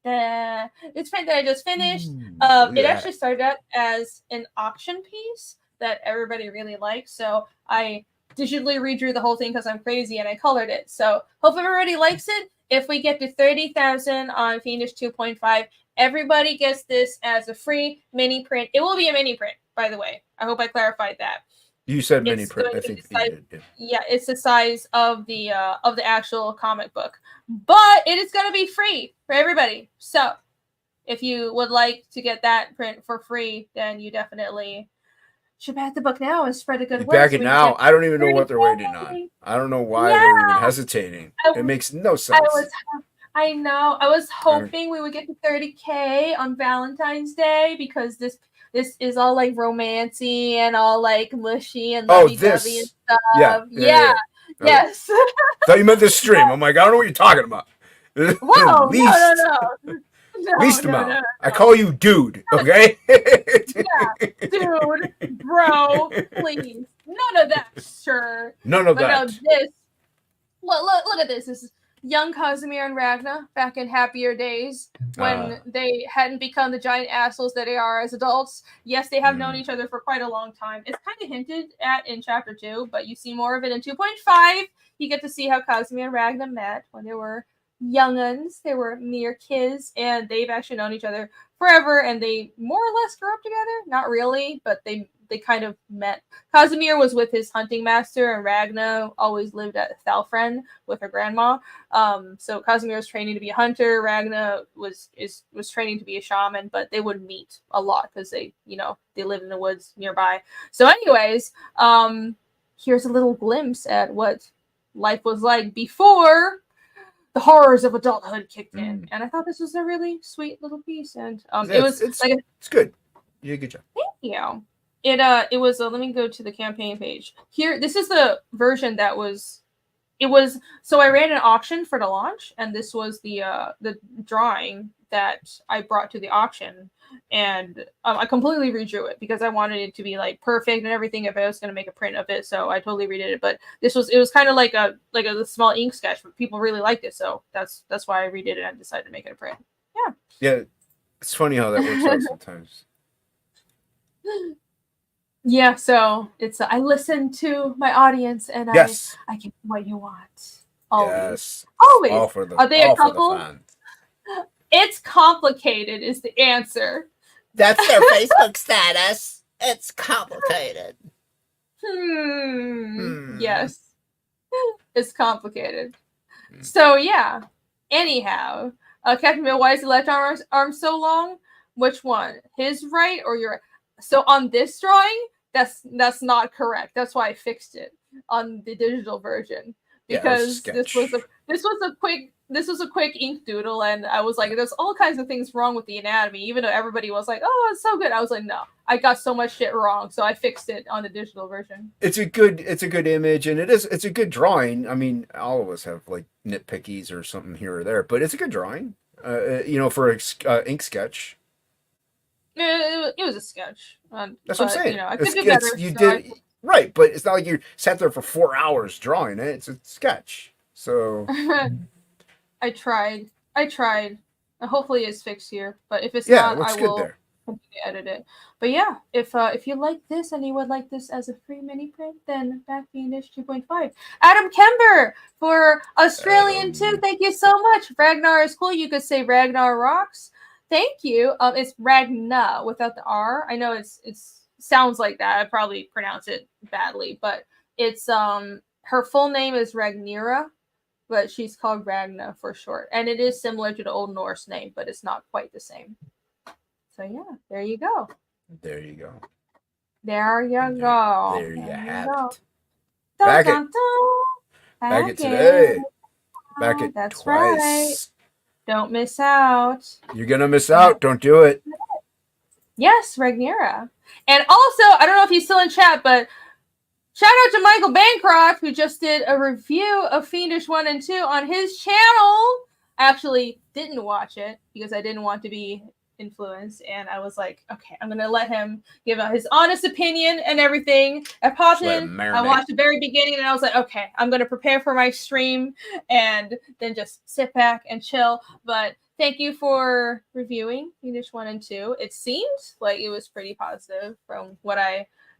that I just finished. It actually started out as an auction piece that everybody really liked. So I digitally redrew the whole thing because I'm crazy and I colored it. So hope everybody likes it. If we get to 30,000 on Fiendish 2.5, everybody gets this as a free mini print. It will be a mini print, by the way. I hope I clarified that. You said mini print. I think you did. Yeah, it's the size of the actual comic book, but it is going to be free for everybody. So if you would like to get that print for free, then you definitely should back the book now and spread a good word. Back So it we can now. get I don't even know what they're 30K. waiting on. I don't know why Yeah. they're even hesitating. I It makes no I sense. I know. I was hoping we would get to 30K on Valentine's Day because this is all like romancy and all like mushy and lovey-dovey and stuff. Yeah. Yes. Thought you meant this stream. I'm like, I don't know what you're talking about. Whoa, least amount. No. I call you dude, okay? Yeah, dude, bro, please. None of that, sure. None of that. No, this. Look at this. This is young Casimir and Ragna back in happier days when they hadn't become the giant assholes that they are as adults. Yes, they have known each other for quite a long time. It's kind of hinted at in chapter 2, but you see more of it in 2.5. You get to see how Casimir and Ragna met when they were younguns. They were mere kids, and they've actually known each other forever, and they more or less grew up together. Not really, but they kind of met. Casimir was with his hunting master, and Ragna always lived at Thalfren with her grandma. So Casimir was training to be a hunter. Ragna was training to be a shaman, but they would meet a lot because they live in the woods nearby. So anyways, here's a little glimpse at what life was like before the horrors of adulthood kicked in, and I thought this was a really sweet little piece. And it's good. You did a good job. Thank you. It was. Let me go to the campaign page here. This is the version that was. It was so I ran an auction for the launch, and this was the drawing that I brought to the auction, and I completely redrew it because I wanted it to be like perfect and everything if I was going to make a print of it. So I totally redid it. But it was kind of like a small ink sketch, but people really liked it, so that's why I redid it and decided to make it a print. Yeah. Yeah, it's funny how that works out sometimes. Yeah, so it's I listen to my audience and I give what you want. Always. Yes. Always. Are they a couple? It's complicated is the answer. That's their Facebook status. It's complicated. Yes. It's complicated. So yeah. Anyhow, Captain Bill, why is the left arm so long? Which one? His right or your right? So on this drawing, that's not correct. That's why I fixed it on the digital version because this was a quick ink doodle, and I was like, there's all kinds of things wrong with the anatomy, even though everybody was like, oh, it's so good. I was like, no, I got so much shit wrong, so I fixed it on the digital version. It's a good image, and it's a good drawing. I mean, all of us have like nitpickies or something here or there, but it's a good drawing. For an ink sketch. It was a sketch. That's what I'm saying. I could do better. You did right, but it's not like you sat there for 4 hours drawing it. It's a sketch. So I tried. Hopefully it's fixed here, but if it's not, I will continue to edit it. But yeah, if you like this and you would like this as a free mini print, then back Fiendish 2.5. Adam Kember for Australian 2. Thank you so much. Ragnar is cool. You could say Ragnar rocks. Thank you. It's Ragna without the R. I know it's sounds like that. I probably pronounce it badly, but it's her full name is Ragnira, but she's called Ragna for short. And it is similar to the Old Norse name, but it's not quite the same. So yeah, there you go. There you go. There you go. There you have it. Back it today. Back it That's twice. Right. Don't miss out. You're going to miss out. Don't do it. Yes, Ragnira. And also, I don't know if he's still in chat, but shout out to Michael Bancroft, who just did a review of Fiendish 1 and 2 on his channel. I actually didn't watch it because I didn't want to be influenced, and I was like, okay, I'm gonna let him give out his honest opinion and everything. I popped in, I watched the very beginning, and I was like, okay, I'm gonna prepare for my stream and then just sit back and chill. But thank you for reviewing Fiendish 1 and 2. It seemed like it was pretty positive from what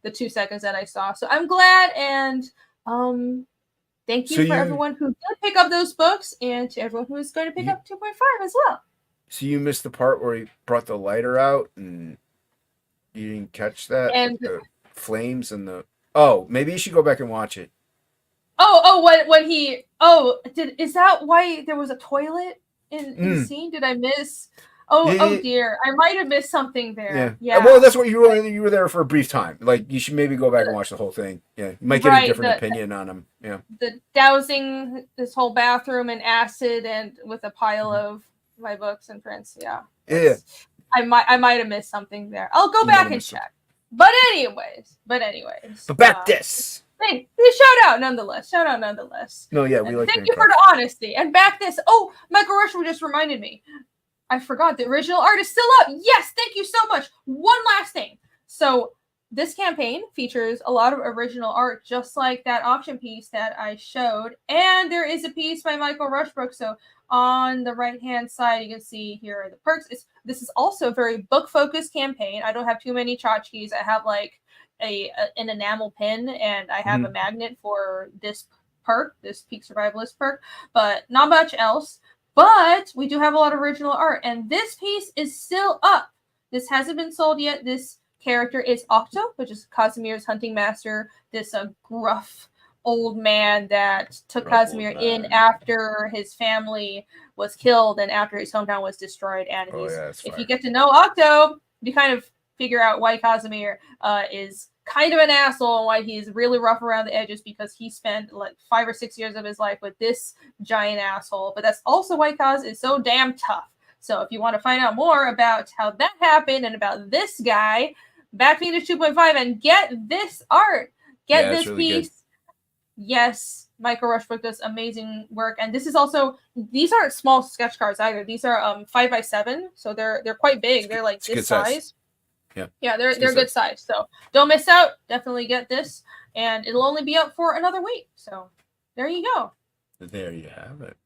the 2 seconds that I saw. So I'm glad, and thank you for everyone who did pick up those books, and to everyone who is going to pick up 2.5 as well. So you missed the part where he brought the lighter out, and you didn't catch that? And the flames and the... Oh, maybe you should go back and watch it. When he... is that why there was a toilet in the scene? Did I miss... Oh dear, I might have missed something there. Yeah. Well, that's what you were there for a brief time. Like, you should maybe go back and watch the whole thing. Yeah, you might get a different opinion on him. Yeah. The dousing this whole bathroom in acid and with a pile of my books and prints. Yeah. Yeah. I might have missed something there. I'll go back and check. But anyways. But back this. Hey, shout out nonetheless. No, yeah, we like. Thank you for the honesty. And back this. Oh, Michael Rushford just reminded me. I forgot the original art is still up. Yes, thank you so much. One last thing. So this campaign features a lot of original art, just like that auction piece that I showed. And there is a piece by Michael Rushbrook. So on the right-hand side, you can see here are the perks. This is also a very book-focused campaign. I don't have too many tchotchkes. I have like an enamel pin, and I have a magnet for this perk, this Peak Survivalist perk, but not much else. But we do have a lot of original art, and this piece is still up. This hasn't been sold yet. This character is Octo, which is Casimir's hunting master, this gruff old man that took Casimir in after his family was killed and after his hometown was destroyed. And if you get to know Octo, you kind of figure out why Casimir is kind of an asshole and why he's really rough around the edges, because he spent like 5 or 6 years of his life with this giant asshole. But that's also why Kaz is so damn tough. So if you want to find out more about how that happened and about this guy, back me to 2.5 and get this art. Get this really piece. Good. Yes, Michael Rushbrook does amazing work. And this is also, these aren't small sketch cards either. These are 5x7, so they're quite big. They're like this size. Yeah, they're good size. So don't miss out. Definitely get this, and it'll only be up for another week. So there you go. There you have it.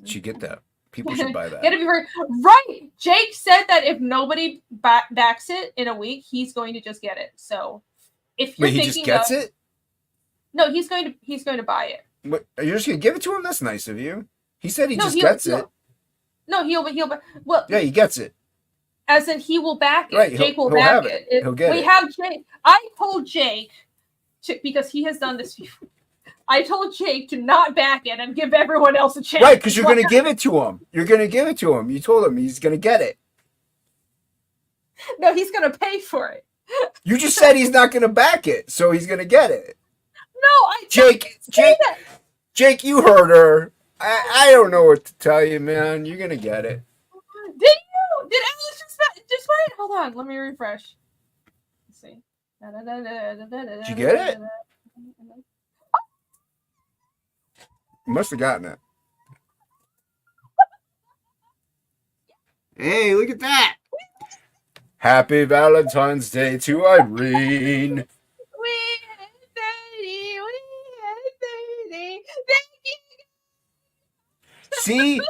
Should get that. People should buy that. Gotta be right. Jake said that if nobody backs it in a week, he's going to just get it. So if you're thinking he just gets it. No, he's going to buy it. What, are you just going to give it to him? That's nice of you. He said he just gets it. No, he'll well. Yeah, he gets it. As in, he will back it. Right, Jake will back it. He'll get it. Have Jake. I told Jake because he has done this before. I told Jake to not back it and give everyone else a chance. Right, because you're going to give it to him. You're going to give it to him. You told him he's going to get it. No, he's going to pay for it. You just said he's not going to back it, so he's going to get it. No, Jake, you heard her. I don't know what to tell you, man. You're going to get it. Did Alex just wait? Hold on, let me refresh. Let's see. Did you get it? You must have gotten it. Hey, look at that. Happy Valentine's Day to Irene. See?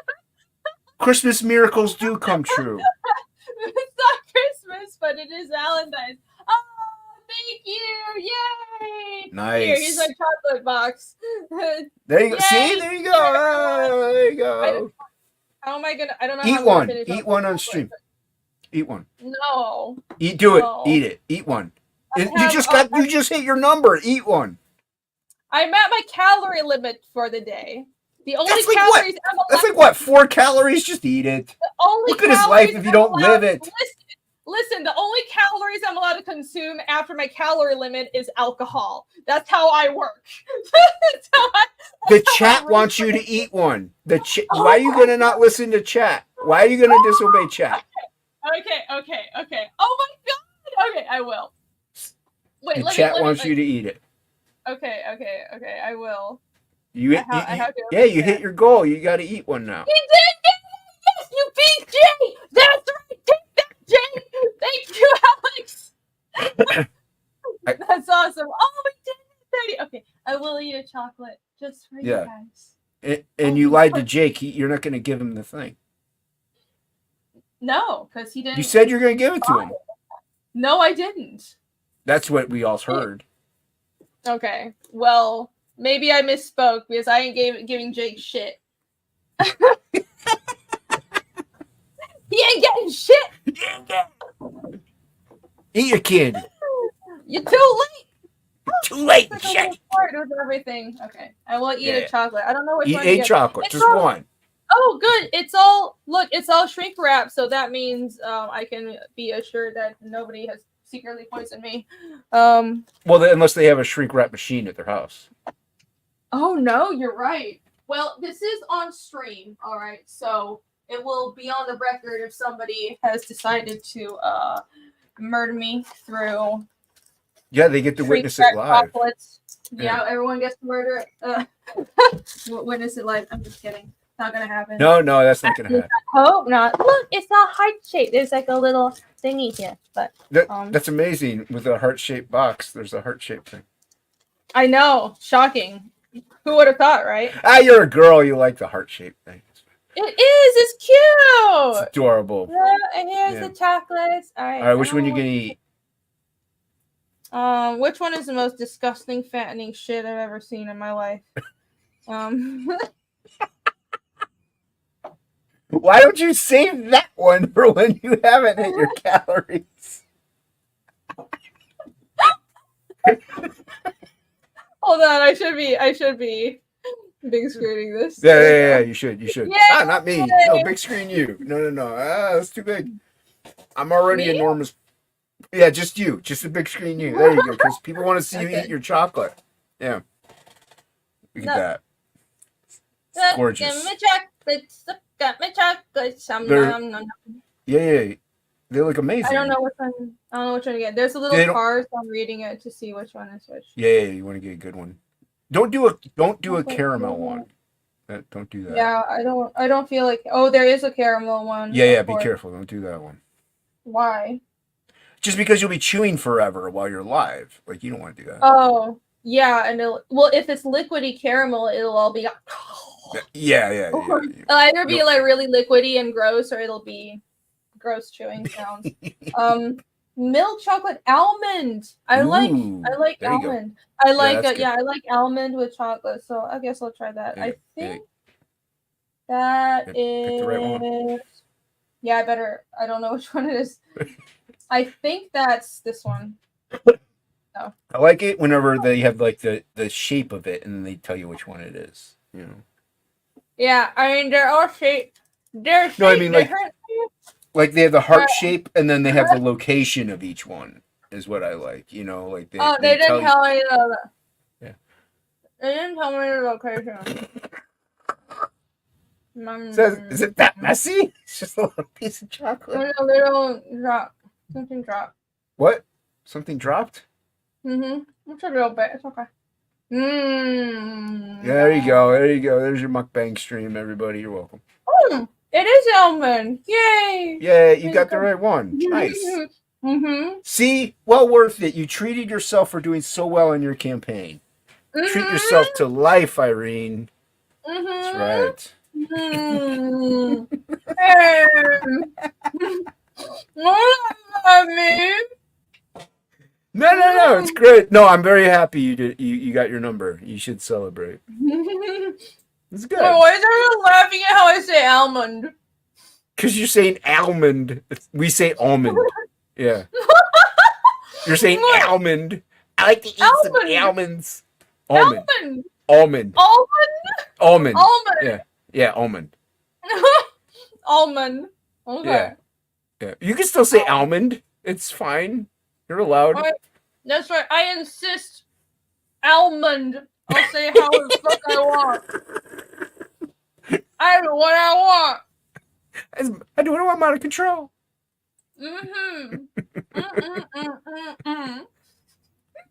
Christmas miracles do come true. It's not Christmas, but it is Valentine's. Oh, thank you. Yay. Nice. Here's my chocolate box. There you go. See? There you go. Oh, there you go. How am I going to... I don't know Eat how one. Eat one on stream. Eat one. No. Do it. Eat it. Eat one. You just hit your number. Eat one. I'm at my calorie limit for the day. The only that's like calories what? That's like what? 4 calories? Just eat it. Look at his life if you don't live it. Listen, the only calories I'm allowed to consume after my calorie limit is alcohol. That's how I work. The chat wants you to eat one. Why are you going to not listen to chat? Why are you going to disobey chat? Okay. Oh my god. Okay, I will. Wait, the chat wants you to eat it. Okay, I will. You hit your goal. You got to eat one now. He did! Yes, you beat Jay! That's right! Take that, Jay! Thank you, Alex! That's awesome. Oh, we did it! Okay, I will eat a chocolate just for you guys. And you lied to Jake. You're not going to give him the thing. No, because he didn't. You said you're going to give it to him. No, I didn't. That's what we all heard. Okay, well... Maybe I misspoke because I ain't giving Jake shit. He ain't getting shit. Eat your candy. You're too late. Too late, Jake. With everything. Okay, I will eat a chocolate. I don't know which one. Eat a chocolate. Just one. Oh, good. It's all shrink wrap, so that means I can be assured that nobody has secretly poisoned me. Well, unless they have a shrink wrap machine at their house. Oh no, you're right. Well, this is on stream, all right. So it will be on the record if somebody has decided to murder me through. Yeah, they get to shrink witness it wrap live. chocolates. Yeah, everyone gets to murder. Witness it live. I'm just kidding. It's not gonna happen. No, that's not gonna happen. I hope not. Look, it's not heart shaped. There's like a little thingy here, but that's amazing. With a heart-shaped box, there's a heart-shaped thing. I know, shocking. Who would have thought, right? You're a girl. You like the heart-shaped thing. It is. It's cute. It's adorable. Yeah, and here's the chocolates. All right. Which one you gonna eat? Which one is the most disgusting, fattening shit I've ever seen in my life? Why don't you save that one for when you haven't hit your calories? Hold on, I should be big screening this. Yeah, you should. Yay! Not me. No, big screen you. No. That's too big. I'm already enormous. Yeah, just you. Just a big screen you. There you go. Because people want to see you eat your chocolate. Yeah. Look at that. It's gorgeous. Got my chocolates. Yeah. They look amazing. I don't know which one to get. There's a little card, so I'm reading it to see which one is which. Yeah, you want to get a good one. Don't do a caramel one. Don't do that. Yeah, I don't feel like. Oh, there is a caramel one. Yeah. Be careful. Don't do that one. Why? Just because you'll be chewing forever while you're live. Like, you don't want to do that. Oh, yeah, and if it's liquidy caramel, it'll all be. Yeah. It'll either be like really liquidy and gross, or it'll be gross chewing sounds. Milk chocolate almond. I like almond. I like almond with chocolate. So I guess I'll try that. I think that is. The right one. Yeah, I better. I don't know which one it is. I think that's this one. No. I like it whenever they have like the shape of it and then they tell you which one it is. You know. Yeah, I mean they're all shaped. Like they have the heart shape and then they have the location of each one is what I like. You know, like they didn't tell me the. Yeah. They didn't tell me the location. Is it that messy? It's just a little piece of chocolate. A little drop. Something dropped. What? Something dropped? It's a little bit. It's okay. There you go. There's your mukbang stream, everybody. You're welcome. It is almond. Yay! Yeah, you got the right one. Nice. See? Well worth it. You treated yourself for doing so well in your campaign. Treat yourself to life, Irene. That's right. No, it's great. No, I'm very happy you got your number. You should celebrate. It's good. Why is everyone laughing at how I say almond? Because you're saying almond. We say almond. Yeah. You're saying almond. I like to eat some almonds. Almond. Yeah, almond. Almond. Okay. Yeah. You can still say almond. It's fine. You're allowed. That's right. I insist. Almond. I'll say how the fuck I want. I do what I want. I do what I want. I'm out of control.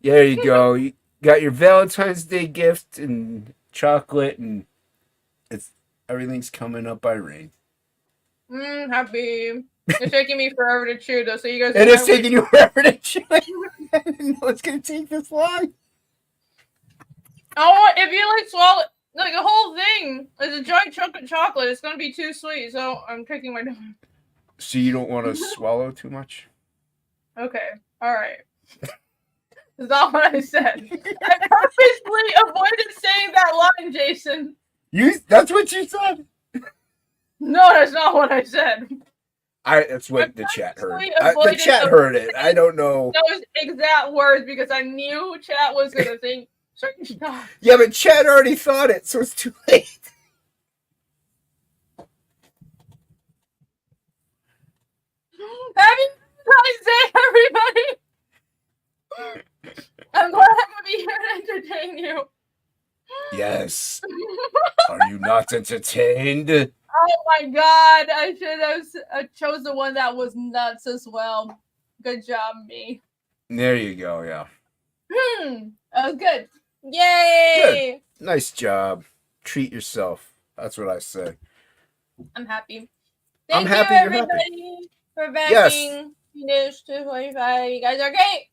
There you go. You got your Valentine's Day gift and chocolate, and everything's coming up, Irene. Happy. It's taking me forever to chew, though. So you guys. It is taking you forever to chew. I didn't know it's gonna take this long. Oh, if you like swallow like a whole thing, it's a giant chunk of chocolate. It's gonna be too sweet, so I'm taking my time. So you don't want to swallow too much? Okay. All right. That's not what I said. I purposely avoided saying that line, Jason. That's what you said? No, that's not what I said. That's what the chat heard. The chat heard it. I don't know. Those exact words because I knew chat was going to think certain stuff. Yeah, but chat already thought it, so it's too late. Happy Valentine's Day, everybody! I'm glad I could be here to entertain you. Yes. Are you not entertained? Oh my god, I should have chose the one that was nuts as well. Good job, me. There you go, yeah. That was good. Yay! Good. Nice job. Treat yourself. That's what I say. I'm happy. I'm Thank happy you, you're happy. everybody, for backing Yes. Finish 245. You guys are great.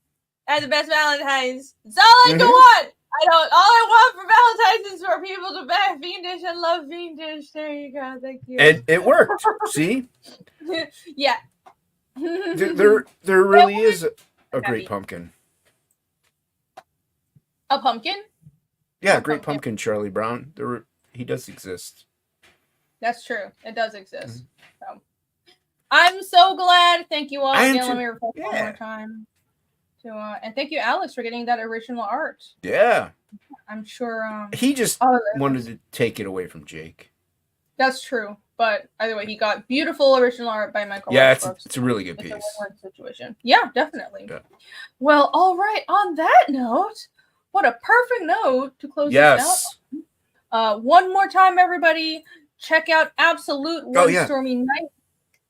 That's the best Valentine's. It's all I want. All I want for Valentine's is for people to back Fiendish and love Fiendish. There you go. Thank you. And it worked. See? Yeah. There really is a great pumpkin. A pumpkin? Yeah, great pumpkin, Charlie Brown. He does exist. That's true. It does exist. So I'm so glad. Thank you all again. Let me reflect one more time. And thank you, Alex, for getting that original art. Yeah. I'm sure he just wanted to take it away from Jake. That's true. But either way, he got beautiful original art by Michael. Yeah, it's a really good piece. It's a win-win situation. Yeah, definitely. Yeah. Well, all right. On that note, what a perfect note to close this out. One more time, everybody. Check out Absolute Stormy Night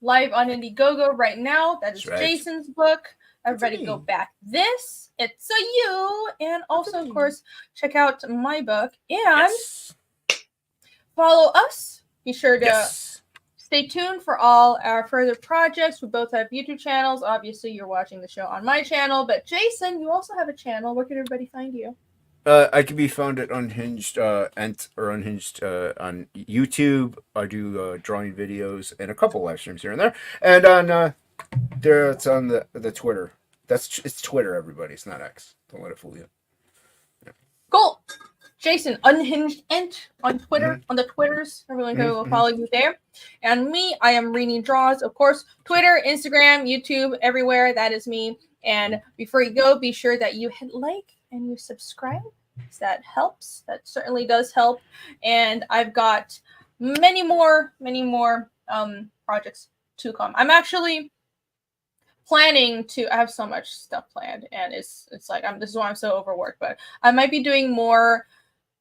live on Indiegogo right now. That is Jason's book. Everybody go back this. It's a you. And also, of course, check out my book. And follow us. Be sure to stay tuned for all our further projects. We both have YouTube channels. Obviously, you're watching the show on my channel. But Jason, you also have a channel. Where can everybody find you? I can be found at Unhinged Unhinged on YouTube. I do drawing videos and a couple live streams here and there. And on it's on the Twitter. It's Twitter, everybody. It's not X. Don't let it fool you. Yeah. Cool. Jason, Unhinged Ent on Twitter, on the Twitters. Everyone will follow you there. And me, I am RenieDraws, of course. Twitter, Instagram, YouTube, everywhere. That is me. And before you go, be sure that you hit like and you subscribe. That helps. That certainly does help. And I've got many more projects to come. I'm actually planning to. I have so much stuff planned, and it's like this is why I'm so overworked. But I might be doing more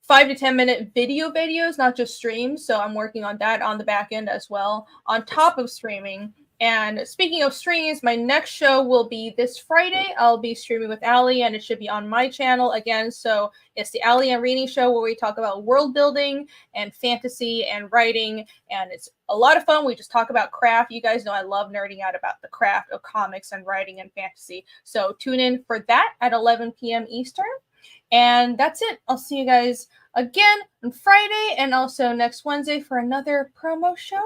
5 to 10 minute videos, not just streams. So I'm working on that on the back end as well, on top of streaming. And speaking of streams, my next show will be this Friday. I'll be streaming with Allie, and it should be on my channel again. So it's the Allie and Renie show where we talk about world building and fantasy and writing. And it's a lot of fun. We just talk about craft. You guys know I love nerding out about the craft of comics and writing and fantasy. So tune in for that at 11 p.m. Eastern. And that's it. I'll see you guys again on Friday and also next Wednesday for another promo show.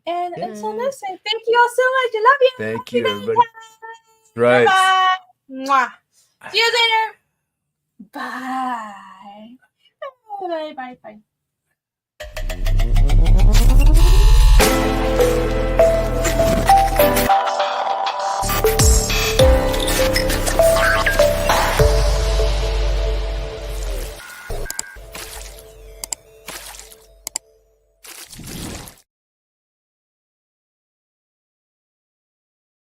And until next time, thank you all so much. I love you. Thank you, everybody. Right. Bye. Mwah. See you later. Bye. Bye. Bye. Bye.